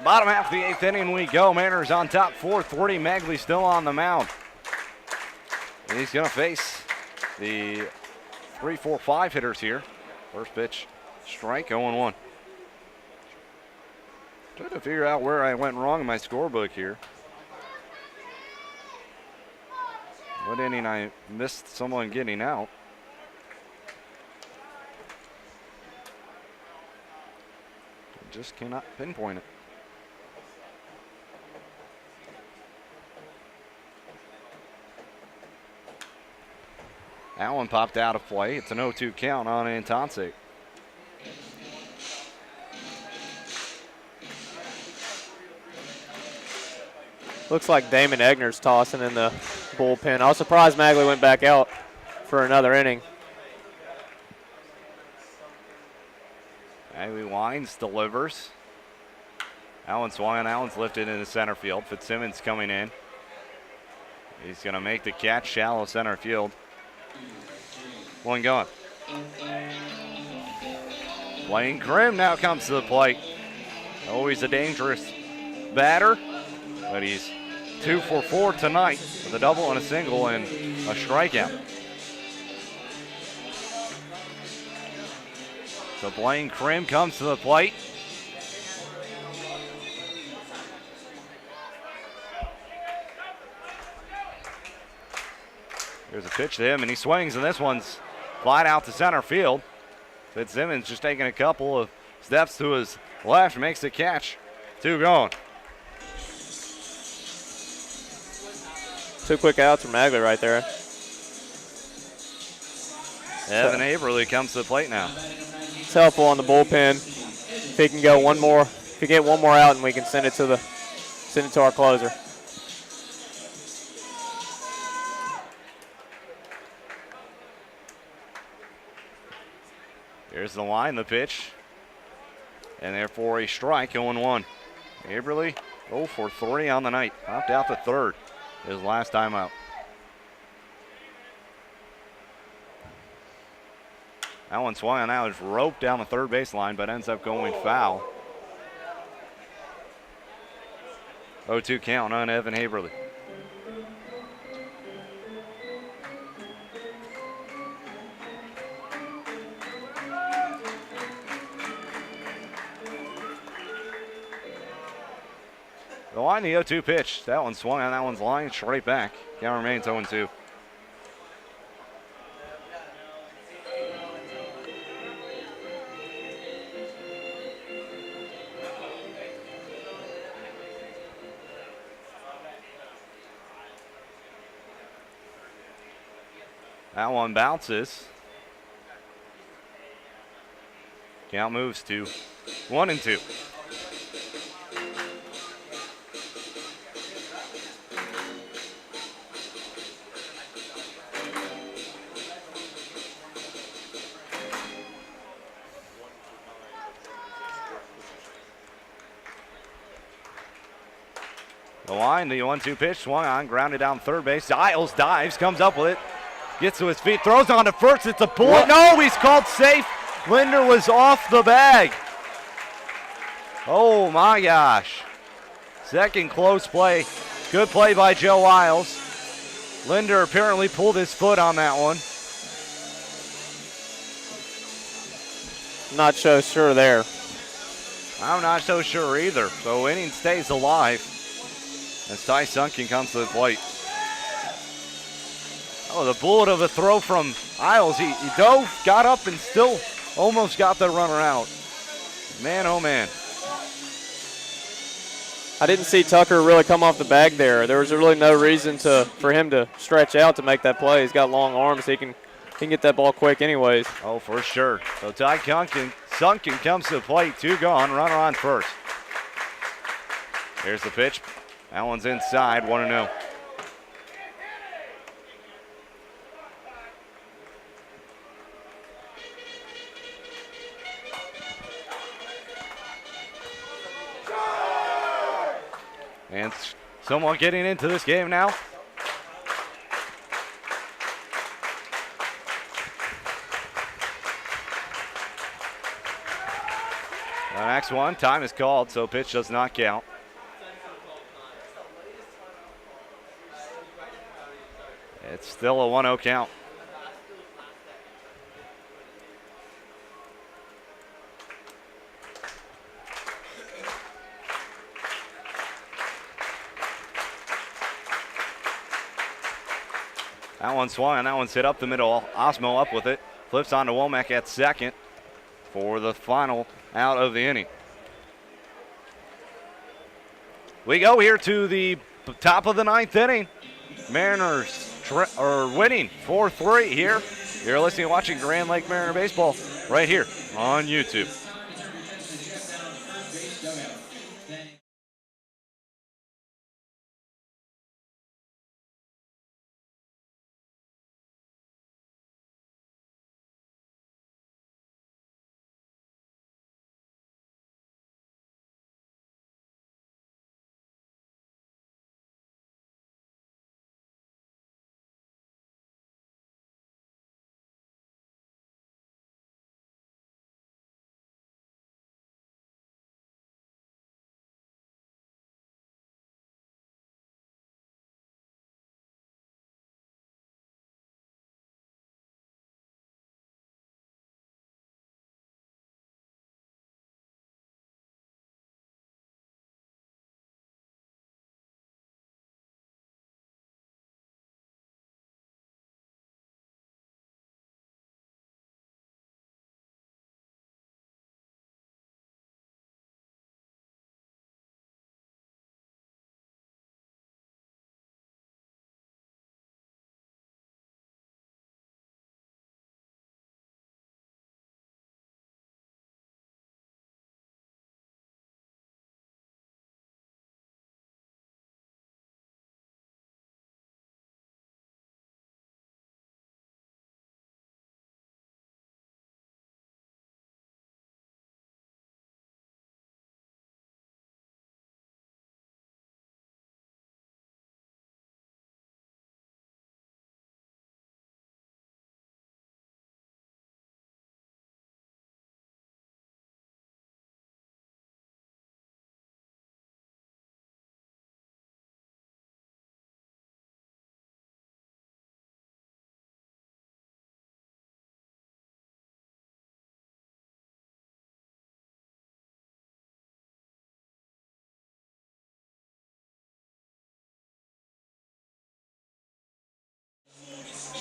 Bottom half of the 8th inning we go. Mariners on top 4-3. Magley still on the mound. And he's going to face the 3-4-5 hitters here. First pitch, strike, 0-1. Trying to figure out where I went wrong in my scorebook here. What inning I missed someone getting out. Just cannot pinpoint it. That one popped out of play. It's an 0-2 count on Antonsic. Looks like Damon Egner's tossing in the bullpen. I was surprised Magley went back out for another inning. Magley winds, delivers. Allen swung, Allen's lifted into center field. Fitzsimmons coming in. He's going to make the catch, shallow center field. One going. Blaine Krim now comes to the plate. Always a dangerous batter, but he's 2 for 4 tonight with a double and a single and a strikeout. So Blaine Krim comes to the plate. Pitch to him, and he swings, and this one's flying out to center field. Fitzsimmons just taking a couple of steps to his left, makes the catch. 2 gone. 2 quick outs from Magler right there. Evan Haverly comes to the plate now. It's helpful on the bullpen. If he can go one more, if he get one more out, and we can send it to our closer. Here's the line, the pitch. And therefore a strike, 0-1. Haverly 0 for 3 on the night. Popped out to third his last time out. That one swung on out. It's roped down the third baseline, but ends up going foul. 0-2 count on Evan Haverly. The line, the 0-2 pitch. That one swung on, that one's line straight back. Count remains 0-2. That one bounces. Count moves to 1-2. The line, the 1-2 pitch, swung on, grounded down third base. Isles dives, comes up with it, gets to his feet, throws on to first. It's a bullet. No, he's called safe. Linder was off the bag. Oh my gosh. Second close play. Good play by Joe Isles. Linder apparently pulled his foot on that one. Not so sure there. I'm not so sure either. So inning stays alive as Ty Sunken comes to the plate. Oh, the bullet of a throw from Isles. He dove, got up, and still almost got the runner out. Man, oh man. I didn't see Tucker really come off the bag there. There was really no reason for him to stretch out to make that play. He's got long arms. He can get that ball quick anyways. Oh, for sure. So Ty Sunken comes to the plate. 2 gone, runner on first. Here's the pitch. That one's inside, 1-0. And somewhat getting into this game now. The next one, time is called, so pitch does not count. It's still a 1-0 count. That one swung and that one's hit up the middle. Osmo up with it. Flips on to Womack at second for the final out of the inning. We go here to the top of the 9th inning. Mariners are winning 4-3 here. You're listening and watching Grand Lake Mariner Baseball right here on YouTube.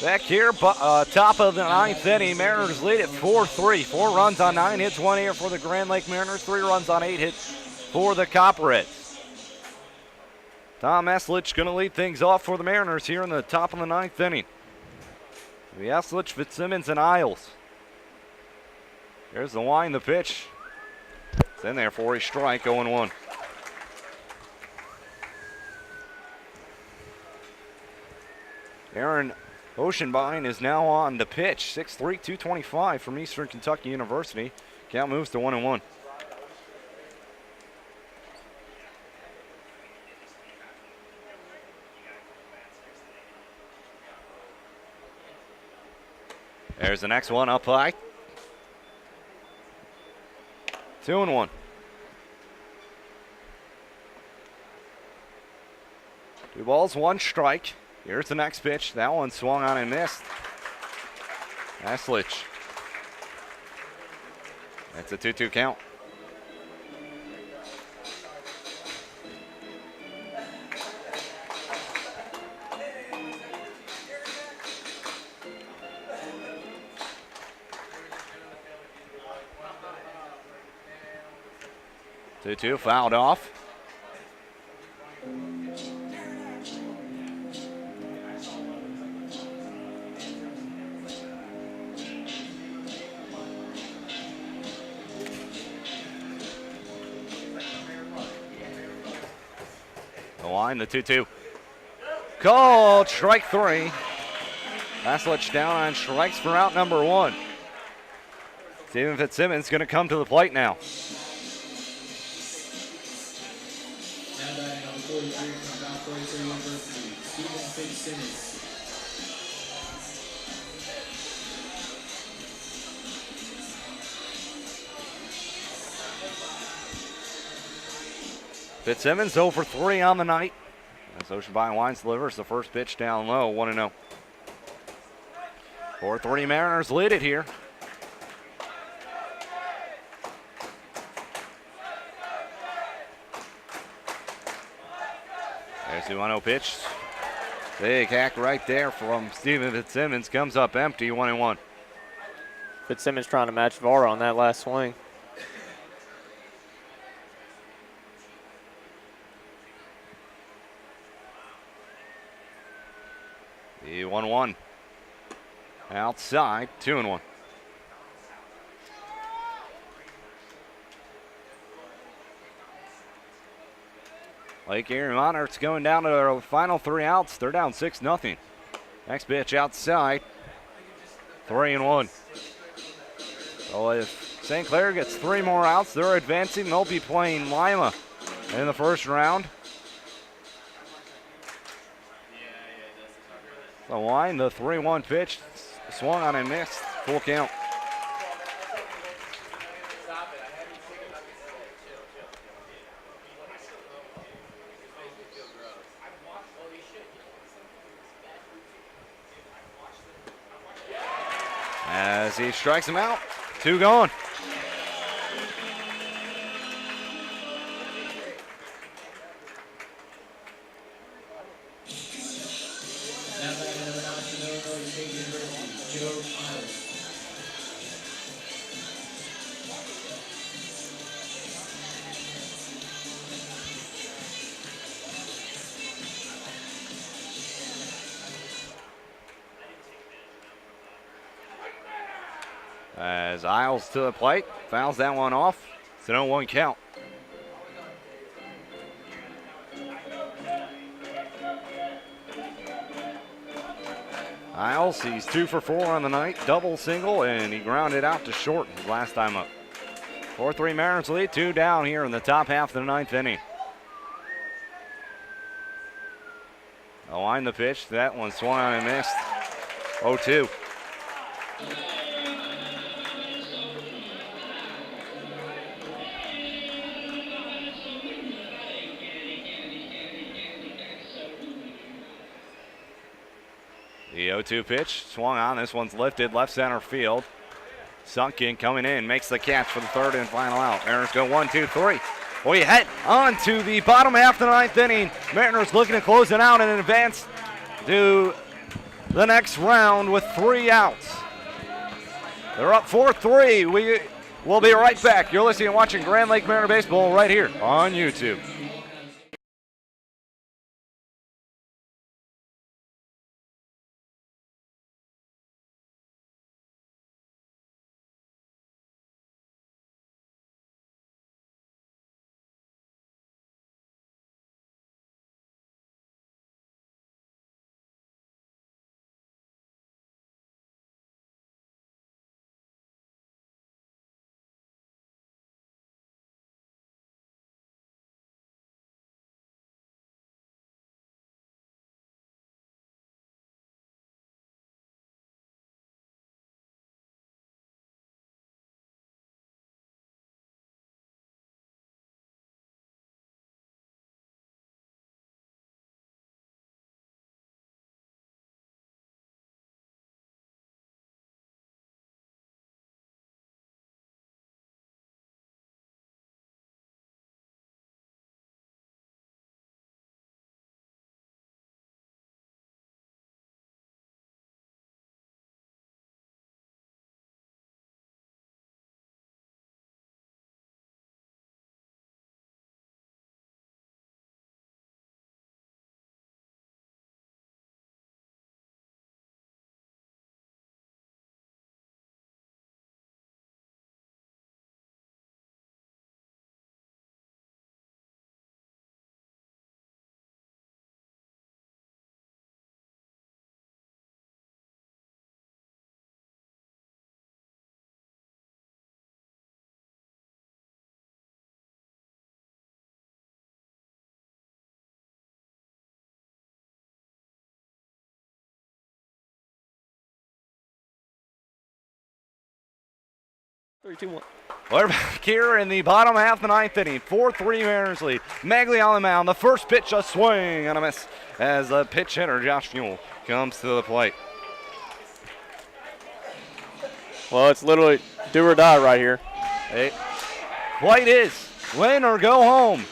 Back here, top of the ninth inning, Mariners lead at 4-3. 4 runs on 9 hits, 1 error for the Grand Lake Mariners, 3 runs on 8 hits for the Copperheads. Tom Eslich going to lead things off for the Mariners here in the top of the ninth inning. The Eslich, Fitzsimmons, and Isles. There's the wind, the pitch. It's in there for a strike, 0-1. Aaron Oceanbine is now on the pitch. 6'3", 225 from Eastern Kentucky University. Count moves to 1-1. There's the next one up high. 2-1. Two balls, one strike. Here's the next pitch. That one swung on and missed. Eslich. That's a 2-2 count. Two fouled off. The line, the 2-2. Called strike 3. Eslich down on strikes for out number 1. Steven Fitzsimmons going to come to the plate now. Fitzsimmons 0 for 3 on the night. As Oceanbine Wines delivers the first pitch down low, 1-0. 4-3 Mariners lead it here. There's the 1-0 pitch. Big hack right there from Steven Fitzsimmons. Comes up empty, 1-1. Fitzsimmons trying to match Vara on that last swing. The 1-1. Outside, 2-1. Lake Erie Monarchs going down to their final 3 outs. They're down 6-0. Next pitch outside. 3-1. So if St. Clair gets 3 more outs, they're advancing. They'll be playing Lima in the first round. The line, the 3-1 pitch, swung on and missed. Full count. As he strikes him out, 2 gone. As Isles to the plate, fouls that one off. It's an 0-1 count. Isles, he's 2 for 4 on the night, double, single, and he grounded out to short his last time up. 4-3 Mariners lead, 2 down here in the top half of the 9th inning. The line, the pitch, that one swung on and missed. 0-2. The 0-2 pitch swung on. This one's lifted left center field. Sunken coming in, makes the catch for the 3rd and final out. Mariners go 1-2-3. We head on to the bottom half of the 9th inning. Mariners looking to close it out and advance to the next round with 3 outs. They're up 4-3. We will be right back. You're listening and watching Grand Lake Mariner Baseball right here on YouTube. We're back here in the bottom half of the 9th inning. 4-3 Mariners lead. Magley on the mound. The first pitch, a swing and a miss as the pitch hitter, Josh Fuel, comes to the plate. Well, it's literally do or die right here. It quite is. Win or go home.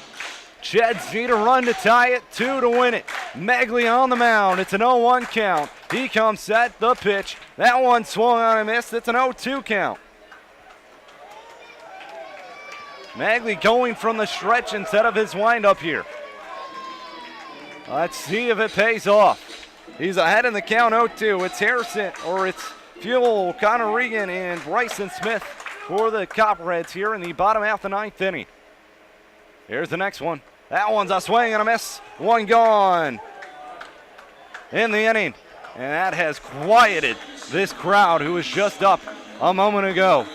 Cheds need a run to tie it, 2 to win it. Magley on the mound. It's an 0-1 count. He comes set, the pitch. That one swung on and missed. It's an 0-2 count. Magley going from the stretch instead of his windup here. Let's see if it pays off. He's ahead in the count 0-2. It's Harrison, or it's Fuel, Connor Regan, and Bryson Smith for the Copperheads here in the bottom half of the 9th inning. Here's the next one. That one's a swing and a miss. One gone in the inning. And that has quieted this crowd who was just up a moment ago.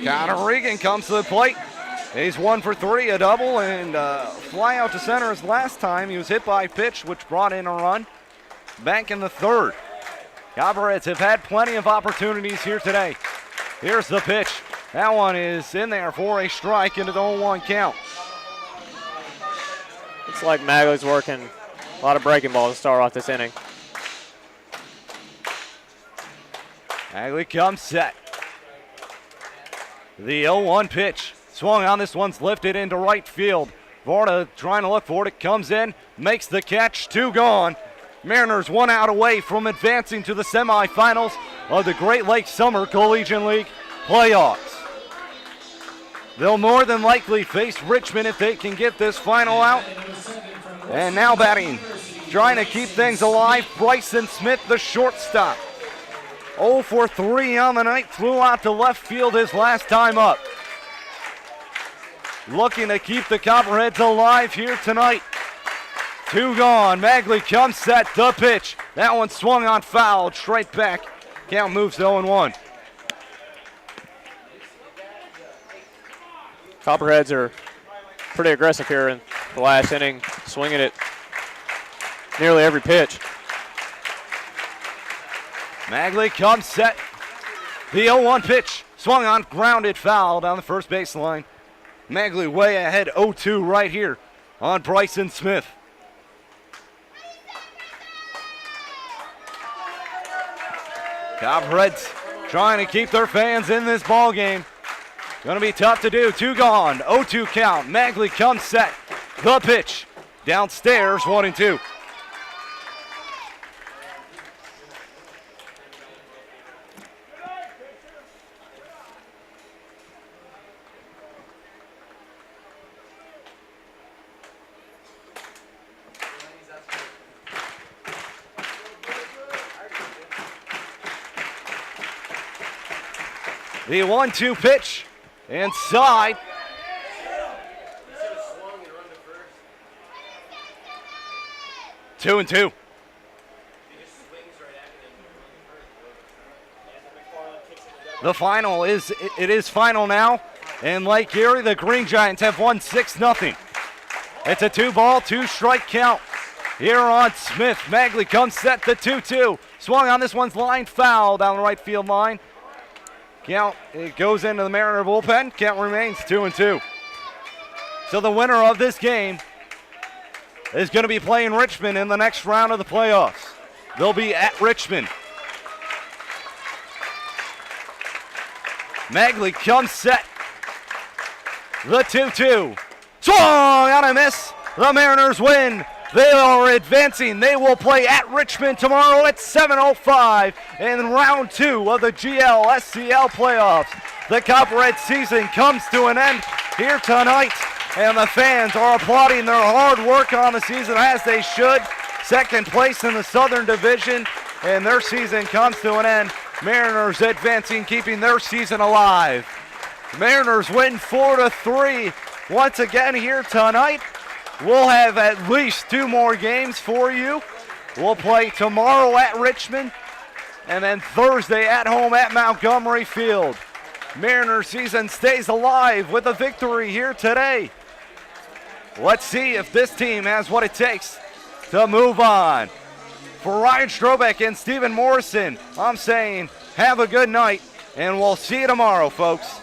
Connor Regan comes to the plate. He's 1 for 3, a double, and fly out to center as last time. He was hit by a pitch, which brought in a run. Back in the 3rd. Copperheads have had plenty of opportunities here today. Here's the pitch. That one is in there for a strike into the 0-1 count. Looks like Magley's working a lot of breaking balls to start off this inning. Magley comes set. The 0-1 pitch. Swung on, this one's lifted into right field. Varda trying to look for it. It comes in, makes the catch, 2 gone. Mariners 1 out away from advancing to the semifinals of the Great Lakes Summer Collegiate League playoffs. They'll more than likely face Richmond if they can get this final out. And now batting, trying to keep things alive, Bryson Smith, the shortstop. 0 for 3 on the night, flew out to left field his last time up. Looking to keep the Copperheads alive here tonight. 2 gone. Magley comes set, the pitch. That one swung on, fouled, straight back. Count moves to 0-1. Copperheads are pretty aggressive here in the last inning, swinging it nearly every pitch. Magley comes set. The 0-1 pitch. Swung on, grounded, foul down the first baseline. Magley way ahead, 0-2 right here on Bryson Smith. Copperheads trying to keep their fans in this ball game. Going to be tough to do. 2 gone, 0-2 count. Magley comes set. The pitch. Downstairs, 1-2. The 1-2 pitch. Inside. Two and two. The final is, it is final now. In Lake Erie, the Green Giants have won 6-0. It's a 2-ball, 2-strike count. Here on Smith, Magley comes set the 2-2. Swung on this one's line foul down the right field line. Count, it goes into the Mariner bullpen. Count remains 2-2. So the winner of this game is going to be playing Richmond in the next round of the playoffs. They'll be at Richmond. Magley comes set. The 2-2. Swung on a miss. The Mariners win. They are advancing. They will play at Richmond tomorrow at 7:05 in round 2 of the GLSCL playoffs. The Copperhead season comes to an end here tonight, and the fans are applauding their hard work on the season as they should. Second place in the Southern Division, and their season comes to an end. Mariners advancing, keeping their season alive. Mariners win 4-3 once again here tonight. We'll have at least 2 more games for you. We'll play tomorrow at Richmond and then Thursday at home at Montgomery Field. Mariner season stays alive with a victory here today. Let's see if this team has what it takes to move on. For Ryan Strobeck and Stephen Morrison, I'm saying have a good night, and we'll see you tomorrow, folks.